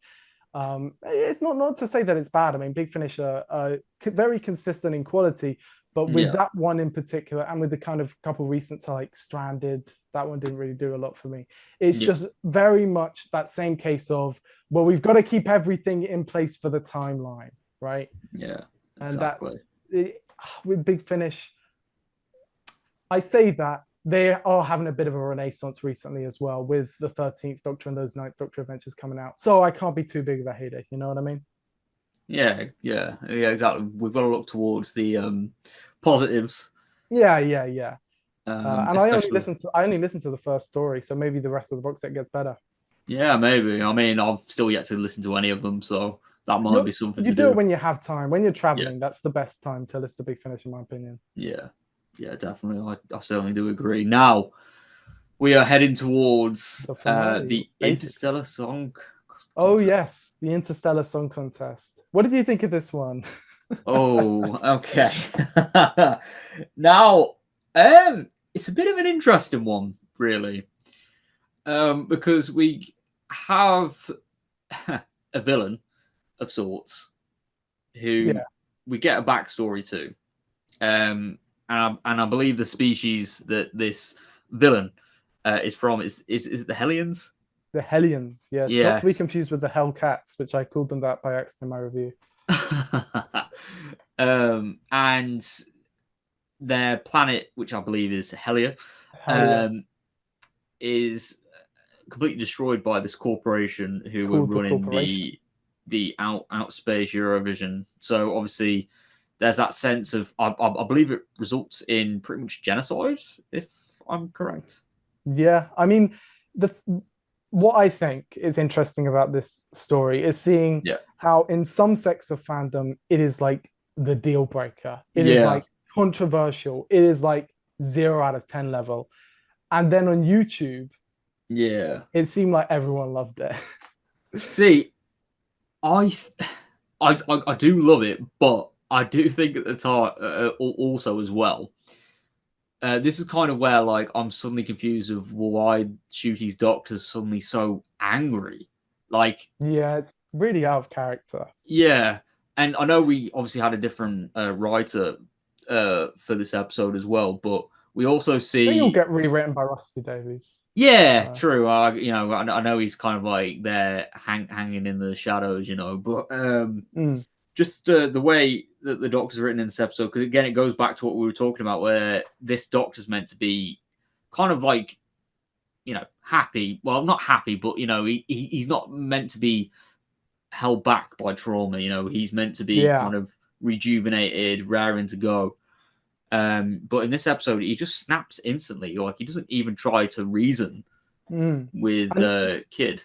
It's not to say that it's bad. I mean, Big Finish are very consistent in quality, but with that one in particular, and with the kind of couple recent like Stranded, that one didn't really do a lot for me. It's just very much that same case of, well, we've got to keep everything in place for the timeline, right? Yeah, exactly. And that with Big Finish, I say that they are having a bit of a renaissance recently as well with the 13th Doctor and those 9th Doctor adventures coming out. So I can't be too big of a hater, you know what I mean? Yeah, exactly. We've got to look towards the positives. Yeah. And I only listened to the first story, so maybe the rest of the box set gets better. Yeah, maybe. I mean, I've still yet to listen to any of them, so that might be something to do. You do it when you have time. When you're traveling, that's the best time to listen to Big Finish, in my opinion. Yeah, definitely. I certainly do agree. Now, we are heading towards the Interstellar Song Contest. Oh, yes, the Interstellar Song Contest. What did you think of this one? Oh, okay. Now, it's a bit of an interesting one, really, because we have a villain of sorts who we get a backstory to, and I believe the species that this villain is from is it the Hellions? The Hellions, yes. Not to be confused with the Hellcats, which I called them that by accident in my review. And their planet, which I believe is Hellia, is completely destroyed by this corporation who were running the out space Eurovision. So obviously there's that sense of I believe it results in pretty much genocide, if I'm correct. Yeah, I mean what I think is interesting about this story is seeing how in some sects of fandom it is like the deal breaker. It is like controversial. It is like 0 out of 10 level. And then on YouTube, it seemed like everyone loved it. See, I do love it, but I do think at the time also as well. This is kind of where like I'm suddenly confused of why Ncuti's Doctor's suddenly so angry. Like, it's really out of character. Yeah, and I know we obviously had a different writer for this episode as well, but we also see he'll get rewritten by Russell T Davies. Yeah, true. You know, I know he's kind of like there hanging in the shadows, you know, but just the way that the Doctor's written in this episode, because again, it goes back to what we were talking about, where this Doctor's meant to be kind of like, you know, happy. Well, not happy, but you know, he's not meant to be held back by trauma. You know, he's meant to be kind of rejuvenated, raring to go. But in this episode, he just snaps instantly. Like he doesn't even try to reason with the kid.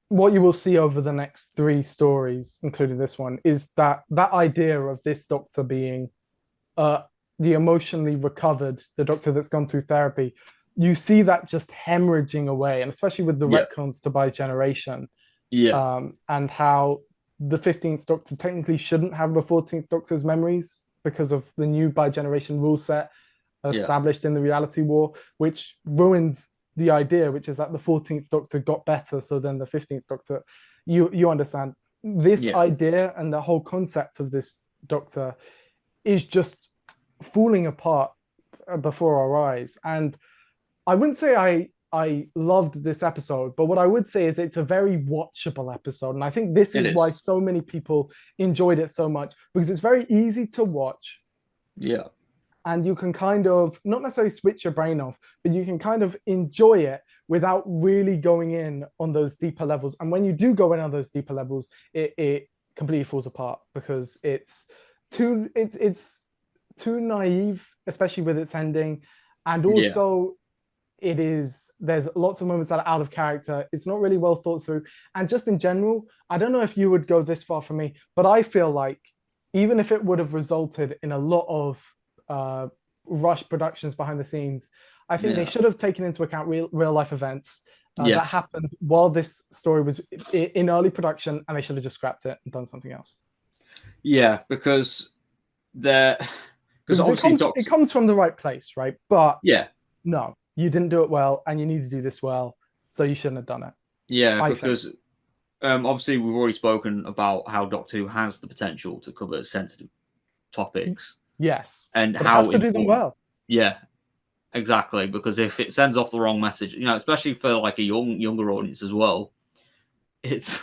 What you will see over the next 3 stories, including this one, is that idea of this Doctor being the emotionally recovered, the Doctor that's gone through therapy. You see that just hemorrhaging away, and especially with the retcons to bi-generation. And how the 15th Doctor technically shouldn't have the 14th Doctor's memories because of the new bi-generation rule set established in the reality war, which ruins the idea, which is that the 14th Doctor got better, so then the 15th Doctor, you understand this idea and the whole concept of this Doctor is just falling apart before our eyes. And I wouldn't say I loved this episode, but what I would say is it's a very watchable episode. And I think this is why so many people enjoyed it so much, because it's very easy to watch. Yeah. And you can kind of, not necessarily switch your brain off, but you can kind of enjoy it without really going in on those deeper levels. And when you do go in on those deeper levels, it completely falls apart because it's too naive, especially with its ending. And also there's lots of moments that are out of character. It's not really well thought through. And just in general, I don't know if you would go this far for me, but I feel like even if it would have resulted in a lot of rush productions behind the scenes, I think they should have taken into account real life events that happened while this story was in early production, and they should have just scrapped it and done something else. Yeah, because it comes from the right place, right? But no, you didn't do it well, and you need to do this well, so you shouldn't have done it. Yeah, because obviously we've already spoken about how Doctor Who has the potential to cover sensitive topics. Yes, and but how it has to do them well. Yeah, exactly. Because if it sends off the wrong message, especially for like a younger audience as well, it's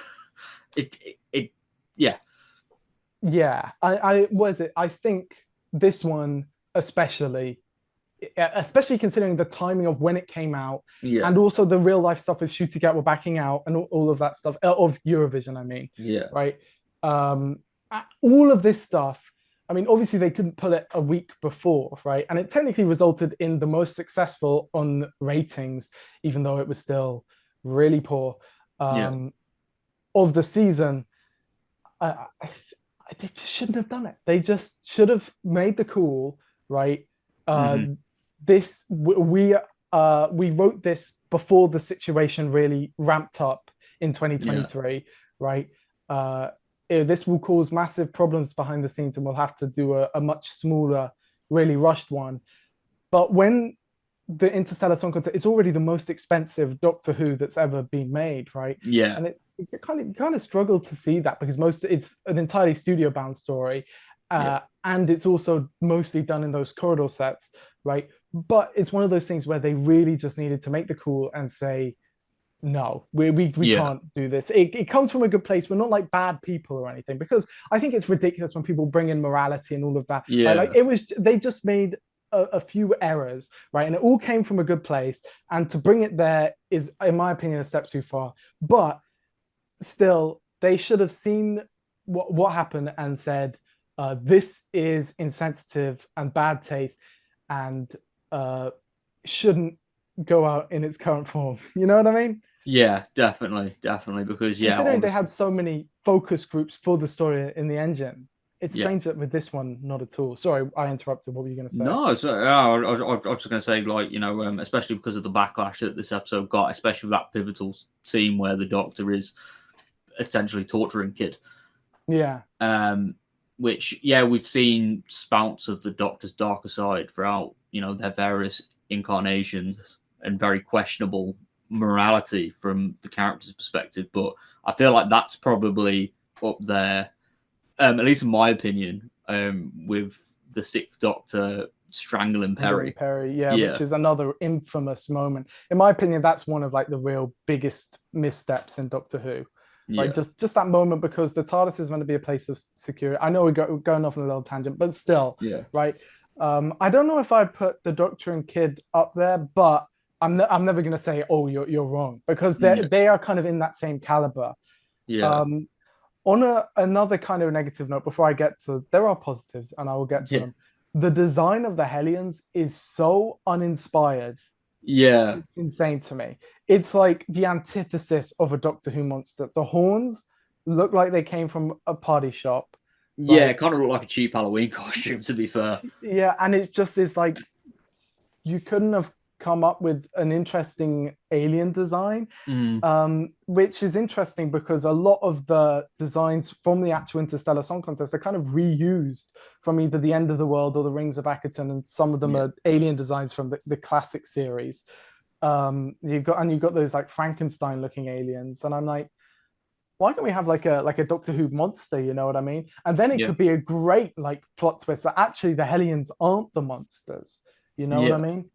yeah. I think this one especially considering the timing of when it came out, and also the real life stuff with Ncuti Gatwa backing out and all of that stuff of Eurovision. I mean, right. All of this stuff. I mean, obviously they couldn't pull it a week before, right? And it technically resulted in the most successful on ratings, even though it was still really poor of the season. They just shouldn't have done it. They just should have made the call, right? We wrote this before the situation really ramped up in 2023, right? This will cause massive problems behind the scenes, and we'll have to do a much smaller, really rushed one. But when the Interstellar Song Contest is already the most expensive Doctor Who that's ever been made, right? Yeah. And it kind of struggled to see that because it's an entirely studio-bound story, and it's also mostly done in those corridor sets, right? But it's one of those things where they really just needed to make the call and say, no, we can't do this. It comes from a good place. We're not like bad people or anything, because I think it's ridiculous when people bring in morality and all of that. Yeah. Right? They just made a few errors, right? And it all came from a good place. And to bring it there is, in my opinion, a step too far. But still, they should have seen what happened and said, this is insensitive and bad taste and shouldn't go out in its current form. You know what I mean? Yeah, definitely. Because considering they had so many focus groups for the story in the engine, it's strange that with this one, not at all. Sorry, I interrupted. What were you going to say? No, I was just going to say, like, especially because of the backlash that this episode got, especially with that pivotal scene where the Doctor is essentially torturing Kid. Yeah. Which, we've seen spouts of the Doctor's darker side throughout, their various incarnations and very questionable morality from the character's perspective. But I feel like that's probably up there, at least in my opinion, with the Sixth Doctor strangling Perry. Which is another infamous moment. In my opinion, that's one of like the real biggest missteps in Doctor Who. Right, just that moment, because the TARDIS is meant to be a place of security. I know we're going off on a little tangent, but still, right. I don't know if I put the Doctor and Kid up there, but I'm never going to say, oh, you're wrong, because they are kind of in that same caliber. Yeah. On another kind of negative note, before I get to, there are positives, and I will get to them. The design of the Hellions is so uninspired. Yeah, it's insane to me. It's like the antithesis of a Doctor Who monster. The horns look like they came from a party shop. Yeah, it kind of looked like a cheap Halloween costume, to be fair. Yeah, and it's just this like, you couldn't have come up with an interesting alien design, which is interesting because a lot of the designs from the actual Interstellar Song Contest are kind of reused from either The End of the World or The Rings of Akaton, and some of them are alien designs from the classic series. You've got those like Frankenstein looking aliens, and I'm like, why don't we have like a Doctor Who monster? You know what I mean? And then it Yeah. could be a great like plot twist that actually the Hellions aren't the monsters. You know what I Yeah. mean?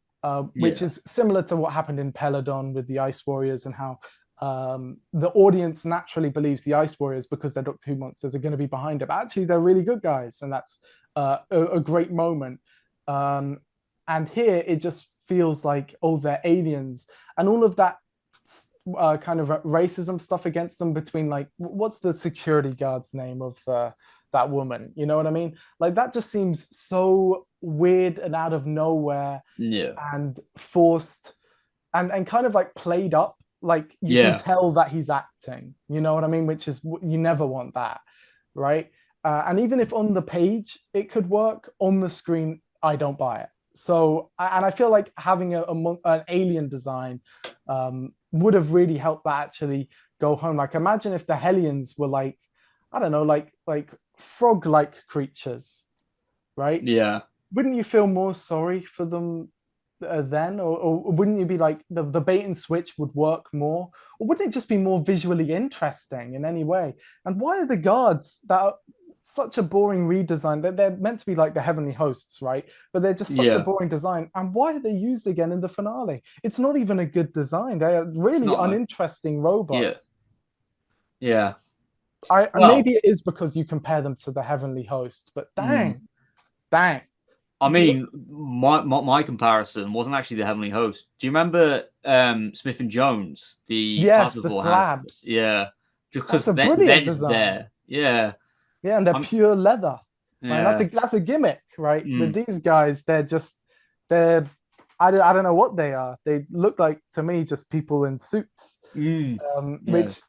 Which Yeah. is similar to what happened in Peladon with the Ice Warriors, and how the audience naturally believes the Ice Warriors, because they're Doctor Who monsters, are going to be behind it. But actually, they're really good guys, and that's a great moment. Um, and here it just feels like, oh, they're aliens, and all of that kind of racism stuff against them between, like, what's the security guard's name of that woman? You know what I mean? Like, that just seems so weird and out of nowhere, Yeah. and forced, and kind of like played up. Like, you can tell that he's acting. You know what I mean? Which is, you never want that, right? And even if on the page it could work, on the screen I don't buy it. So, and I feel like having an alien design would have really helped that actually go home. Like, imagine if the Hellions were like, I don't know, like frog-like creatures, right? Yeah. Wouldn't you feel more sorry for them then, or wouldn't you be like, the bait and switch would work more, or wouldn't it just be more visually interesting in any way? And why are the guards that are such a boring redesign? They're meant to be like the heavenly hosts, right? But they're just such a boring design. And why are they used again in the finale? It's not even a good design. They are really uninteresting robots. Yeah. Maybe it is because you compare them to the heavenly host, but dang. I mean, my comparison wasn't actually the Heavenly Host. Do you remember Smith and Jones? The slabs. Because they're there. Yeah. Yeah, and they're pure leather. Yeah. Right? That's a gimmick, right? With these guys, they're I don't know what they are. They look like, to me, just people in suits. Which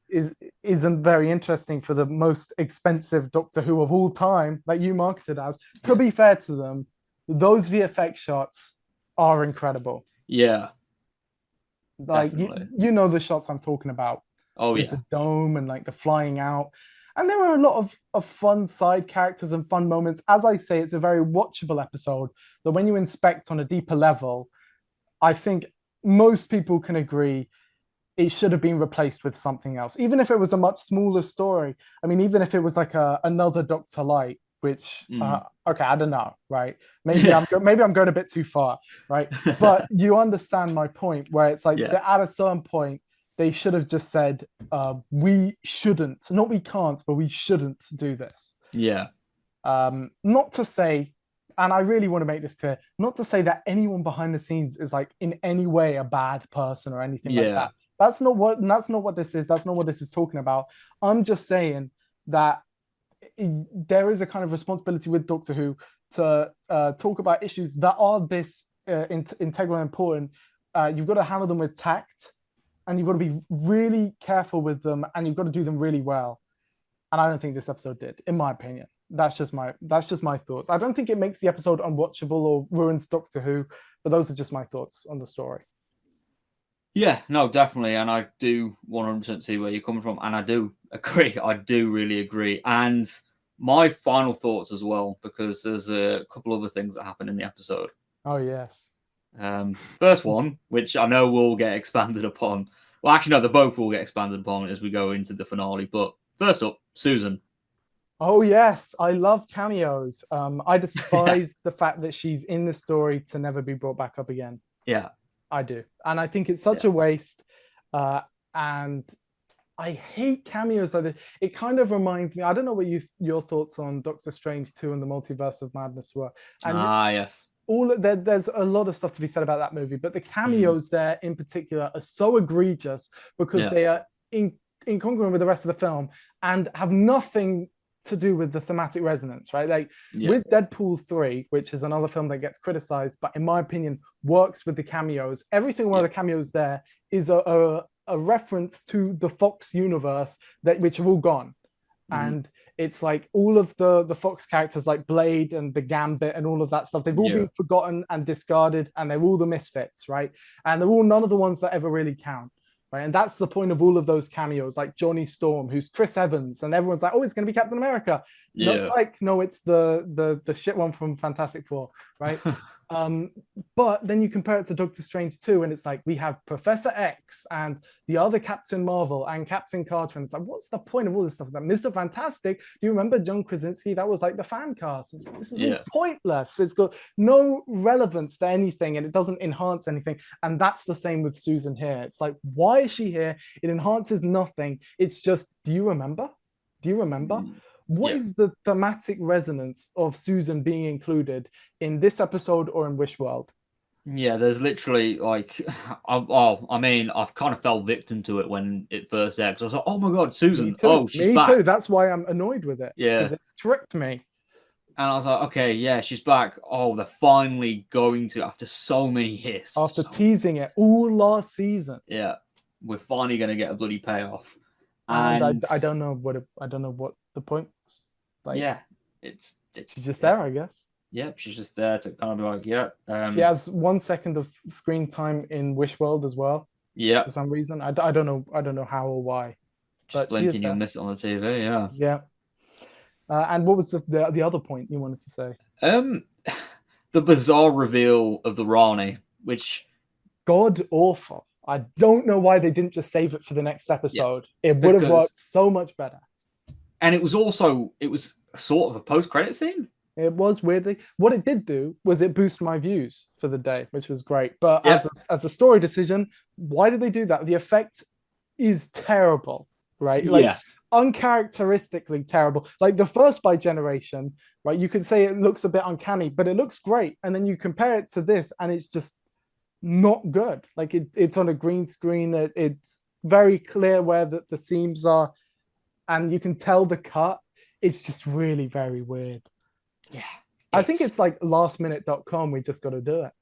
isn't very interesting for the most expensive Doctor Who of all time that you marketed as. To be fair to them, those VFX shots are incredible. Yeah. Like, you know the shots I'm talking about. Oh, with the dome and like the flying out. And there were a lot of fun side characters and fun moments. As I say, it's a very watchable episode that when you inspect on a deeper level, I think most people can agree it should have been replaced with something else, even if it was a much smaller story. I mean, even if it was like another Dr. Light, which okay, I don't know, right? Maybe I'm going a bit too far, right? But you understand my point, where it's like at a certain point they should have just said, we shouldn't, not we can't, but we shouldn't do this. Yeah. Not to say, and I really want to make this clear, not to say that anyone behind the scenes is like in any way a bad person or anything like that. That's not what this is. That's not what this is talking about. I'm just saying that there is a kind of responsibility with Doctor Who to talk about issues that are this integral and important. You've got to handle them with tact, and you've got to be really careful with them, and you've got to do them really well. And I don't think this episode did, in my opinion. That's just my thoughts. I don't think it makes the episode unwatchable or ruins Doctor Who, but those are just my thoughts on the story. Yeah, no, definitely. And I do 100% see where you're coming from. And I do agree. I do really agree. And my final thoughts as well, because there's a couple other things that happen in the episode. Oh, yes. First one, which I know will get expanded upon. Well, actually, no, they both will get expanded upon as we go into the finale. But first up, Susan. Oh, yes. I love cameos. I despise the fact that she's in the story to never be brought back up again. Yeah. I do. And I think it's such a waste. And I hate cameos like this. It kind of reminds me, I don't know what your thoughts on Doctor Strange 2 and the Multiverse of Madness were. And yes. There's a lot of stuff to be said about that movie, but the cameos there in particular are so egregious because they are incongruent with the rest of the film and have nothing to do with the thematic resonance, right? Like with Deadpool 3, which is another film that gets criticized, but in my opinion works with the cameos. Every single one of the cameos there is a reference to the Fox universe which are all gone. And it's like all of the Fox characters like Blade and the Gambit and all of that stuff, they've all been forgotten and discarded, and they're all the misfits, right? And they're all none of the ones that ever really count. Right? And that's the point of all of those cameos, like Johnny Storm, who's Chris Evans, and everyone's like, oh, it's going to be Captain America. No, it's like, no, it's the shit one from Fantastic Four, right? But then you compare it to Doctor Strange 2, and it's like we have Professor X and the other Captain Marvel and Captain Carter, and it's like, what's the point of all this stuff? It's like Mr. Fantastic. Do you remember John Krasinski? That was like the fan cast. It's like, this is all pointless. It's got no relevance to anything, and it doesn't enhance anything. And that's the same with Susan here. It's like, why is she here? It enhances nothing. It's just, do you remember? Do you remember? What is the thematic resonance of Susan being included in this episode or in Wishworld? Yeah, there's literally like, I mean, I've kind of fell victim to it when it first aired. I was like, oh my God, Susan. Oh, she's back. Me too. That's why I'm annoyed with it. Yeah. Because it tricked me. And I was like, okay, yeah, she's back. Oh, they're finally going to, after so many years. After teasing it all last season. Yeah. We're finally going to get a bloody payoff. And I don't know what the point was. Like, yeah, she's just there, I guess. Yeah, she's just there to kind of be like, yeah. She has 1 second of screen time in Wishworld as well. Yeah, for some reason. I don't know how or why. Just blinking, you'll miss it on the TV. Yeah. Yeah. And what was the other point you wanted to say? The bizarre reveal of the Rani, which god awful. I don't know why they didn't just save it for the next episode. Yeah, it would have worked so much better. And it was sort of a post-credit scene. It was weirdly. What it did do was it boosted my views for the day, which was great. But as a story decision, why did they do that? The effect is terrible, right? Like, yes. Uncharacteristically terrible. Like the first By Generation, right? You could say it looks a bit uncanny, but it looks great. And then you compare it to this, and it's just not good. Like it's on a green screen. It's very clear where the seams are, and you can tell the cut. It's just really very weird. Yeah, I think it's like lastminute.com. We just got to do it.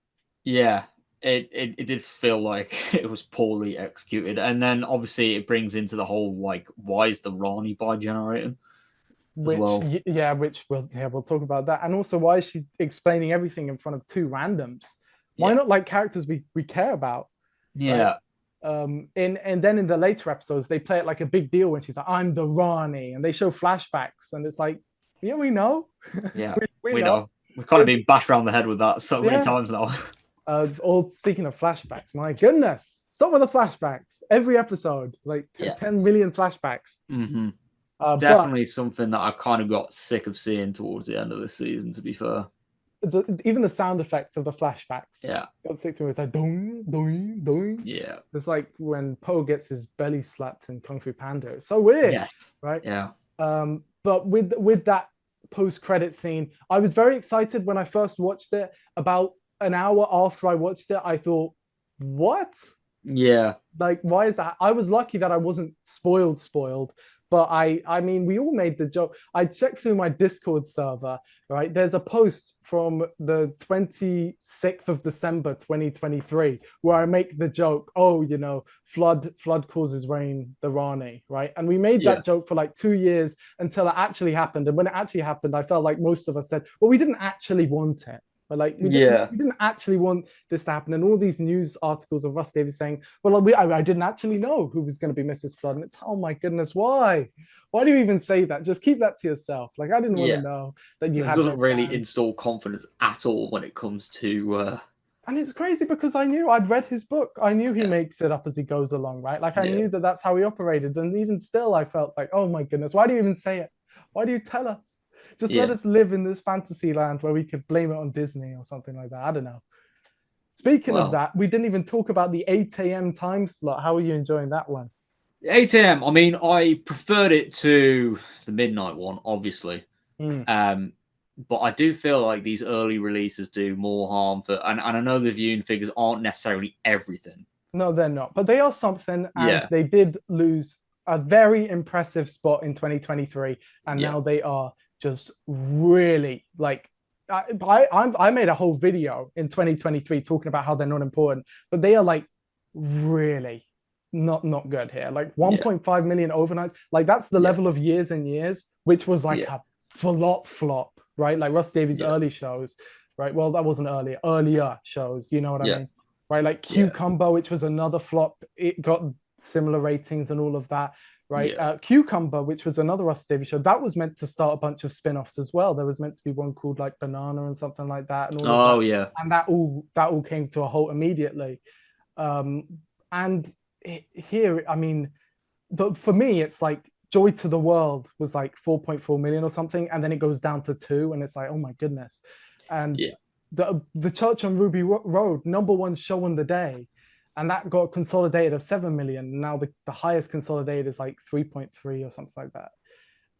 Yeah, it did feel like it was poorly executed, and then obviously it brings into the whole like, why is the Rani bi-generated? Which we'll talk about that, and also why is she explaining everything in front of two randoms? Why not like characters we care about? Yeah. Right? And then in the later episodes they play it like a big deal when she's like, I'm the Rani, and they show flashbacks, and it's like, yeah, we know. Yeah, we know. We've kind of been bashed around the head with that so many times now. Speaking of flashbacks, my goodness, stop with the flashbacks. Every episode, like 10 million flashbacks. Mm-hmm. Definitely something that I kind of got sick of seeing towards the end of this season, to be fair. Even the sound effects of the flashbacks. Yeah. Got sick to me. It's like, doing, doing, doing. Yeah. It's like when Po gets his belly slapped in Kung Fu Panda. It's so weird. Yes. Right? Yeah. But with that post-credit scene, I was very excited when I first watched it. About an hour after I watched it, I thought, what? Yeah. Like, why is that? I was lucky that I wasn't spoiled. But I mean, we all made the joke. I checked through my Discord server, right? There's a post from the 26th of December, 2023, where I make the joke, oh, you know, flood causes rain, the Rani, right? And we made that joke for like 2 years until it actually happened. And when it actually happened, I felt like most of us said, well, we didn't actually want it. But like, we didn't actually want this to happen. And all these news articles of Russ Davies saying, well, I didn't actually know who was going to be Mrs. Flood. And it's, oh my goodness, why? Why do you even say that? Just keep that to yourself. Like, I didn't want to know that you had. It doesn't really install confidence at all when it comes to... And it's crazy because I'd read his book. I knew he makes it up as he goes along, right? Like, I knew that that's how he operated. And even still, I felt like, oh my goodness, why do you even say it? Why do you tell us? Just let us live in this fantasy land where we could blame it on Disney or something like that. I don't know. Speaking of that, we didn't even talk about the 8 a.m. time slot. How are you enjoying that one? 8 a.m. I mean, I preferred it to the midnight one, obviously. But I do feel like these early releases do more harm and I know the viewing figures aren't necessarily everything. No, they're not. But they are something. And they did lose a very impressive spot in 2023. And now they are just really like, I made a whole video in 2023 talking about how they're not important, but they are like really not good here. Like 1.5 million overnights, like that's the level of Years and Years, which was like a flop, right? Like Russ Davies' early shows, right? Well, that wasn't earlier shows, you know what I mean? Right? Like Cucumber, which was another flop, it got similar ratings and all of that. right? Cucumber, which was another Russell T Davies show, that was meant to start a bunch of spin-offs as well. There was meant to be one called like Banana and something like that, and all of that. Yeah. And that all came to a halt immediately. And here, I mean, but for me, it's like Joy to the World was like 4.4 million or something, and then it goes down to 2, and it's like, oh my goodness. And the Church on Ruby Road, #1 show on the day, and that got consolidated of 7 million. Now the highest consolidated is like 3.3 or something like that.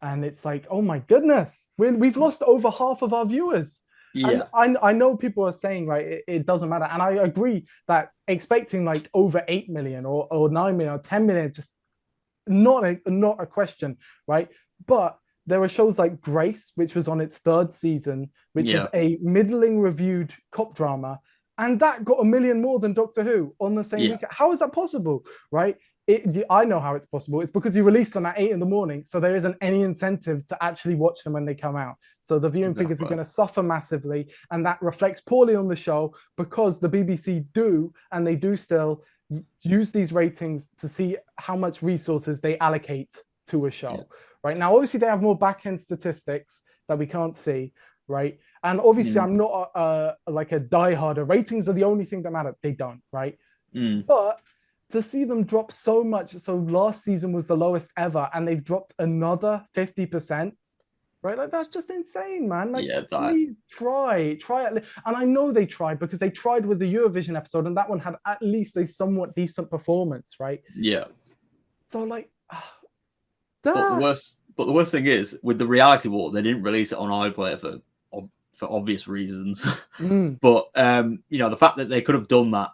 And it's like, oh my goodness, we've lost over half of our viewers. Yeah. And I know people are saying, right, it doesn't matter. And I agree that expecting like over 8 million or 9 million or 10 million, just not a question, right? But there are shows like Grace, which was on its 3rd season, which is a middling reviewed cop drama. And that got 1 million more than Doctor Who on the same weekend. How is that possible, right? I know how it's possible. It's because you release them at 8 in the morning, so there isn't any incentive to actually watch them when they come out. So the viewing figures are going to suffer massively, and that reflects poorly on the show because the BBC do, and they do still, use these ratings to see how much resources they allocate to a show. Right now, obviously, they have more back-end statistics that we can't see, right? And obviously, I'm not like a diehard. Ratings are the only thing that matter. They don't, right? But to see them drop so much, so last season was the lowest ever, and they've dropped another 50%, right? Like, that's just insane, man. Like, please try it. And I know they tried, because they tried with the Eurovision episode, and that one had at least a somewhat decent performance, right? Yeah. So like, but the worst thing is, with the reality war, they didn't release it on iPlayer for obvious reasons. But you know, the fact that they could have done that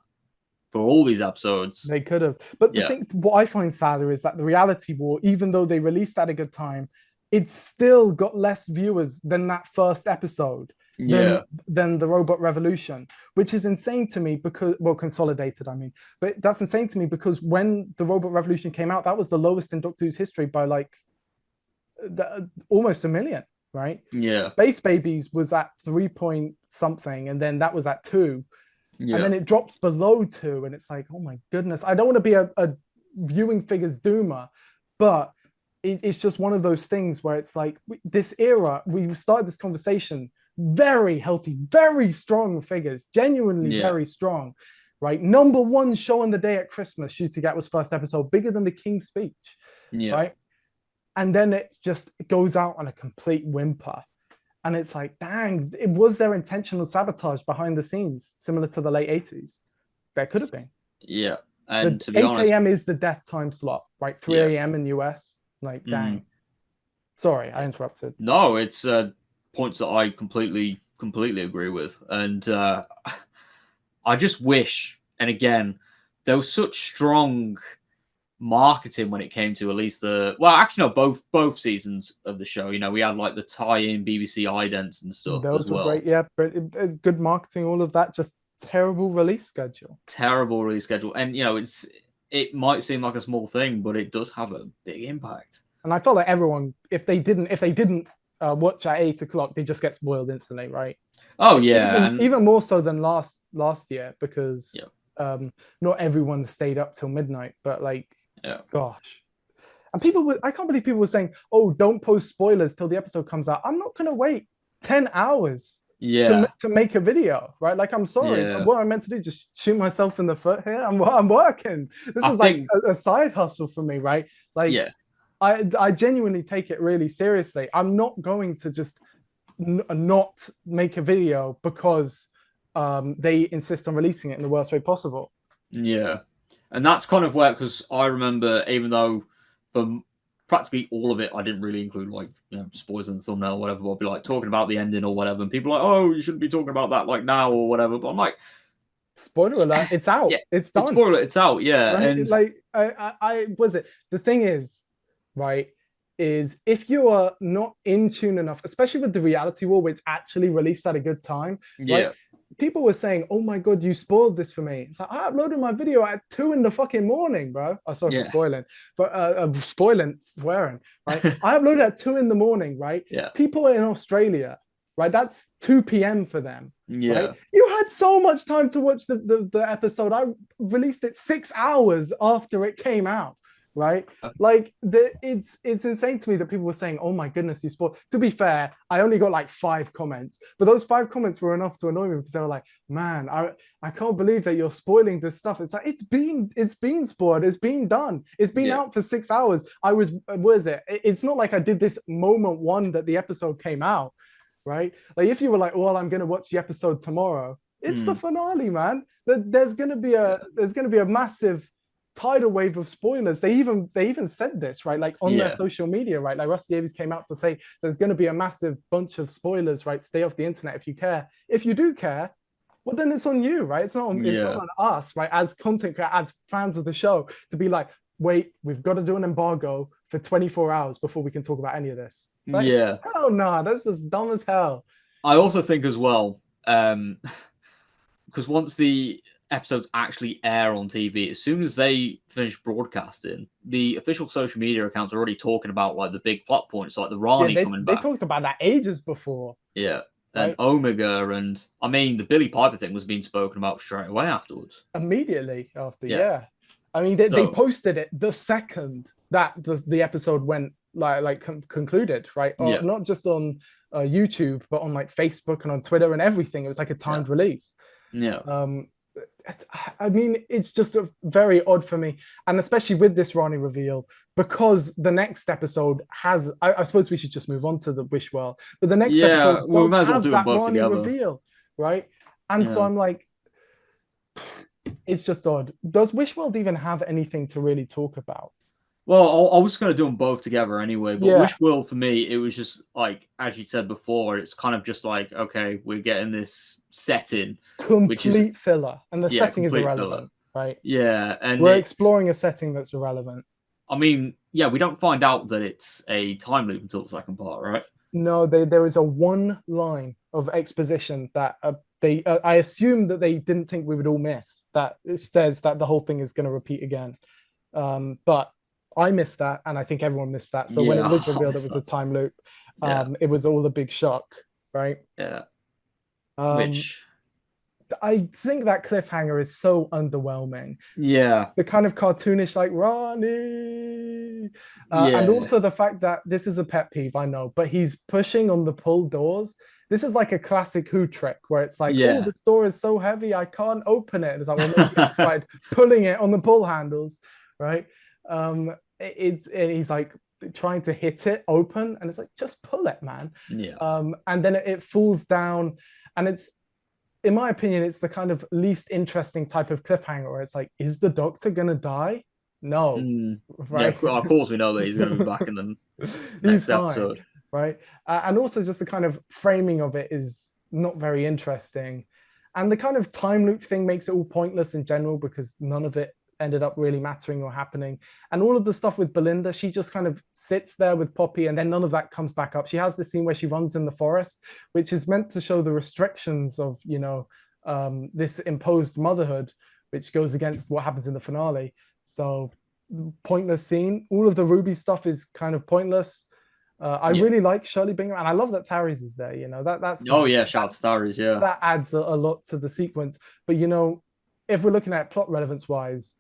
for all these episodes, they could have. But the thing, what I find sadder is that the reality war, even though they released at a good time, it still got less viewers than that first episode. Than the Robot Revolution, which is insane to me because, well, consolidated, I mean, but that's insane to me because when the Robot Revolution came out, that was the lowest in Doctor Who's history by like almost 1 million, right? Space Babies was at 3 point something, and then that was at 2, and then it drops below 2, and it's like, oh my goodness, I don't want to be a viewing figures doomer, but it's just one of those things where it's like, this era, we started this conversation very healthy, very strong figures, genuinely very strong, right? #1 show on the day at Christmas, Ncuti Gatwa's first episode, bigger than the King's Speech, right? And then it just goes out on a complete whimper. And it's like, dang, was there intentional sabotage behind the scenes, similar to the late 80s? There could have been. And to be 8 honest, a.m. is the death time slot, right? 3 a.m. in US. Like, dang. Sorry, I interrupted. No, it's points that I completely agree with. And I just wish, and again, there was such strong marketing when it came to at least both seasons of the show. You know, we had like the tie-in BBC idents and stuff. Those as were well. Great, but it's good marketing, all of that, just terrible release schedule. And you know, it might seem like a small thing, but it does have a big impact. And I felt like everyone, if they didn't watch at 8 o'clock, they just get spoiled instantly, right? Oh yeah, even more so than last year, because not everyone stayed up till midnight, but like, gosh. And I can't believe people were saying, oh, don't post spoilers till the episode comes out. I'm not gonna wait 10 hours to make a video, right? Like, I'm sorry, what I meant to do, just shoot myself in the foot here. I'm working. This is like a side hustle for me, right? Like, I genuinely take it really seriously. I'm not going to just not make a video because they insist on releasing it in the worst way possible. And that's kind of where, because I remember, even though for practically all of it, I didn't really include, like, you know, spoilers in the thumbnail or whatever. I'll be like talking about the ending or whatever, and people are like, oh, you shouldn't be talking about that like now or whatever. But I'm like, spoiler alert, it's out. It's done. It's out. Right? And like, I was it. The thing is, right, is if you are not in tune enough, especially with the reality war, which actually released at a good time, right? People were saying, oh my God, you spoiled this for me. It's like, I uploaded my video at 2 in the fucking morning, bro. Oh, sorry for spoiling, but swearing, right? I uploaded at 2 in the morning, right? People in Australia, right? That's 2 p.m. for them. Right? You had so much time to watch the episode. I released it 6 hours after it came out. right? Like it's insane to me that people were saying, "Oh my goodness, you spoiled." To be fair, I only got like 5 comments, but those 5 comments were enough to annoy me because they were like, "Man, I can't believe that you're spoiling this stuff." It's like it's been spoiled, it's been done, it's been out for 6 hours. What is it? It's not like I did this moment one that the episode came out, right? Like if you were like, "Well, I'm gonna watch the episode tomorrow," it's the finale, man. There's gonna be a massive tidal wave of spoilers. They even said this, right? Like on their social media, right? Like Russell T Davies came out to say there's going to be a massive bunch of spoilers, right? Stay off the internet if you care. If you do care, well then it's on you, right? It's not on us, right? As content creators, as fans of the show, to be like, wait, we've got to do an embargo for 24 hours before we can talk about any of this. It's like, hell no, that's just dumb as hell. I also think as well, because once the episodes actually air on TV, as soon as they finish broadcasting, the official social media accounts are already talking about like the big plot points, like the Rani coming back. They talked about that ages before. Yeah. And Omega, and I mean the Billy Piper thing was being spoken about straight away afterwards. Immediately after, yeah. I mean, they posted it the second that the episode went concluded, right? Not just on YouTube, but on like Facebook and on Twitter and everything. It was like a timed release. Yeah. I mean, it's just very odd for me, and especially with this Rani reveal, because the next episode has. I suppose we should just move on to the Wish World, but the next episode we might as well do that both Rani together. reveal, right? And so I'm like, it's just odd. Does Wish World even have anything to really talk about? Well, I was going to do them both together anyway, but Wish World for me, it was just like, as you said before, it's kind of just like, okay, we're getting this setting. Complete filler. And the setting is irrelevant, right? Yeah. And we're exploring a setting that's irrelevant. I mean, we don't find out that it's a time loop until the second part, right? No, there is a one line of exposition that I assume that they didn't think we would all miss, that it says that the whole thing is going to repeat again. But I missed that, and I think everyone missed that. So when it was revealed it was a time loop, it was all a big shock, right? Yeah. Which I think that cliffhanger is so underwhelming. Yeah. The kind of cartoonish, like Ronnie. And also the fact that this is a pet peeve, I know, but he's pushing on the pull doors. This is like a classic Who trick where it's like, oh, this door is so heavy, I can't open it. And it's like, well, no, tried pulling it on the pull handles, right? He's like trying to hit it open, and it's like, just pull it, man. And then it falls down, and it's, in my opinion, it's the kind of least interesting type of cliffhanger where it's like, is the Doctor gonna die? No. Right. Of course we know that he's gonna be back in the next episode, right? And also just the kind of framing of it is not very interesting, and the kind of time loop thing makes it all pointless in general because none of it ended up really mattering or happening. And all of the stuff with Belinda, she just kind of sits there with Poppy, and then none of that comes back up. She has this scene where she runs in the forest, which is meant to show the restrictions of, this imposed motherhood, which goes against what happens in the finale. So pointless scene. All of the Ruby stuff is kind of pointless. I really like Shirley Bingham, and I love that Tharis is there. That's shout out to Tharis. That adds a lot to the sequence. But if we're looking at plot relevance wise,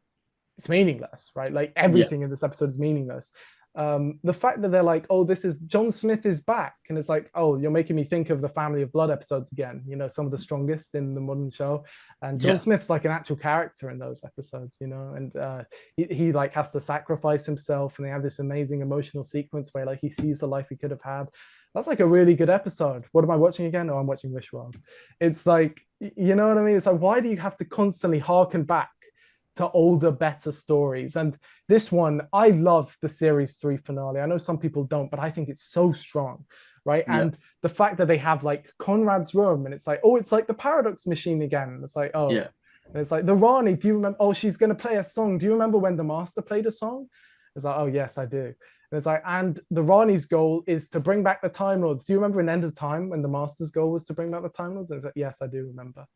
it's meaningless, right? Like everything in this episode is meaningless. The fact that they're like, oh, this is John Smith is back, and it's like, oh, you're making me think of the Family of Blood episodes again, some of the strongest in the modern show. And John Smith's like an actual character in those episodes, and he like has to sacrifice himself, and they have this amazing emotional sequence where like he sees the life he could have had. That's like a really good episode. What am I watching again? Oh, I'm watching Wish World. It's like, you know what I mean? It's like, why do you have to constantly harken back to older, better stories? And this one, I love the series 3 finale. I know some people don't, but I think it's so strong, right? And the fact that they have like Conrad's room, and it's like, oh, it's like the Paradox Machine again. And it's like, oh, and it's like the Rani. Do you remember? Oh, she's gonna play a song. Do you remember when the Master played a song? It's like, oh yes, I do. And it's like, and the Rani's goal is to bring back the Time Lords. Do you remember in End of Time when the Master's goal was to bring back the Time Lords? And it's like, yes, I do remember.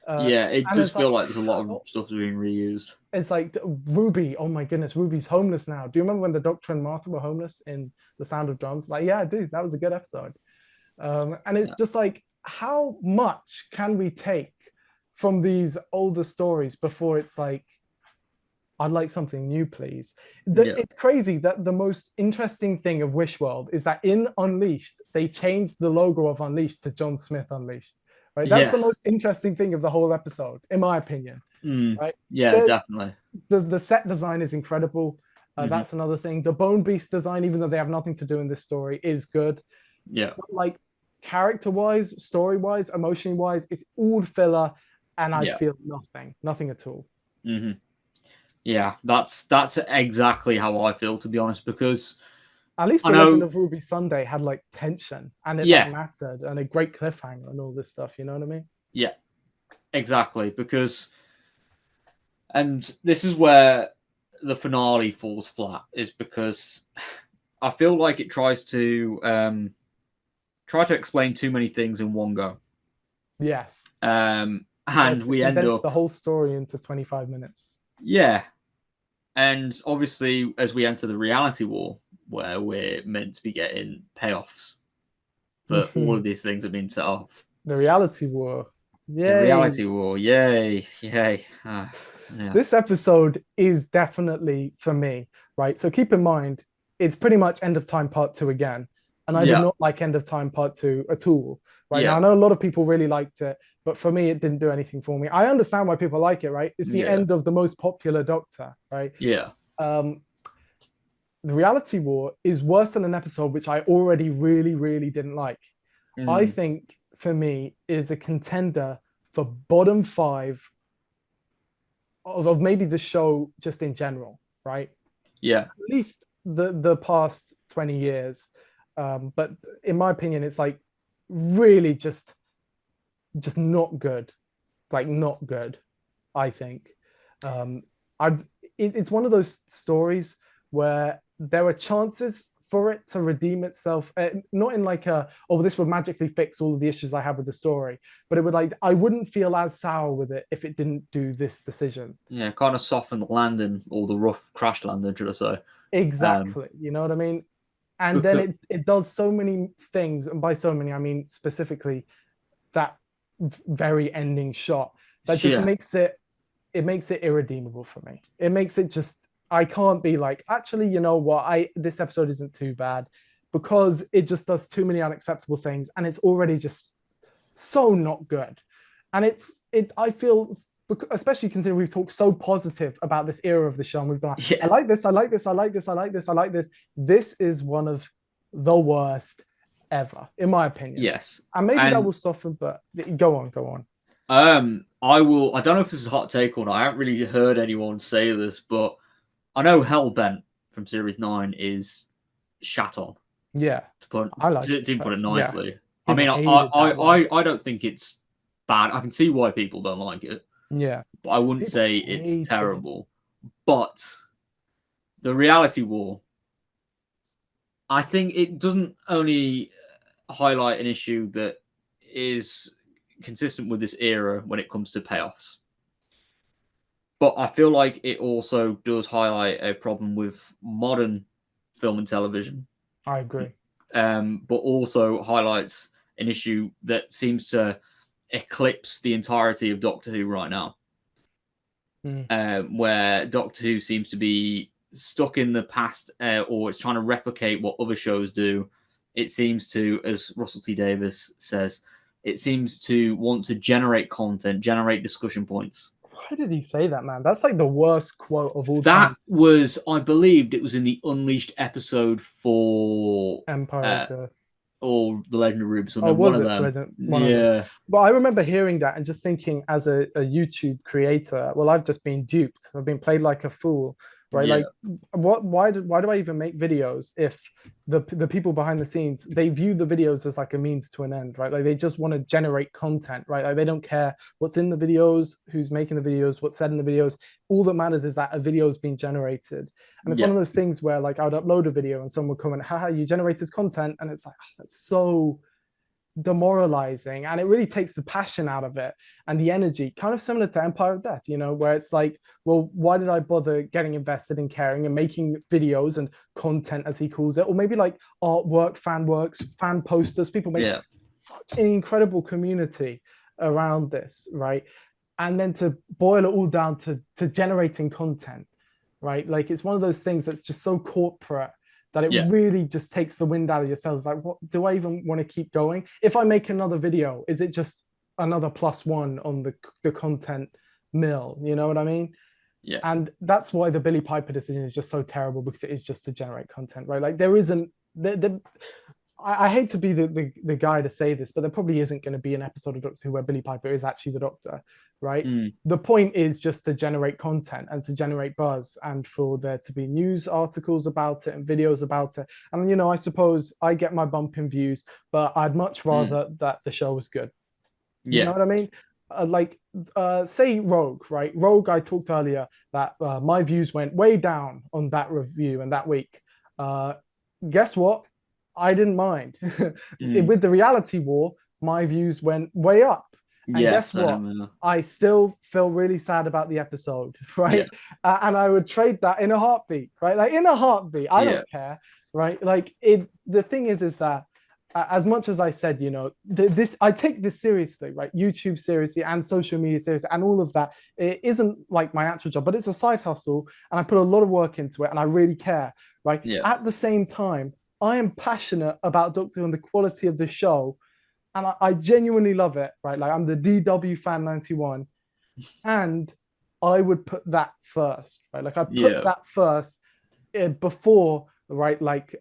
It does feel like there's a lot of stuff being reused. It's like Ruby, oh my goodness, Ruby's homeless now. Do you remember when the Doctor and Martha were homeless in The Sound of Drums? Like, yeah, I do. That was a good episode. And it's just like, how much can we take from these older stories before it's like, I'd like something new, please. Yeah. It's crazy that the most interesting thing of Wish World is that in Unleashed, they changed the logo of Unleashed to John Smith Unleashed. Right. That's Yeah. the most interesting thing of the whole episode, in my opinion. Right. Yeah, definitely. The set design is incredible. Mm-hmm. That's another thing. The Bone Beast design, even though they have nothing to do in this story, is good. Yeah. But like character-wise, story-wise, emotionally-wise, it's all filler, and I feel nothing at all. Mm-hmm. Yeah, that's exactly how I feel, to be honest, because at least the Legend of Ruby Sunday had like tension and it like mattered and a great cliffhanger and all this stuff. You know what I mean? Yeah, exactly. Because, and this is where the finale falls flat, is because I feel like it tries to explain too many things in one go. Yes. And we end up the whole story into 25 minutes. Yeah. And obviously, as we enter the reality war, where we're meant to be getting payoffs for all of these things have been set off. The reality war. Yay. The reality war. Yay. Yay. Yeah. This episode is definitely for me, right? So keep in mind, it's pretty much End of Time Part 2 again. And I did not like End of Time Part 2 at all. Right. Now, I know a lot of people really liked it, but for me, it didn't do anything for me. I understand why people like it, right? It's the end of the most popular Doctor, right? Yeah. The reality war is worse than an episode which I already really, really didn't like. I think, for me, it is a contender for bottom 5 of maybe the show just in general, right? Yeah. At least the past 20 years. But in my opinion, it's like really just not good. Like not good, I think. It's one of those stories where there are chances for it to redeem itself, not in like this would magically fix all of the issues I have with the story, but it would like, I wouldn't feel as sour with it if it didn't do this decision. Yeah, kind of soften the landing, or the rough crash landing, should I say. Exactly. You know what I mean? And then it does so many things, and by so many, I mean specifically that very ending shot that just makes it irredeemable for me. It makes it just, I can't be like, actually, you know what, this episode isn't too bad, because it just does too many unacceptable things, and it's already just so not good. And I feel, especially considering we've talked so positive about this era of the show, and we've been like, I like this, I like this, I like this, I like this, I like this. This is one of the worst ever, in my opinion. Yes. And maybe that will soften, but go on. I don't know if this is a hot take or not. I haven't really heard anyone say this, but I know Hellbent from Series 9 is shat on. Yeah. To put it nicely. Yeah. I mean, I don't think it's bad. I can see why people don't like it. Yeah. But I wouldn't say it's terrible. But the reality war, I think it doesn't only highlight an issue that is consistent with this era when it comes to payoffs, but I feel like it also does highlight a problem with modern film and television. I agree. But also highlights an issue that seems to eclipse the entirety of Doctor Who right now, where Doctor Who seems to be stuck in the past, or it's trying to replicate what other shows do. It seems to, as Russell T Davies says, it seems to want to generate content, generate discussion points. Why did he say that, man? That's like the worst quote of all time. That was, I believed, it was in the Unleashed episode for Empire of Death. Or The Legend of Ruby. Oh, was it? One of them. But I remember hearing that and just thinking, as a YouTube creator, well, I've just been duped. I've been played like a fool, right? Yeah. Like, why do I even make videos if the people behind the scenes, they view the videos as like a means to an end, right? Like they just want to generate content, right? Like they don't care what's in the videos, who's making the videos, what's said in the videos. All that matters is that a video is being generated. And it's one of those things where like I would upload a video and someone would comment, haha, you generated content. And it's like, oh, that's so demoralizing, and it really takes the passion out of it and the energy, kind of similar to Empire of Death, you know, where it's like, well, why did I bother getting invested in caring and making videos and content, as he calls it, or maybe like artwork, fan posters. People make such an incredible community around this, right? And then to boil it all down to generating content, right? Like it's one of those things that's just so corporate that it Yeah. really just takes the wind out of your sails. Like, what do I even want to keep going? If I make another video, is it just another +1 on the content mill? You know what I mean? Yeah. And that's why the Billy Piper decision is just so terrible, because it is just to generate content, right? Like there isn't I hate to be the guy to say this, but there probably isn't going to be an episode of Doctor Who where Billy Piper is actually the Doctor, right? The point is just to generate content and to generate buzz, and for there to be news articles about it and videos about it. And you know, I suppose I get my bump in views, but I'd much rather that the show was good. You know what I mean? Say Rogue, right? Rogue, I talked earlier that my views went way down on that review and that week. Guess what? I didn't mind. With the reality war, my views went way up. And guess what? I still feel really sad about the episode, right? And I would trade that in a heartbeat, right? Like in a heartbeat. I don't care, right? Like the thing is that as much as I said, you know, I take this seriously, right? YouTube seriously and social media seriously and all of that. It isn't like my actual job, but it's a side hustle, and I put a lot of work into it, and I really care, right? At the same time, I am passionate about Doctor Who and the quality of the show, and I genuinely love it, right? Like I'm the dwfan91, and I would put that first, right? Like I put that first before, right? Like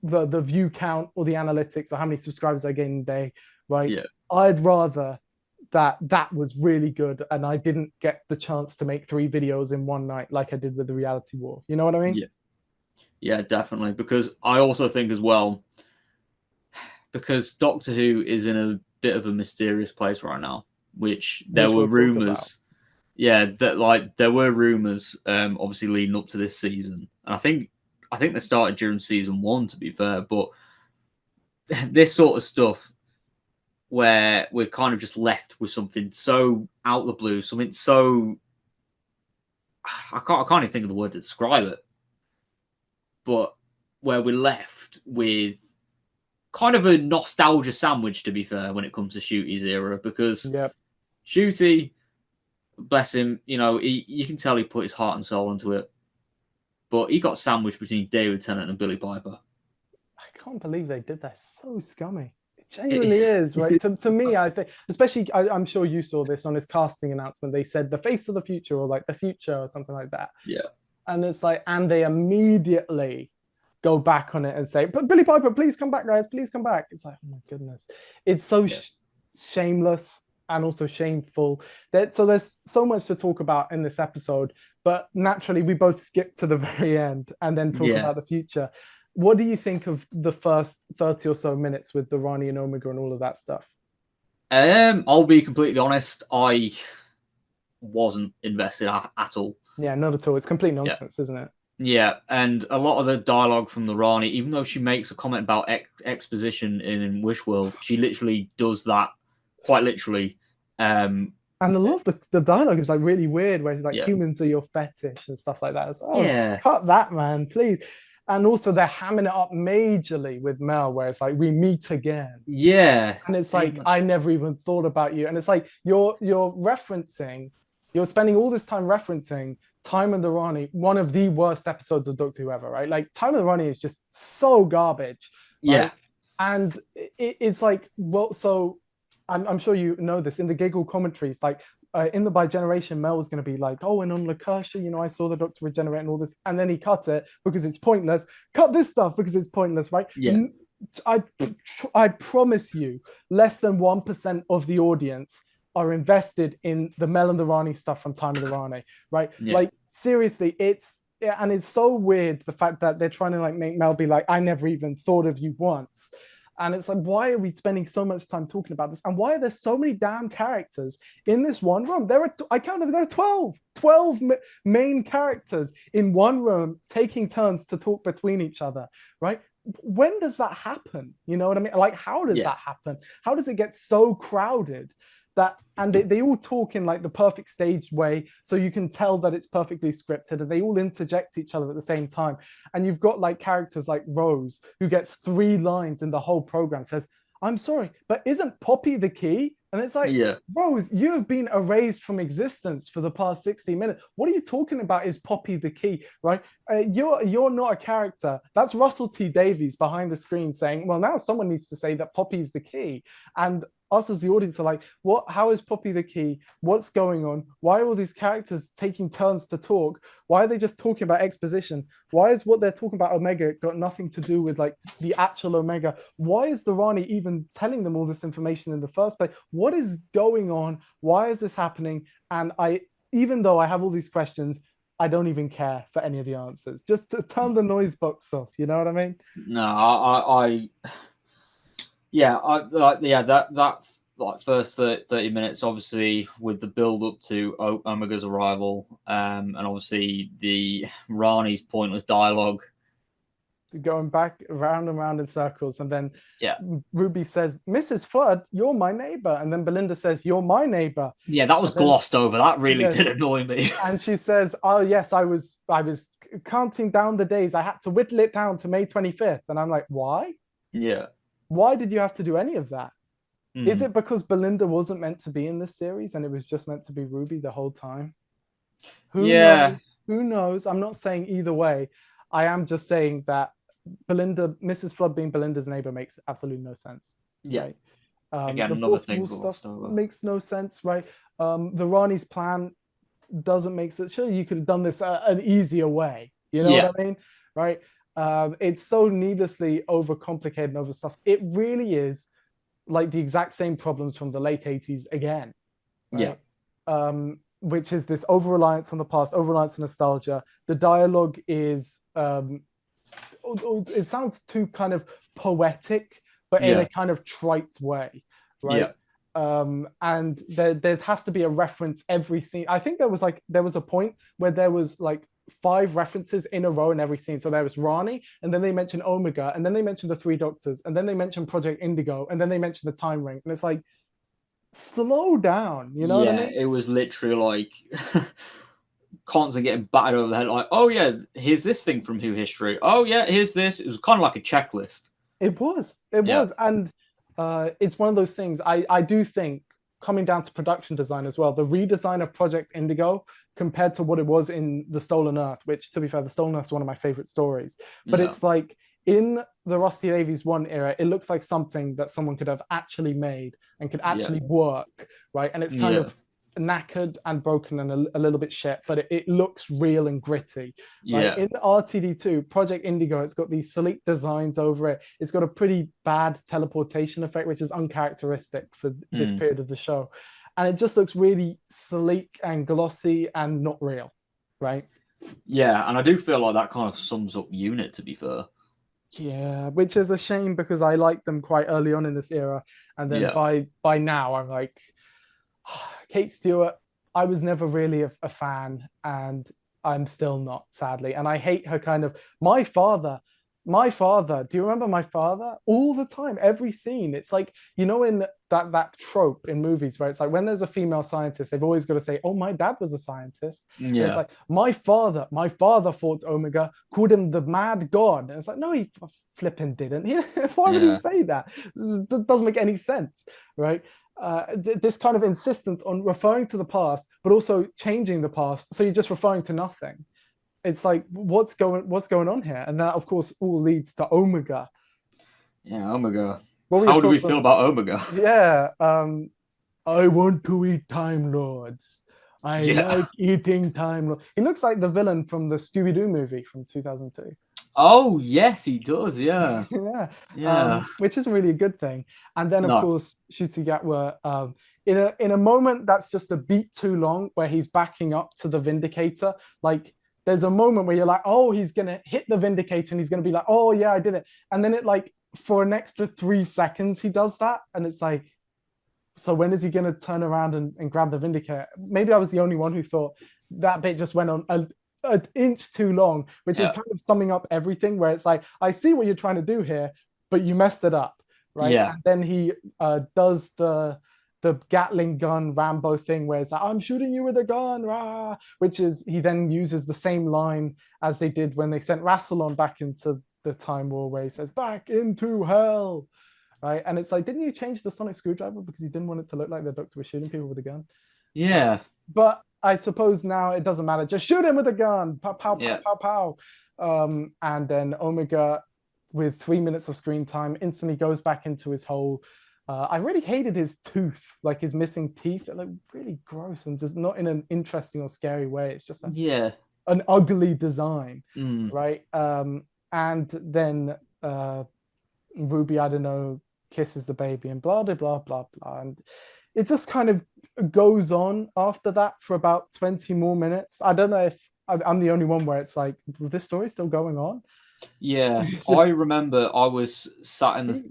the view count or the analytics or how many subscribers I gain a day, right? I'd rather that was really good and I didn't get the chance to make 3 videos in one night like I did with the reality war. You know what I mean? Yeah, definitely. Because I also think as well, because Doctor Who is in a bit of a mysterious place right now, which there were rumors. That like there were rumors, obviously leading up to this season, and I think they started during season 1, to be fair. But this sort of stuff, where we're kind of just left with something so out of the blue, something so I can't even think of the word to describe it, but where we're left with kind of a nostalgia sandwich, to be fair, when it comes to Ncuti's era, because Ncuti, bless him, you know, you can tell he put his heart and soul into it, but he got sandwiched between David Tennant and Billy Piper. I can't believe they did that. It's so scummy. It genuinely is, right? To me, I think, especially, I'm sure you saw this on his casting announcement. They said the face of the future, or like the future, or something like that. And it's like, and they immediately go back on it and say, but Billy Piper, please come back, guys, please come back. It's like, oh my goodness. It's so shameless and also shameful. So there's so much to talk about in this episode, but naturally we both skip to the very end and then talk about the future. What do you think of the first 30 or so minutes with the Rani and Omega and all of that stuff? I'll be completely honest, I wasn't invested at all. Yeah, not at all. It's complete nonsense, isn't it? Yeah, and a lot of the dialogue from the Rani, even though she makes a comment about exposition in Wishworld, she literally does that quite literally. And a lot of the dialogue is like really weird, where it's like humans are your fetish and stuff like that. It's like, cut that, man, please. And also they're hamming it up majorly with Mel, where it's like, we meet again. And it's like, I never even thought about you. And it's like, you're spending all this time referencing Time of the Rani, one of the worst episodes of Doctor Who ever, right? Like Time of the Rani is just so garbage. Right? And it's like, well, so I'm sure you know this, in the giggle commentaries, like in the By Generation, Mel was going to be like, oh, and on Lakersha, you know, I saw the Doctor regenerate and all this, and then he cut it because it's pointless. Cut this stuff because it's pointless, right? I promise you, less than 1% of the audience are invested in the Mel and the Rani stuff from Time of the Rani, right? Like seriously, it's so weird, the fact that they're trying to like make Mel be like, I never even thought of you once. And it's like, why are we spending so much time talking about this? And why are there so many damn characters in this one room? I count them, there are 12 main characters in one room taking turns to talk between each other, right? When does that happen? You know what I mean? Like, how does that happen? How does it get so crowded? And they all talk in like the perfect staged way, so you can tell that it's perfectly scripted, and they all interject each other at the same time. And you've got like characters like Rose, who gets 3 lines in the whole program, says, I'm sorry, but isn't Poppy the key? And it's like, Yeah. Rose, you have been erased from existence for the past 60 minutes. What are you talking about? Is Poppy the key, right? You're not a character. That's Russell T Davies behind the screen saying, well, now someone needs to say that Poppy's the key. And us as the audience are like, what? How is Poppy the key? What's going on? Why are all these characters taking turns to talk? Why are they just talking about exposition? Why is what they're talking about Omega got nothing to do with like the actual Omega? Why is the Rani even telling them all this information in the first place? What is going on? Why is this happening? And even though I have all these questions, I don't even care for any of the answers. Just to turn the noise box off. You know what I mean? No, that like first 30 minutes, obviously with the build up to Omega's arrival, and obviously the Rani's pointless dialogue, going back round and round in circles, and then yeah, Ruby says, "Mrs. Flood, you're my neighbor," and then Belinda says, "You're my neighbor." Yeah, that was glossed over. That really did annoy me. And she says, "Oh yes, I was counting down the days. I had to whittle it down to May 25th," and I'm like, "Why? Yeah. Why did you have to do any of that? Is it because Belinda wasn't meant to be in this series and it was just meant to be Ruby the whole time? Who knows? Who knows? I'm not saying either way. I am just saying that Belinda, Mrs. Flood being Belinda's neighbor makes absolutely no sense. Yeah. Right? Again, the another thing stuff makes no sense, right? The Rani's plan doesn't make sense. Sure, you could have done this an easier way. You know what I mean? Right? It's so needlessly overcomplicated and overstuffed. It really is like the exact same problems from the late 80s again. Right? Yeah. Which is this over-reliance on the past, over-reliance on nostalgia. The dialogue is it sounds too kind of poetic, but in a kind of trite way, right? And there has to be a reference every scene. I think there was a point where there was like 5 references in a row in every scene. So there was Rani, and then they mentioned Omega, and then they mentioned the 3 Doctors, and then they mentioned Project Indigo, and then they mentioned the Time Ring. And it's like, slow down, you know what I mean? It was literally like constantly getting battered over the head. Like, oh yeah, here's this thing from Who history. Oh yeah, here's this. It was kind of like a checklist. It was, and it's one of those things. I do think coming down to production design as well, the redesign of Project Indigo compared to what it was in The Stolen Earth, which, to be fair, The Stolen Earth is one of my favorite stories. But it's like in the Russell T Davies 1 era, it looks like something that someone could have actually made and could actually work, right? And it's kind of knackered and broken and a little bit shit, but it looks real and gritty. Right? In RTD2, Project Indigo, it's got these sleek designs over it. It's got a pretty bad teleportation effect, which is uncharacteristic for this period of the show. And it just looks really sleek and glossy and not real, right? Yeah, and I do feel like that kind of sums up Unit, to be fair. Yeah, which is a shame because I liked them quite early on in this era. And then by now, I'm like, Kate Stewart, I was never really a fan, and I'm still not, sadly. And I hate her kind of, my father, do you remember my father? All the time, every scene. It's like, you know, in that trope in movies where it's like when there's a female scientist, they've always got to say, oh, my dad was a scientist. And it's like, my father fought Omega, called him the mad god. And it's like, no, he flipping didn't. Why would he say that? It doesn't make any sense, right? This kind of insistence on referring to the past, but also changing the past. So you're just referring to nothing. It's like, what's going on here? And that, of course, all leads to Omega. Yeah, Omega. How do we feel about Omega? Yeah. I want to eat Time Lords. I like eating Time Lords. He looks like the villain from the Scooby-Doo movie from 2002. Oh, yes, he does. Yeah. Which isn't really a good thing. And then, of course, Ncuti Gatwa, in a moment that's just a beat too long, where he's backing up to the Vindicator. Like, there's a moment where you're like, oh, he's going to hit the Vindicator, and he's going to be like, oh, yeah, I did it. And then it, like, for an extra 3 seconds, he does that. And it's like, so when is he going to turn around and grab the Vindicator? Maybe I was the only one who thought that bit just went on an inch too long, which is kind of summing up everything, where it's like, I see what you're trying to do here, but you messed it up, right? And then he does the Gatling gun Rambo thing, where it's like, I'm shooting you with a gun, rah! Which is, he then uses the same line as they did when they sent Rassilon back into the Time War, where he says, back into hell. right? And it's like, didn't you change the sonic screwdriver because you didn't want it to look like the Doctor was shooting people with a gun? Yeah. But I suppose now it doesn't matter. Just shoot him with a gun. Pow, pow, Yeah. pow, pow, pow. And then Omega, with 3 minutes of screen time, instantly goes back into his hole. I really hated his tooth, like his missing teeth. They're like really gross and just not in an interesting or scary way. It's just an ugly design, right? And then Ruby, I don't know, kisses the baby and blah, blah, blah, blah, blah. And it just kind of goes on after that for about 20 more minutes. I don't know if I'm the only one where it's like, well, this story's still going on. Yeah, I remember I was sat in the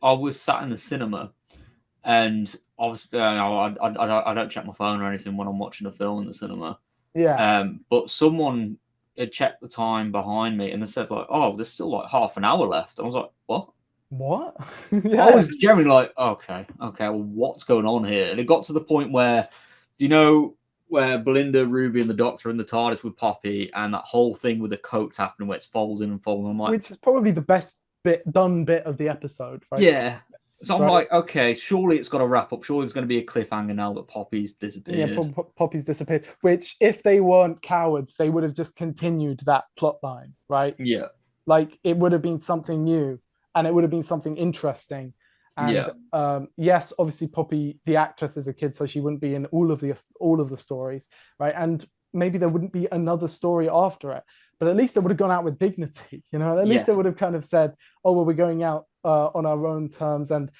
I was sat in the cinema, and obviously I don't check my phone or anything when I'm watching a film in the cinema. Yeah. But someone had checked the time behind me, and they said like, "Oh, there's still like half an hour left." I was like, "What? What?" I was generally like, "Okay, well, what's going on here?" And it got to the point where, do you know, where Belinda, Ruby, and the Doctor and the TARDIS with Poppy, and that whole thing with the coats happening where it's folding and folding. I'm like, which is probably the best bit of the episode, right? Yeah. So I'm like, okay, surely it's got to wrap up. Surely there's going to be a cliffhanger now that Poppy's disappeared. Yeah, Poppy's disappeared. Which, if they weren't cowards, they would have just continued that plot line, right? Yeah. Like it would have been something new, and it would have been something interesting. And yes, obviously Poppy, the actress, is a kid, so she wouldn't be in all of the stories, right? And maybe there wouldn't be another story after it, but at least it would have gone out with dignity, you know. At least it would have kind of said, "Oh, well, we're going out on our own terms." And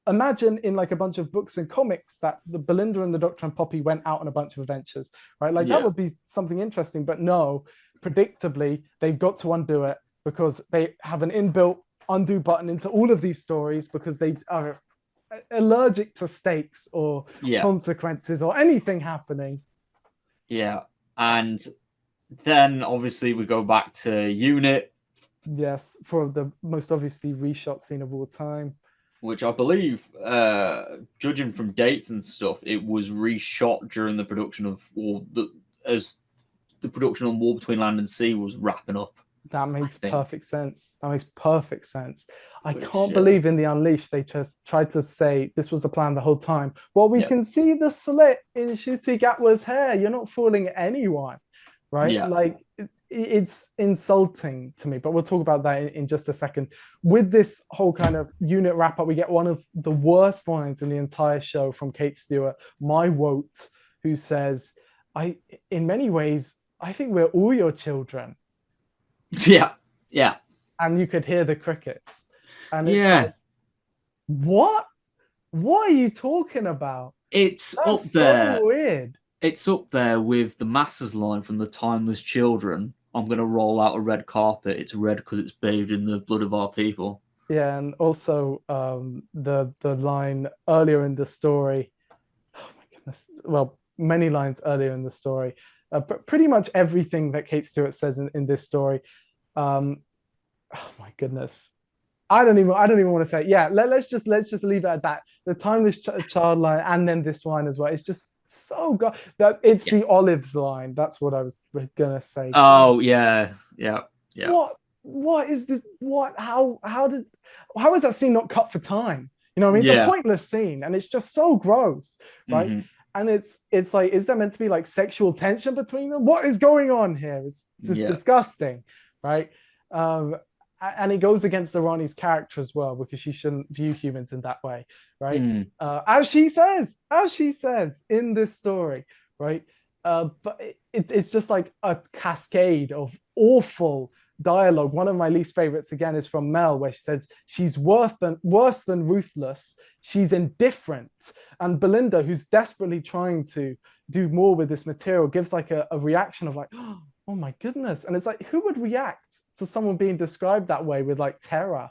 imagine in like a bunch of books and comics that the Belinda and the Doctor and Poppy went out on a bunch of adventures, right? Like that would be something interesting. But no, predictably, they've got to undo it because they have an inbuilt undo button into all of these stories because they are allergic to stakes or consequences or anything happening. Yeah. And then obviously we go back to Unit. Yes, for the most obviously reshot scene of all time. Which I believe, judging from dates and stuff, it was reshot during the production of as the production on War Between Land and Sea was wrapping up. That makes perfect sense. I can't believe in the Unleashed they just tried to say this was the plan the whole time. Well, we can see the slit in Ncuti Gatwa's hair. You're not fooling anyone, right? Yeah. Like it's insulting to me, but we'll talk about that in just a second. With this whole kind of unit wrap up, we get one of the worst lines in the entire show from Kate Stewart, my wote, who says, in many ways, I think we're all your children. Yeah. And you could hear the crickets. And it's like, what are you talking about? That's up there. So weird. It's up there with the Masters line from The Timeless Children. I'm going to roll out a red carpet. It's red because it's bathed in the blood of our people. Yeah, and also the line earlier in the story. Oh my goodness. Well, many lines earlier in the story. But pretty much everything that Kate Stewart says in this story. Oh my goodness. I don't even want to say it. Yeah, let's just leave it at that. The Timeless Child line and then this line as well. It's just so good. It's the olives line. That's what I was gonna say. Oh yeah. What is this? How is that scene not cut for time? You know what I mean? It's a pointless scene, and it's just so gross, right? Mm-hmm. And it's like, is there meant to be like sexual tension between them? What is going on here? It's just disgusting, right? And it goes against Irani's character as well, because she shouldn't view humans in that way, right? As she says in this story, right? But it's just like a cascade of awful dialogue. One of my least favorites, again, is from Mel, where she says she's worse than ruthless. She's indifferent. And Belinda, who's desperately trying to do more with this material, gives like a reaction of like, oh my goodness. And it's like, who would react to someone being described that way with like terror,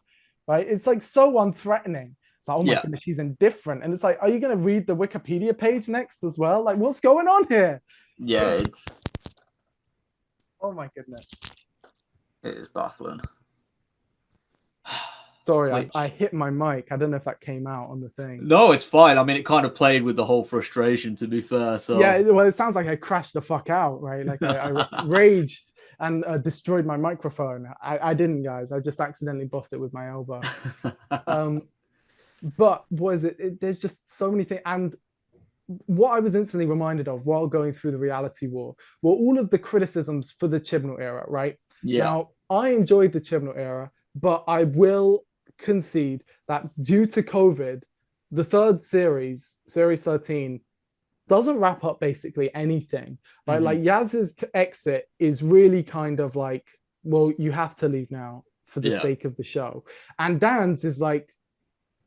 right? It's like so unthreatening. It's like, oh my goodness, she's indifferent. And it's like, are you going to read the Wikipedia page next as well? Like, what's going on here? Yeah, it's... Oh my goodness. It is baffling. Sorry, I which hit my mic. I don't know if that came out on the thing. no, it's fine. I mean, it kind of played with the whole frustration, to be fair. Yeah, So well, it sounds like I crashed the fuck out, right? Like I raged and destroyed my microphone. I didn't, guys. I just accidentally buffed it with my elbow. But what is it? There's just so many things. And what I was instantly reminded of while going through the reality war were all of the criticisms for the Chibnall era, right? yeah. Now, I enjoyed the Chibnall era, but I will concede that due to COVID, the third series, series 13, doesn't wrap up basically anything, right? Like Yaz's exit is really kind of like, well, you have to leave now for the sake of the show. And Dan's is like,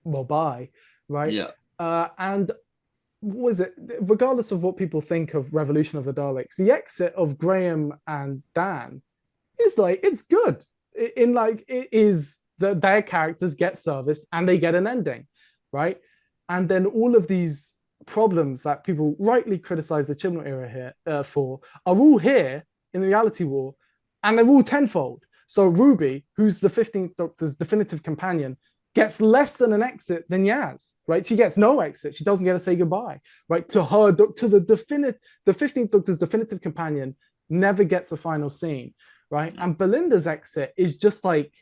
well, bye, right? Yeah. And what was it? Regardless of what people think of Revolution of the Daleks, the exit of Graham and Dan is like, it's good. In like, it is that their characters get serviced and they get an ending, right? And then all of these problems that people rightly criticize the Chibnall era here for are all here in the reality war, and they're all tenfold. So Ruby, who's the 15th Doctor's definitive companion, gets less than an exit than Yaz, right? She gets no exit. She doesn't get to say goodbye, right? To her, to the 15th Doctor's definitive companion never gets a final scene, right? And Belinda's exit is just like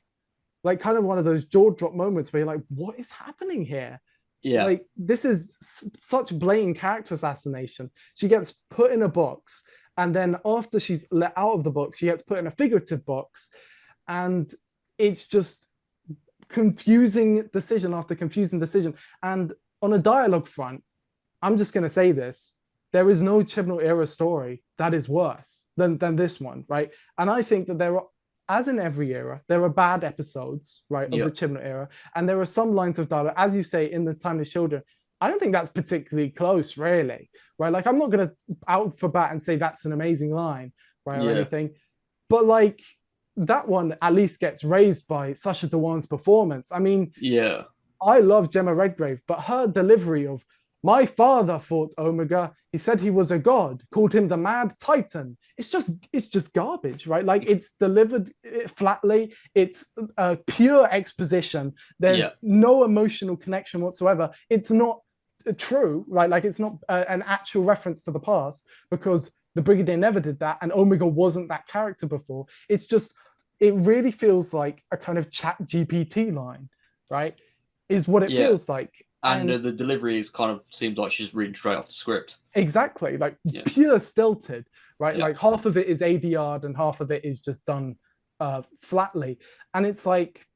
kind of one of those jaw drop moments where you're like, what is happening here? Yeah. Like, this is such blatant character assassination. She gets put in a box, and then after she's let out of the box, she gets put in a figurative box, and it's just confusing decision after confusing decision. And on a dialogue front, I'm just going to say this: there is no Chibnall era story that is worse than this one, right? And I think that there are, as in every era, there are bad episodes, right, of the Chibnall era, and there are some lines of dialogue, as you say, in the Timeless Children. I don't think that's particularly close, really, right? Like, I'm not going to out for bat and say that's an amazing line, right, or anything, but like, that one at least gets raised by Sacha Dhawan's performance. I mean, I love Gemma Redgrave, but her delivery of "My father fought Omega. He said he was a god, called him the Mad Titan." It's just garbage, right? Like, it's delivered flatly. It's pure exposition. There's no emotional connection whatsoever. It's not true, right? Like, it's not an actual reference to the past, because the Brigadier never did that, and Omega wasn't that character before. It's just, it really feels like a kind of Chat GPT line, right? Is what it feels like. And the delivery is kind of seems like she's reading straight off the script. Exactly, like pure stilted, right? Like, half of it is ADR'd and half of it is just done flatly. And it's like,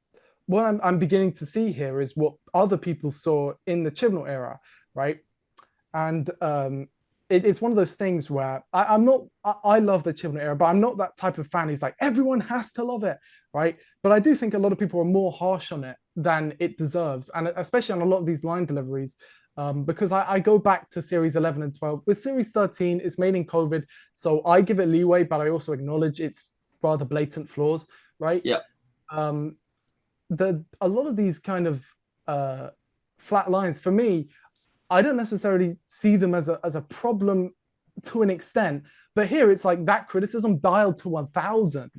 what I'm beginning to see here is what other people saw in the Chibnall era, right? And it's one of those things where I love the Chibnall era, but I'm not that type of fan who's like, everyone has to love it, right? But I do think a lot of people are more harsh on it than it deserves, and especially on a lot of these line deliveries, because I go back to series 11 and 12. With series 13, it's made in COVID, so I give it leeway, but I also acknowledge its rather blatant flaws, right? Yeah. A lot of these kind of flat lines, for me, I don't necessarily see them as a problem to an extent, but here it's like that criticism dialed to 1,000,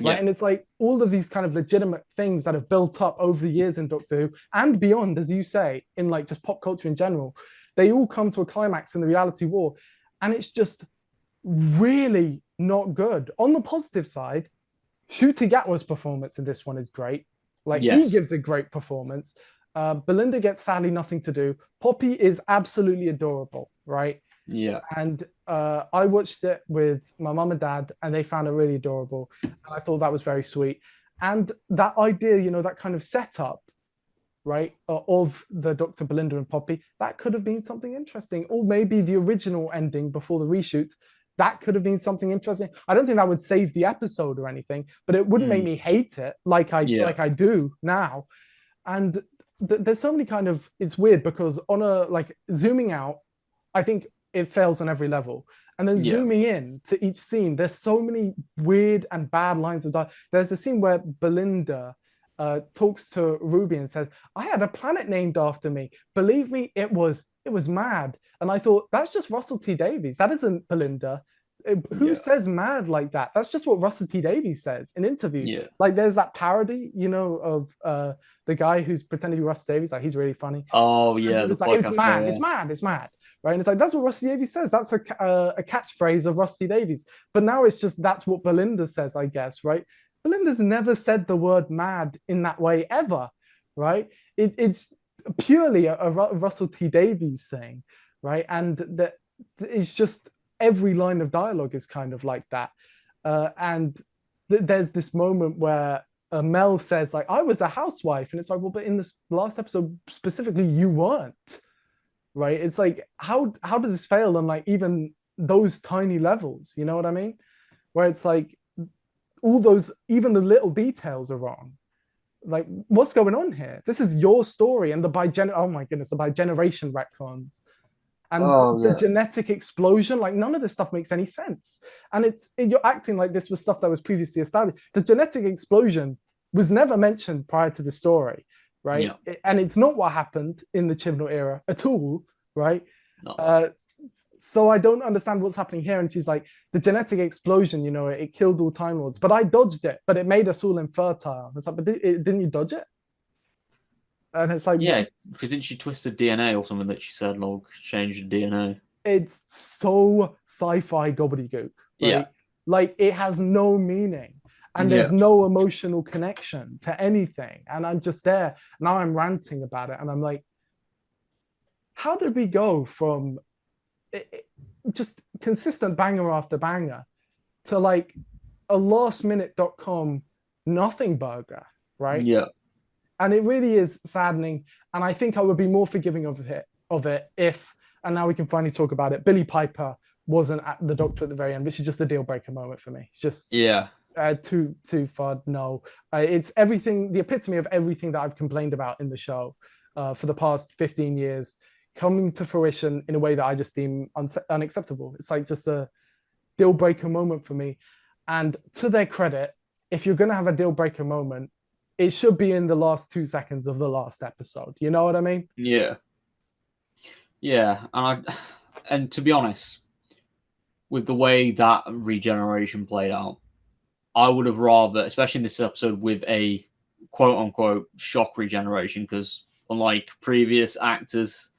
right? And it's like all of these kind of legitimate things that have built up over the years in Doctor Who and beyond, as you say, in like just pop culture in general, they all come to a climax in the reality war, and it's just really not good. On the positive side, Ncuti Gatwa's performance in this one is great. Like, he gives a great performance. Belinda gets sadly nothing to do. Poppy is absolutely adorable, right? Yeah. And I watched it with my mum and dad, and they found it really adorable. And I thought that was very sweet. And that idea, you know, that kind of setup, right, of the Dr. Belinda and Poppy, that could have been something interesting. Or maybe the original ending before the reshoots, that could have been something interesting. I don't think that would save the episode or anything, but it wouldn't make me hate it like I do now. And there's so many kind of, it's weird because on a, like, zooming out, I think it fails on every level. And then zooming in to each scene, there's so many weird and bad lines of dialogue. There's a scene where Belinda talks to Ruby and says, "I had a planet named after me. Believe me, it was mad." And I thought, that's just Russell T Davies. That isn't Belinda. Who says mad like that? That's just what Russell T Davies says in interviews. Yeah. Like there's that parody, of the guy who's pretending to be Russell Davies. Like he's really funny. Oh yeah, It's like it's mad, it's mad, it's mad, right? And it's like that's what Russell T Davies says. That's a catchphrase of Russell T Davies. But now it's just that's what Belinda says, I guess, right? Belinda's never said the word mad in that way ever, right? It's purely a Russell T Davies thing, right? And that it's just every line of dialogue is kind of like that. And there's this moment where Mel says, like, I was a housewife. And it's like, well, but in this last episode specifically, you weren't, right? It's like, how does this fail on like even those tiny levels? You know what I mean? Where it's like, all those, even the little details are wrong. Like, what's going on here? This is your story. And oh my goodness, the by generation retcons. And the genetic explosion, like none of this stuff makes any sense. And you're acting like this was stuff that was previously established. The genetic explosion was never mentioned prior to the story, right? Yeah. And it's not what happened in the Chibnall era at all, right? No. So I don't understand what's happening here. And she's like, the genetic explosion, it killed all Time Lords, but I dodged it, but it made us all infertile. It's like, but didn't you dodge it? And it's like, yeah, because didn't she twist the DNA or something that she said, like, change the DNA? It's so sci-fi gobbledygook. Right? Yeah. Like, it has no meaning. And there's no emotional connection to anything. And I'm just there. Now I'm ranting about it. And I'm like, how did we go from just consistent banger after banger to like a lastminute.com nothing burger, right? Yeah. And it really is saddening. And I think I would be more forgiving of it if, and now we can finally talk about it, Billie Piper wasn't at the Doctor at the very end, which is just a deal breaker moment for me. It's just too far. No, it's everything, the epitome of everything that I've complained about in the show for the past 15 years coming to fruition in a way that I just deem unacceptable. It's like just a deal breaker moment for me. And to their credit, if you're going to have a deal breaker moment, it should be in the last 2 seconds of the last episode. You know what I mean? Yeah. Yeah. And to be honest, with the way that regeneration played out, I would have rather, especially in this episode, with a quote unquote shock regeneration, because unlike previous actors,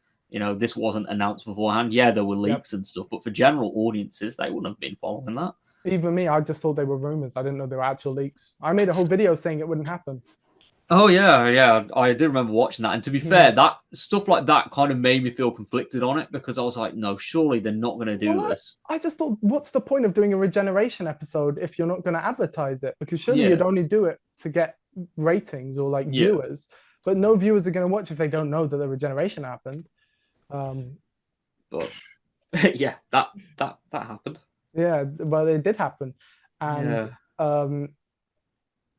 this wasn't announced beforehand. Yeah, there were leaks and stuff, but for general audiences, they wouldn't have been following that. Even me, I just thought they were rumors. I didn't know they were actual leaks. I made a whole video saying it wouldn't happen. Oh, yeah. I did remember watching that. And to be fair, that stuff like that kind of made me feel conflicted on it, because I was like, no, surely they're not going to do this. I just thought, what's the point of doing a regeneration episode if you're not going to advertise it? Because surely you'd only do it to get ratings or like viewers. But no viewers are going to watch if they don't know that the regeneration happened. But yeah, that happened. Yeah, well, it did happen. And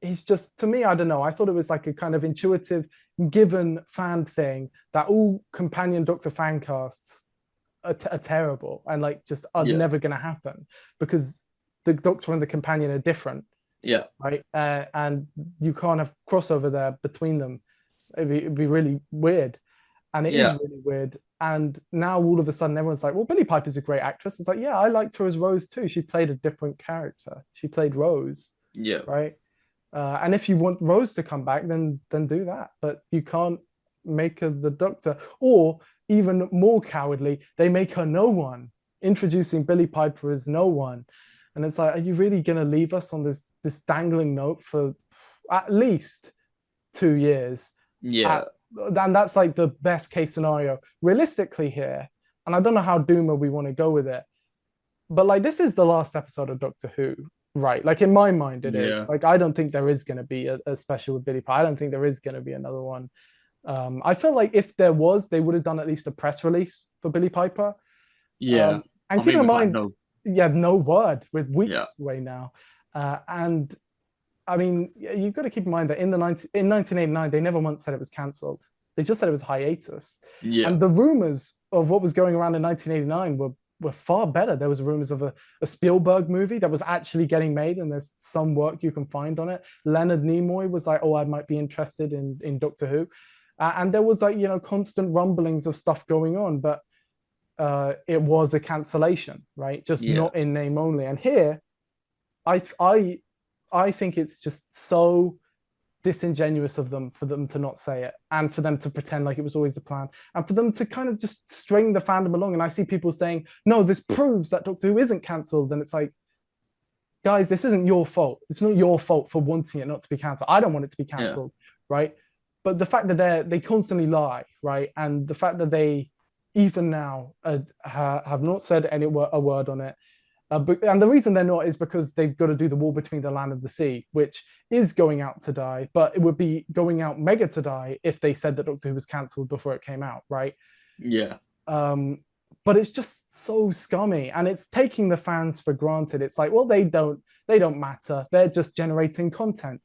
it's just, to me, I don't know. I thought it was like a kind of intuitive, given fan thing that all companion Doctor fan casts are terrible and like just are never going to happen, because the Doctor and the companion are different. Yeah. Right. And you can't have crossover there between them. It'd be really weird. And it is really weird. And now all of a sudden everyone's like, well, Billie Piper's a great actress. It's like, yeah, I liked her as Rose too. She played a different character. She played Rose. Yeah. Right. And if you want Rose to come back, then do that. But you can't make her the Doctor. Or even more cowardly, they make her no one, introducing Billie Piper as no one. And it's like, are you really going to leave us on this dangling note for at least 2 years? Yeah. And that's like the best case scenario realistically here. And I don't know how doomer we want to go with it, but like, this is the last episode of Doctor Who, right? Like, in my mind it is. Like, I don't think there is going to be a special with Billie Piper. I don't think there is going to be another one. I feel like if there was, they would have done at least a press release for Billie Piper. And keep in mind, no word, with weeks away now. And I mean, you've got to keep in mind that in 1989, they never once said it was cancelled. They just said it was hiatus. Yeah. And the rumors of what was going around in 1989 were far better. There was rumors of a Spielberg movie that was actually getting made, and there's some work you can find on it. Leonard Nimoy was like, oh, I might be interested in Doctor Who. And there was like, constant rumblings of stuff going on. But it was a cancellation, right? Just not in name only. And here, I think it's just so disingenuous of them for them to not say it, and for them to pretend like it was always the plan, and for them to kind of just string the fandom along. And I see people saying, no, this proves that Doctor Who isn't cancelled. And it's like, guys, this isn't your fault. It's not your fault for wanting it not to be cancelled. I don't want it to be cancelled, right? But the fact that they constantly lie, right? And the fact that they even now have not said a word on it. And the reason they're not is because they've got to do the war between the land and the sea, which is going out to die, but it would be going out mega to die if they said that Doctor Who was cancelled before it came out, right? Yeah. But it's just so scummy, and it's taking the fans for granted. It's like, well, they don't matter. They're just generating content,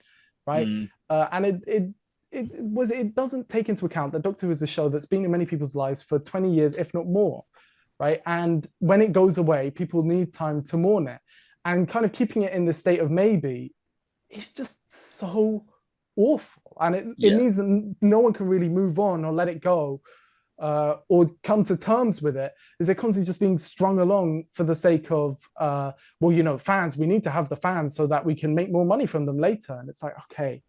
right? And it doesn't take into account that Doctor Who is a show that's been in many people's lives for 20 years, if not more. Right. And when it goes away, people need time to mourn it. And kind of keeping it in the state of maybe is just so awful. And it means that no one can really move on or let it go or come to terms with it. Is they're constantly just being strung along for the sake of, fans, we need to have the fans so that we can make more money from them later. And it's like, okay,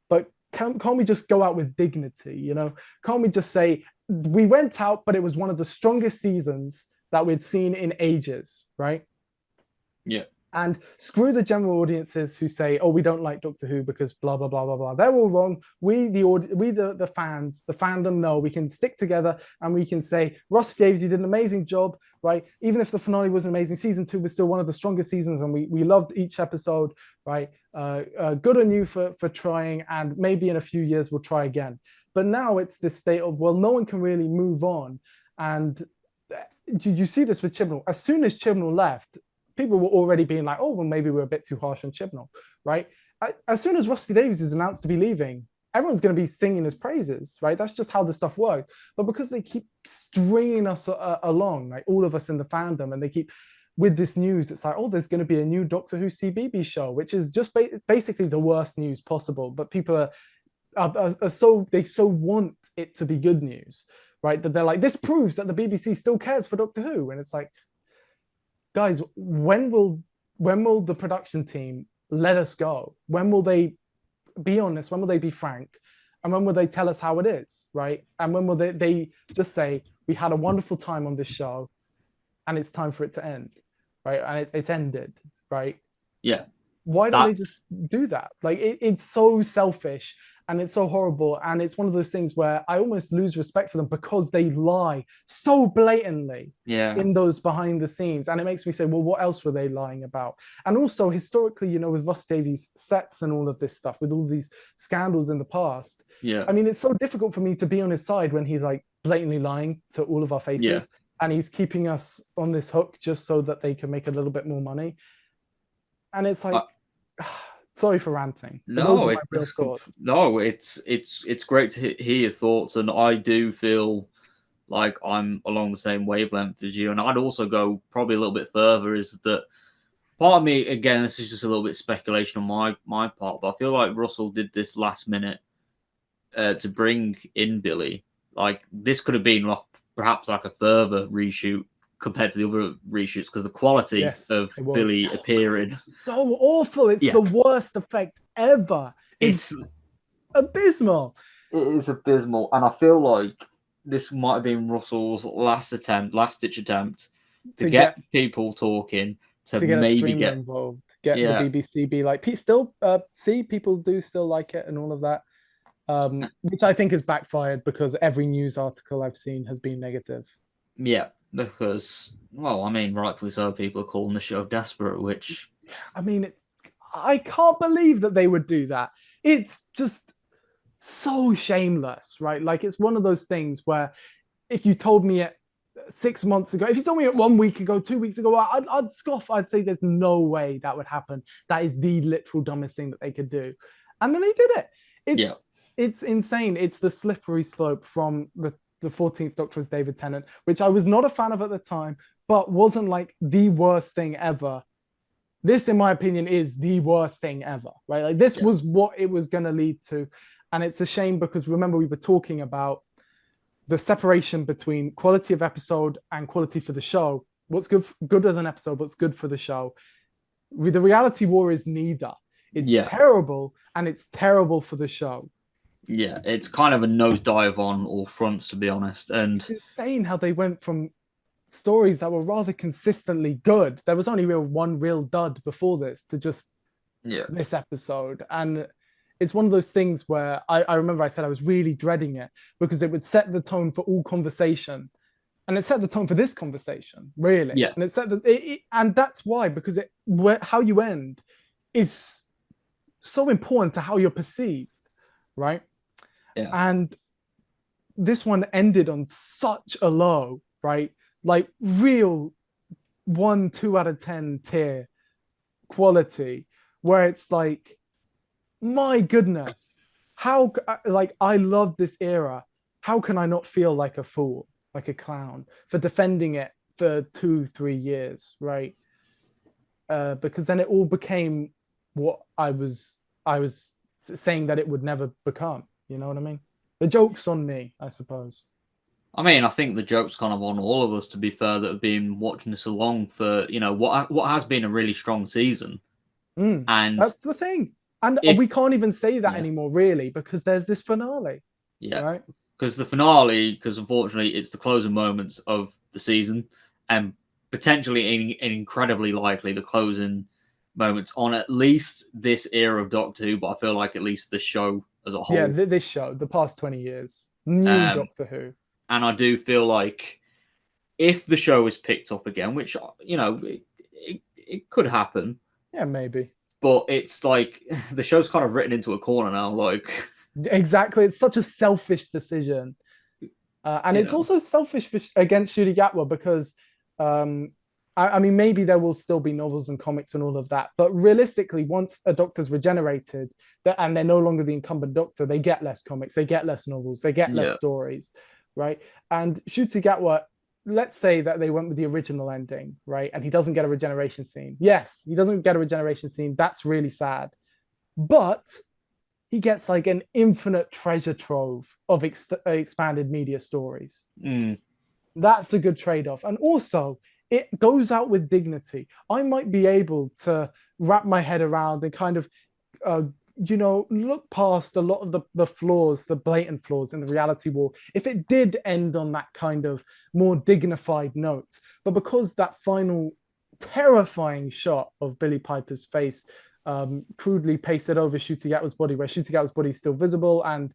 but can't we just go out with dignity? You know, can't we just say, we went out, but it was one of the strongest seasons that we'd seen in ages, right? Yeah. And screw the general audiences who say, oh, we don't like Doctor Who because blah, blah, blah, blah, blah. They're all wrong. We, the fans, the fandom, know we can stick together and we can say, Russell T Davies, you did an amazing job, right? Even if the finale was amazing, season 2 was still one of the strongest seasons and we loved each episode, right? Good on you for trying, and maybe in a few years we'll try again. But now it's this state of, well, no one can really move on. And you see this with Chibnall. As soon as Chibnall left, people were already being like, oh, well, maybe we're a bit too harsh on Chibnall, right? As soon as Russell T Davies is announced to be leaving, everyone's going to be singing his praises, right? That's just how this stuff works. But because they keep stringing us along, like all of us in the fandom, and they keep with this news, it's like, oh, there's going to be a new Doctor Who CBB show, which is just basically the worst news possible. But people are so want it to be good news, right? That they're like, this proves that the BBC still cares for Doctor Who. And it's like, guys, when will the production team let us go? When will they be honest? When will they be frank? And when will they tell us how it is, right? And when will they just say, we had a wonderful time on this show and it's time for it to end, right? And it's ended, right? Yeah. Why don't they just do that? Like, it's so selfish and it's so horrible. And it's one of those things where I almost lose respect for them because they lie so blatantly in those behind the scenes. And it makes me say, well, what else were they lying about? And also historically, you know, with Russell Davies sets and all of this stuff, with all these scandals in the past. Yeah. I mean, it's so difficult for me to be on his side when he's like blatantly lying to all of our faces. Yeah. And he's keeping us on this hook just so that they can make a little bit more money. And it's like, sorry for ranting. No, it's great to hear your thoughts, and I do feel like I'm along the same wavelength as you. And I'd also go probably a little bit further. Is that part of me? Again, this is just a little bit speculation on my part, but I feel like Russell did this last minute to bring in Billy. Like, this could have been perhaps like a further reshoot compared to the other reshoots, because the quality of Billy appearing so awful. It's the worst effect ever. It's abysmal. It is abysmal, and I feel like this might have been Russell's last ditch attempt to get people talking, to maybe get involved, get the BBC be like, still see, people do still like it and all of that, which I think has backfired because every news article I've seen has been negative. Yeah. Because, well, I mean, rightfully so, people are calling the show desperate, which... I mean, I can't believe that they would do that. It's just so shameless, right? Like, it's one of those things where if you told me it 6 months ago, if you told me it 1 week ago, 2 weeks ago, I'd scoff. I'd say there's no way that would happen. That is the literal dumbest thing that they could do. And then they did it. It's insane. It's the slippery slope from the 14th Doctor as David Tennant, which I was not a fan of at the time, but wasn't like the worst thing ever. This, in my opinion, is the worst thing ever, right? Like, this was what it was going to lead to. And it's a shame because remember, we were talking about the separation between quality of episode and quality for the show. What's good as an episode, what's good for the show. The reality war is neither. It's terrible, and it's terrible for the show. Yeah, it's kind of a nosedive on all fronts, to be honest. And it's insane how they went from stories that were rather consistently good. There was only one real dud before this to just this episode. And it's one of those things where I remember I said I was really dreading it because it would set the tone for all conversation. And it set the tone for this conversation, really. Yeah. And it set and that's why, because how you end is so important to how you're perceived, right? Yeah. And this one ended on such a low, right? Like real 1, 2 out of 10 tier quality, where it's like, my goodness, how, like, I love this era. How can I not feel like a fool, like a clown, for defending it for 2-3 years, right? Because then it all became what I was saying that it would never become. You know what I mean? The joke's on me, I suppose. I mean, I think the joke's kind of on all of us, to be fair, that have been watching this along for, you know, what has been a really strong season. And that's the thing. And we can't even say that anymore, really, because there's this finale. Yeah. Right? Because the finale, because unfortunately it's the closing moments of the season, and potentially incredibly likely the closing moments on at least this era of Doctor Who, but I feel like at least the show as a whole. Yeah, this show, the past 20 years, new Doctor Who. And I do feel like if the show is picked up again, which, you know, it could happen. Yeah, maybe. But it's like the show's kind of written into a corner now. Like, exactly, it's such a selfish decision, and it's also selfish against Ncuti Gatwa because, I mean, maybe there will still be novels and comics and all of that, but realistically, once a Doctor's regenerated and they're no longer the incumbent Doctor, they get less comics, they get less novels, they get less stories, right? And Ncuti Gatwa, let's say that they went with the original ending, right? And he doesn't get a regeneration scene. Yes, he doesn't get a regeneration scene. That's really sad. But he gets like an infinite treasure trove of expanded media stories. That's a good trade-off. And also, it goes out with dignity. I might be able to wrap my head around and kind of, look past a lot of the flaws, the blatant flaws in the reality war, if it did end on that kind of more dignified note. But because that final terrifying shot of Billie Piper's face crudely pasted over Ncuti Gatwa's body, where Ncuti Gatwa's body is still visible and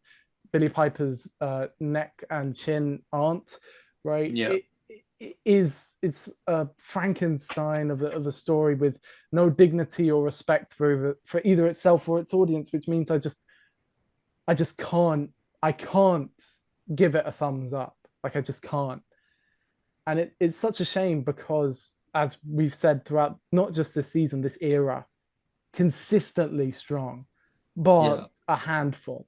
Billie Piper's neck and chin aren't, right? Yeah. It's a Frankenstein of a story with no dignity or respect for either itself or its audience, which means I can't give it a thumbs up. Like, I just can't. And it's such a shame because, as we've said throughout not just this season, this era, consistently strong, but a handful.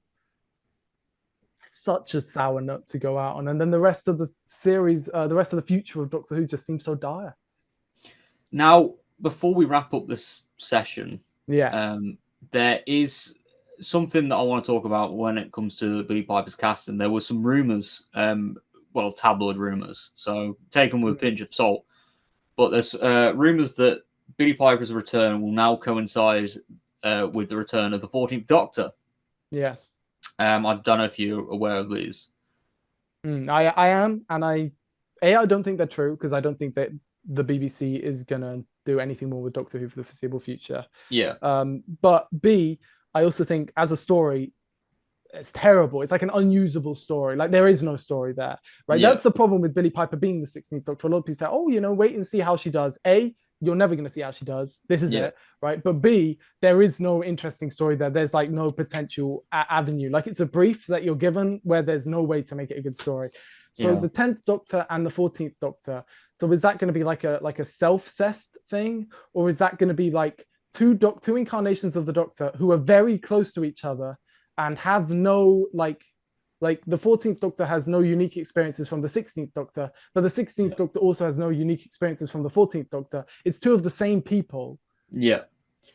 Such a sour note to go out on. And then the rest of the series, the rest of the future of Doctor Who just seems so dire. Now, before we wrap up this session, there is something that I want to talk about when it comes to Billie Piper's casting. There were some rumours, tabloid rumours, so take them with a pinch of salt. But there's rumours that Billie Piper's return will now coincide with the return of the 14th Doctor. Yes. I don't know if you're aware of these. I am, and I don't think they're true because I don't think that the BBC is gonna do anything more with Doctor Who for the foreseeable future. Yeah. But B, I also think as a story, it's terrible. It's like an unusable story. Like, there is no story there, right? Yeah. That's the problem with Billie Piper being the 16th Doctor. A lot of people say, "Oh, wait and see how she does." A, you're never going to see how she does. This is it, right? But B, there is no interesting story there. There's like no potential avenue. Like, it's a brief that you're given where there's no way to make it a good story. So the 10th Doctor and the 14th Doctor. So is that going to be like a self-cessed thing? Or is that going to be like two incarnations of the Doctor who are very close to each other and have no like the 14th Doctor has no unique experiences from the 16th Doctor, but the 16th Doctor also has no unique experiences from the 14th Doctor. It's two of the same people. Yeah.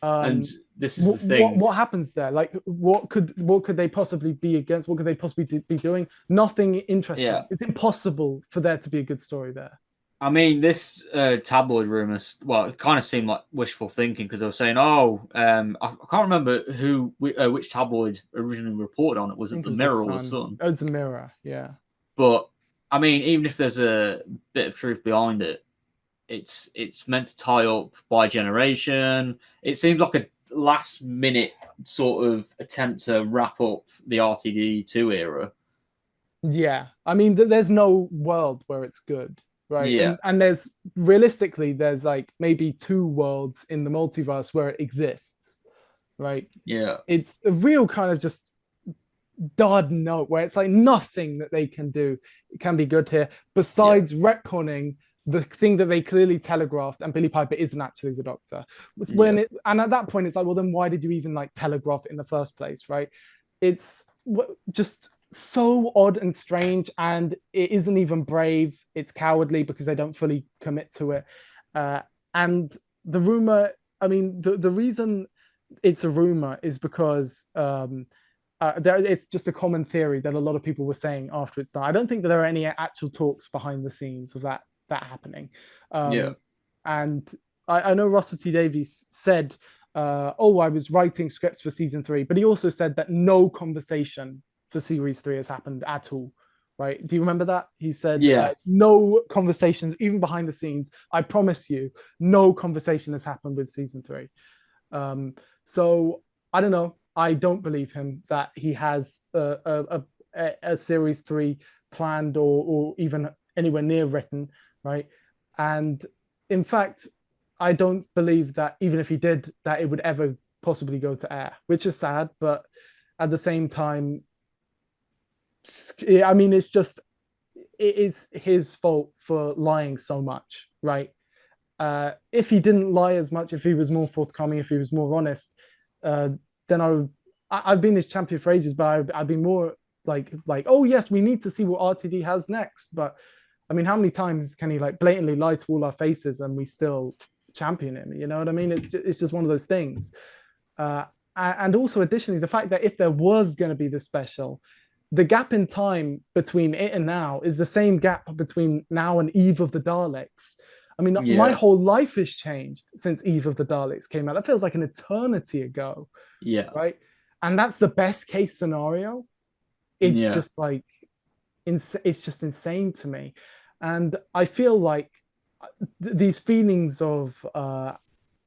And this is the thing. What happens there? Like, what could they possibly be against? What could they possibly be doing? Nothing interesting. Yeah. It's impossible for there to be a good story there. I mean, this tabloid rumors, well, it kind of seemed like wishful thinking because they were saying, I can't remember which tabloid originally reported on it. Was I it think the it was Mirror or the Sun? Oh, it's a Mirror, yeah. But I mean, even if there's a bit of truth behind it, it's meant to tie up by generation. It seems like a last minute sort of attempt to wrap up the RTD2 era. Yeah, I mean, there's no world where it's good, right? Yeah. And there's realistically, there's like maybe two worlds in the multiverse where it exists, right? Yeah. It's a real kind of just dud note where it's like nothing that they can do can be good here besides retconning the thing that they clearly telegraphed, and Billy Piper isn't actually the Doctor. And at that point, it's like, well, then why did you even like telegraph it in the first place, right? It's just so odd and strange, and it isn't even brave. It's cowardly because they don't fully commit to it. And the rumor, I mean, the reason it's a rumor is because it's just a common theory that a lot of people were saying after it's done. I don't think that there are any actual talks behind the scenes of that happening. And I know Russell T Davies said, I was writing scripts for season 3, but he also said that no conversation for series 3 has happened at all. Right? Do you remember that? He said, no conversations, even behind the scenes. I promise you, no conversation has happened with season 3. So I don't know. I don't believe him that he has a series 3 planned or even anywhere near written, right? And in fact, I don't believe that even if he did, that it would ever possibly go to air, which is sad. But at the same time, I mean, it is his fault for lying so much, right? If he didn't lie as much, if he was more forthcoming, if he was more honest, then I've been his champion for ages, but I've been more like, oh yes, we need to see what RTD has next. But I mean, how many times can he like blatantly lie to all our faces and we still champion him? You know what I mean? It's just one of those things. And also additionally, the fact that if there was going to be this special, the gap in time between it and now is the same gap between now and Eve of the Daleks. I mean, my whole life has changed since Eve of the Daleks came out. That feels like an eternity ago. Yeah. Right. And that's the best case scenario. It's just like, it's just insane to me. And I feel like these feelings of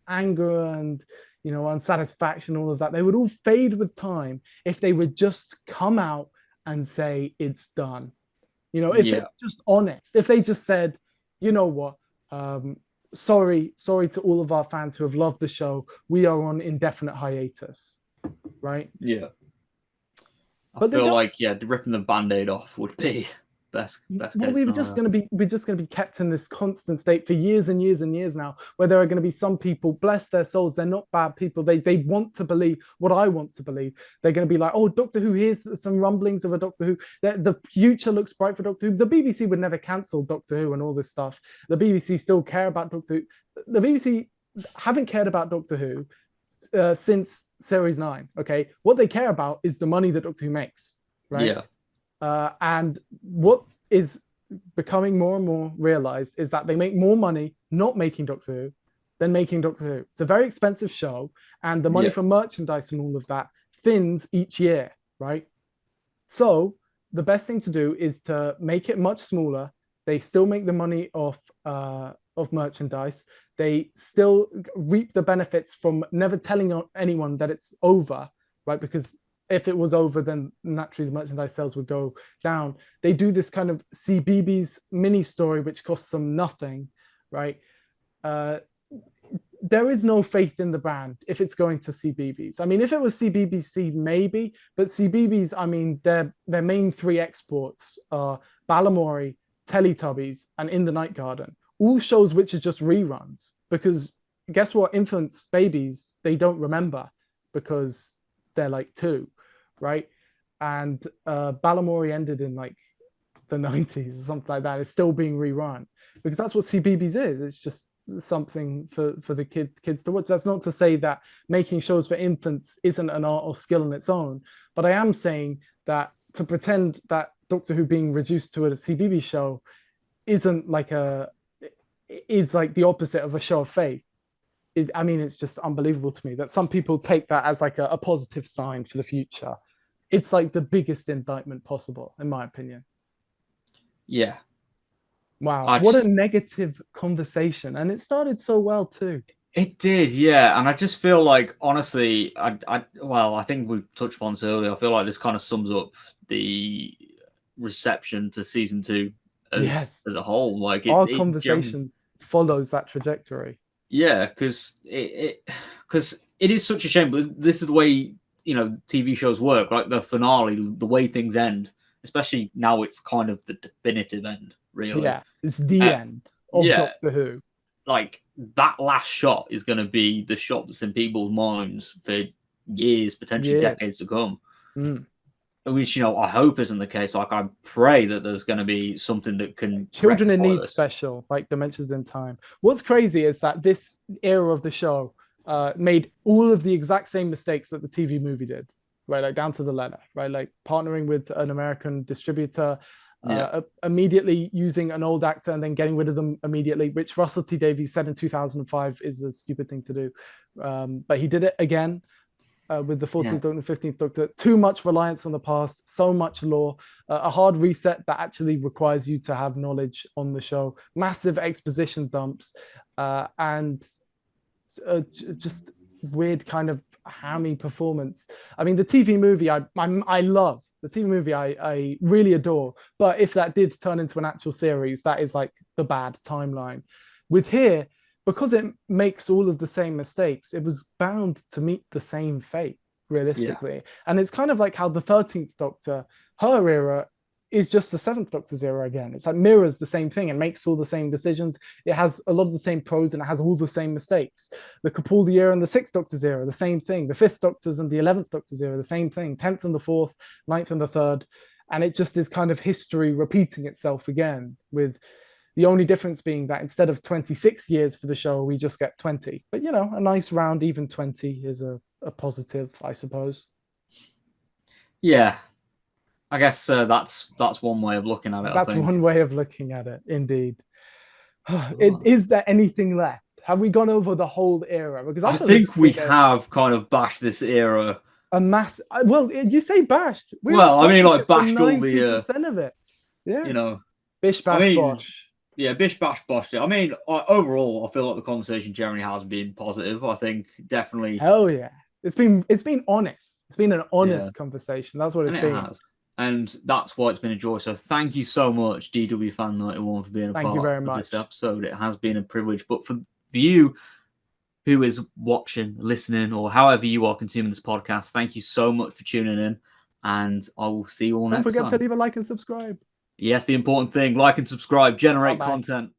anger and, you know, unsatisfaction, all of that, they would all fade with time if they would just come out and say it's done. You know, if they're just honest, if they just said, you know what, sorry to all of our fans who have loved the show, we are on indefinite hiatus, right? Yeah. I feel like ripping the band-aid off would be best well, we're just going to be kept in this constant state for years and years and years now, where there are going to be some people, bless their souls, they're not bad people, they want to believe what I want to believe. They're going to be like, oh, Doctor Who, here's some rumblings of a Doctor Who, the future looks bright for Doctor Who. The BBC would never cancel Doctor Who and all this stuff. The BBC still care about Doctor Who. The BBC haven't cared about Doctor Who since series 9. Okay, what they care about is the money that Doctor Who makes, right? And what is becoming more and more realized is that they make more money not making Doctor Who than making Doctor Who. It's a very expensive show, and the money for merchandise and all of that thins each year, right? So the best thing to do is to make it much smaller. They still make the money off merchandise. They still reap the benefits from never telling anyone that it's over, right? Because if it was over, then naturally the merchandise sales would go down. They do this kind of CBeebies mini story, which costs them nothing, right? There is no faith in the brand if it's going to CBeebies. I mean, if it was CBBC, maybe, but CBeebies, I mean, their main 3 exports are Balamory, Teletubbies, and In the Night Garden. All shows which are just reruns, because guess what? Infants, babies, they don't remember because they're like 2. Right? And Balamory ended in like the 90s or something like that. It's still being rerun because that's what CBeebies is. It's just something for the kids to watch. That's not to say that making shows for infants isn't an art or skill on its own, but I am saying that to pretend that Doctor Who being reduced to a CBeebies show isn't like is like the opposite of a show of faith. I mean, it's just unbelievable to me that some people take that as like a positive sign for the future. It's like the biggest indictment possible, in my opinion. Yeah. Wow, what a negative conversation. And it started so well too. It did, yeah. And I just feel like, honestly, I think we touched upon this earlier. I feel like this kind of sums up the reception to season 2 as a whole. Like our conversation follows that trajectory. Yeah, because it is such a shame, but this is the way, you know, TV shows work. Like the finale, the way things end, especially now, it's kind of the definitive end, really. Yeah, it's the end of Doctor Who. Like that last shot is going to be the shot that's in people's minds for years, potentially decades to come. Which, you know, I hope isn't the case. Like, I pray that there's going to be something that can Children in Need special, like Dimensions in Time. What's crazy is that this era of the show made all of the exact same mistakes that the TV movie did, right? Like down to the letter, right? Like partnering with an American distributor, immediately using an old actor and then getting rid of them immediately, which Russell T Davies said in 2005 is a stupid thing to do. But he did it again. With the 14th Doctor and 15th Doctor, too much reliance on the past, so much lore, a hard reset that actually requires you to have knowledge on the show, massive exposition dumps, and just weird kind of hammy performance. I mean, the TV movie I love. The TV movie I really adore, but if that did turn into an actual series, that is like the bad timeline. With here, because it makes all of the same mistakes, it was bound to meet the same fate, realistically. Yeah. And it's kind of like how the 13th Doctor, her era, is just the 7th Doctor's era again. It's like mirrors the same thing and makes all the same decisions. It has a lot of the same pros and it has all the same mistakes. The Capaldi era and the 6th Doctor's era, the same thing. The 5th Doctor's and the 11th Doctor's era, the same thing. 10th and the 4th, 9th and the 3rd. And it just is kind of history repeating itself again, with the only difference being that instead of 26 years for the show, we just get 20. But, you know, a nice round, even 20 is a positive, I suppose. Yeah. I guess that's one way of looking at it. That's one way of looking at it, indeed. Is there anything left? Have we gone over the whole era? Because I think we have kind of bashed this era. Well, you say bashed. I mean, like bashed all the 90% of it. Yeah. You know, bish bash bosh. Yeah, bish bash bosh. I mean, overall, I feel like the conversation generally has been positive. I think definitely. Hell yeah, it's been honest. It's been an honest conversation. That's what it's been. It has. And that's why it's been a joy. So thank you so much, dwfan91, for being a part of this episode. It has been a privilege. But for you who is watching, listening, or however you are consuming this podcast, thank you so much for tuning in. And I will see you all next time. Don't forget to leave a like and subscribe. Yes, the important thing. Like and subscribe. Generate content.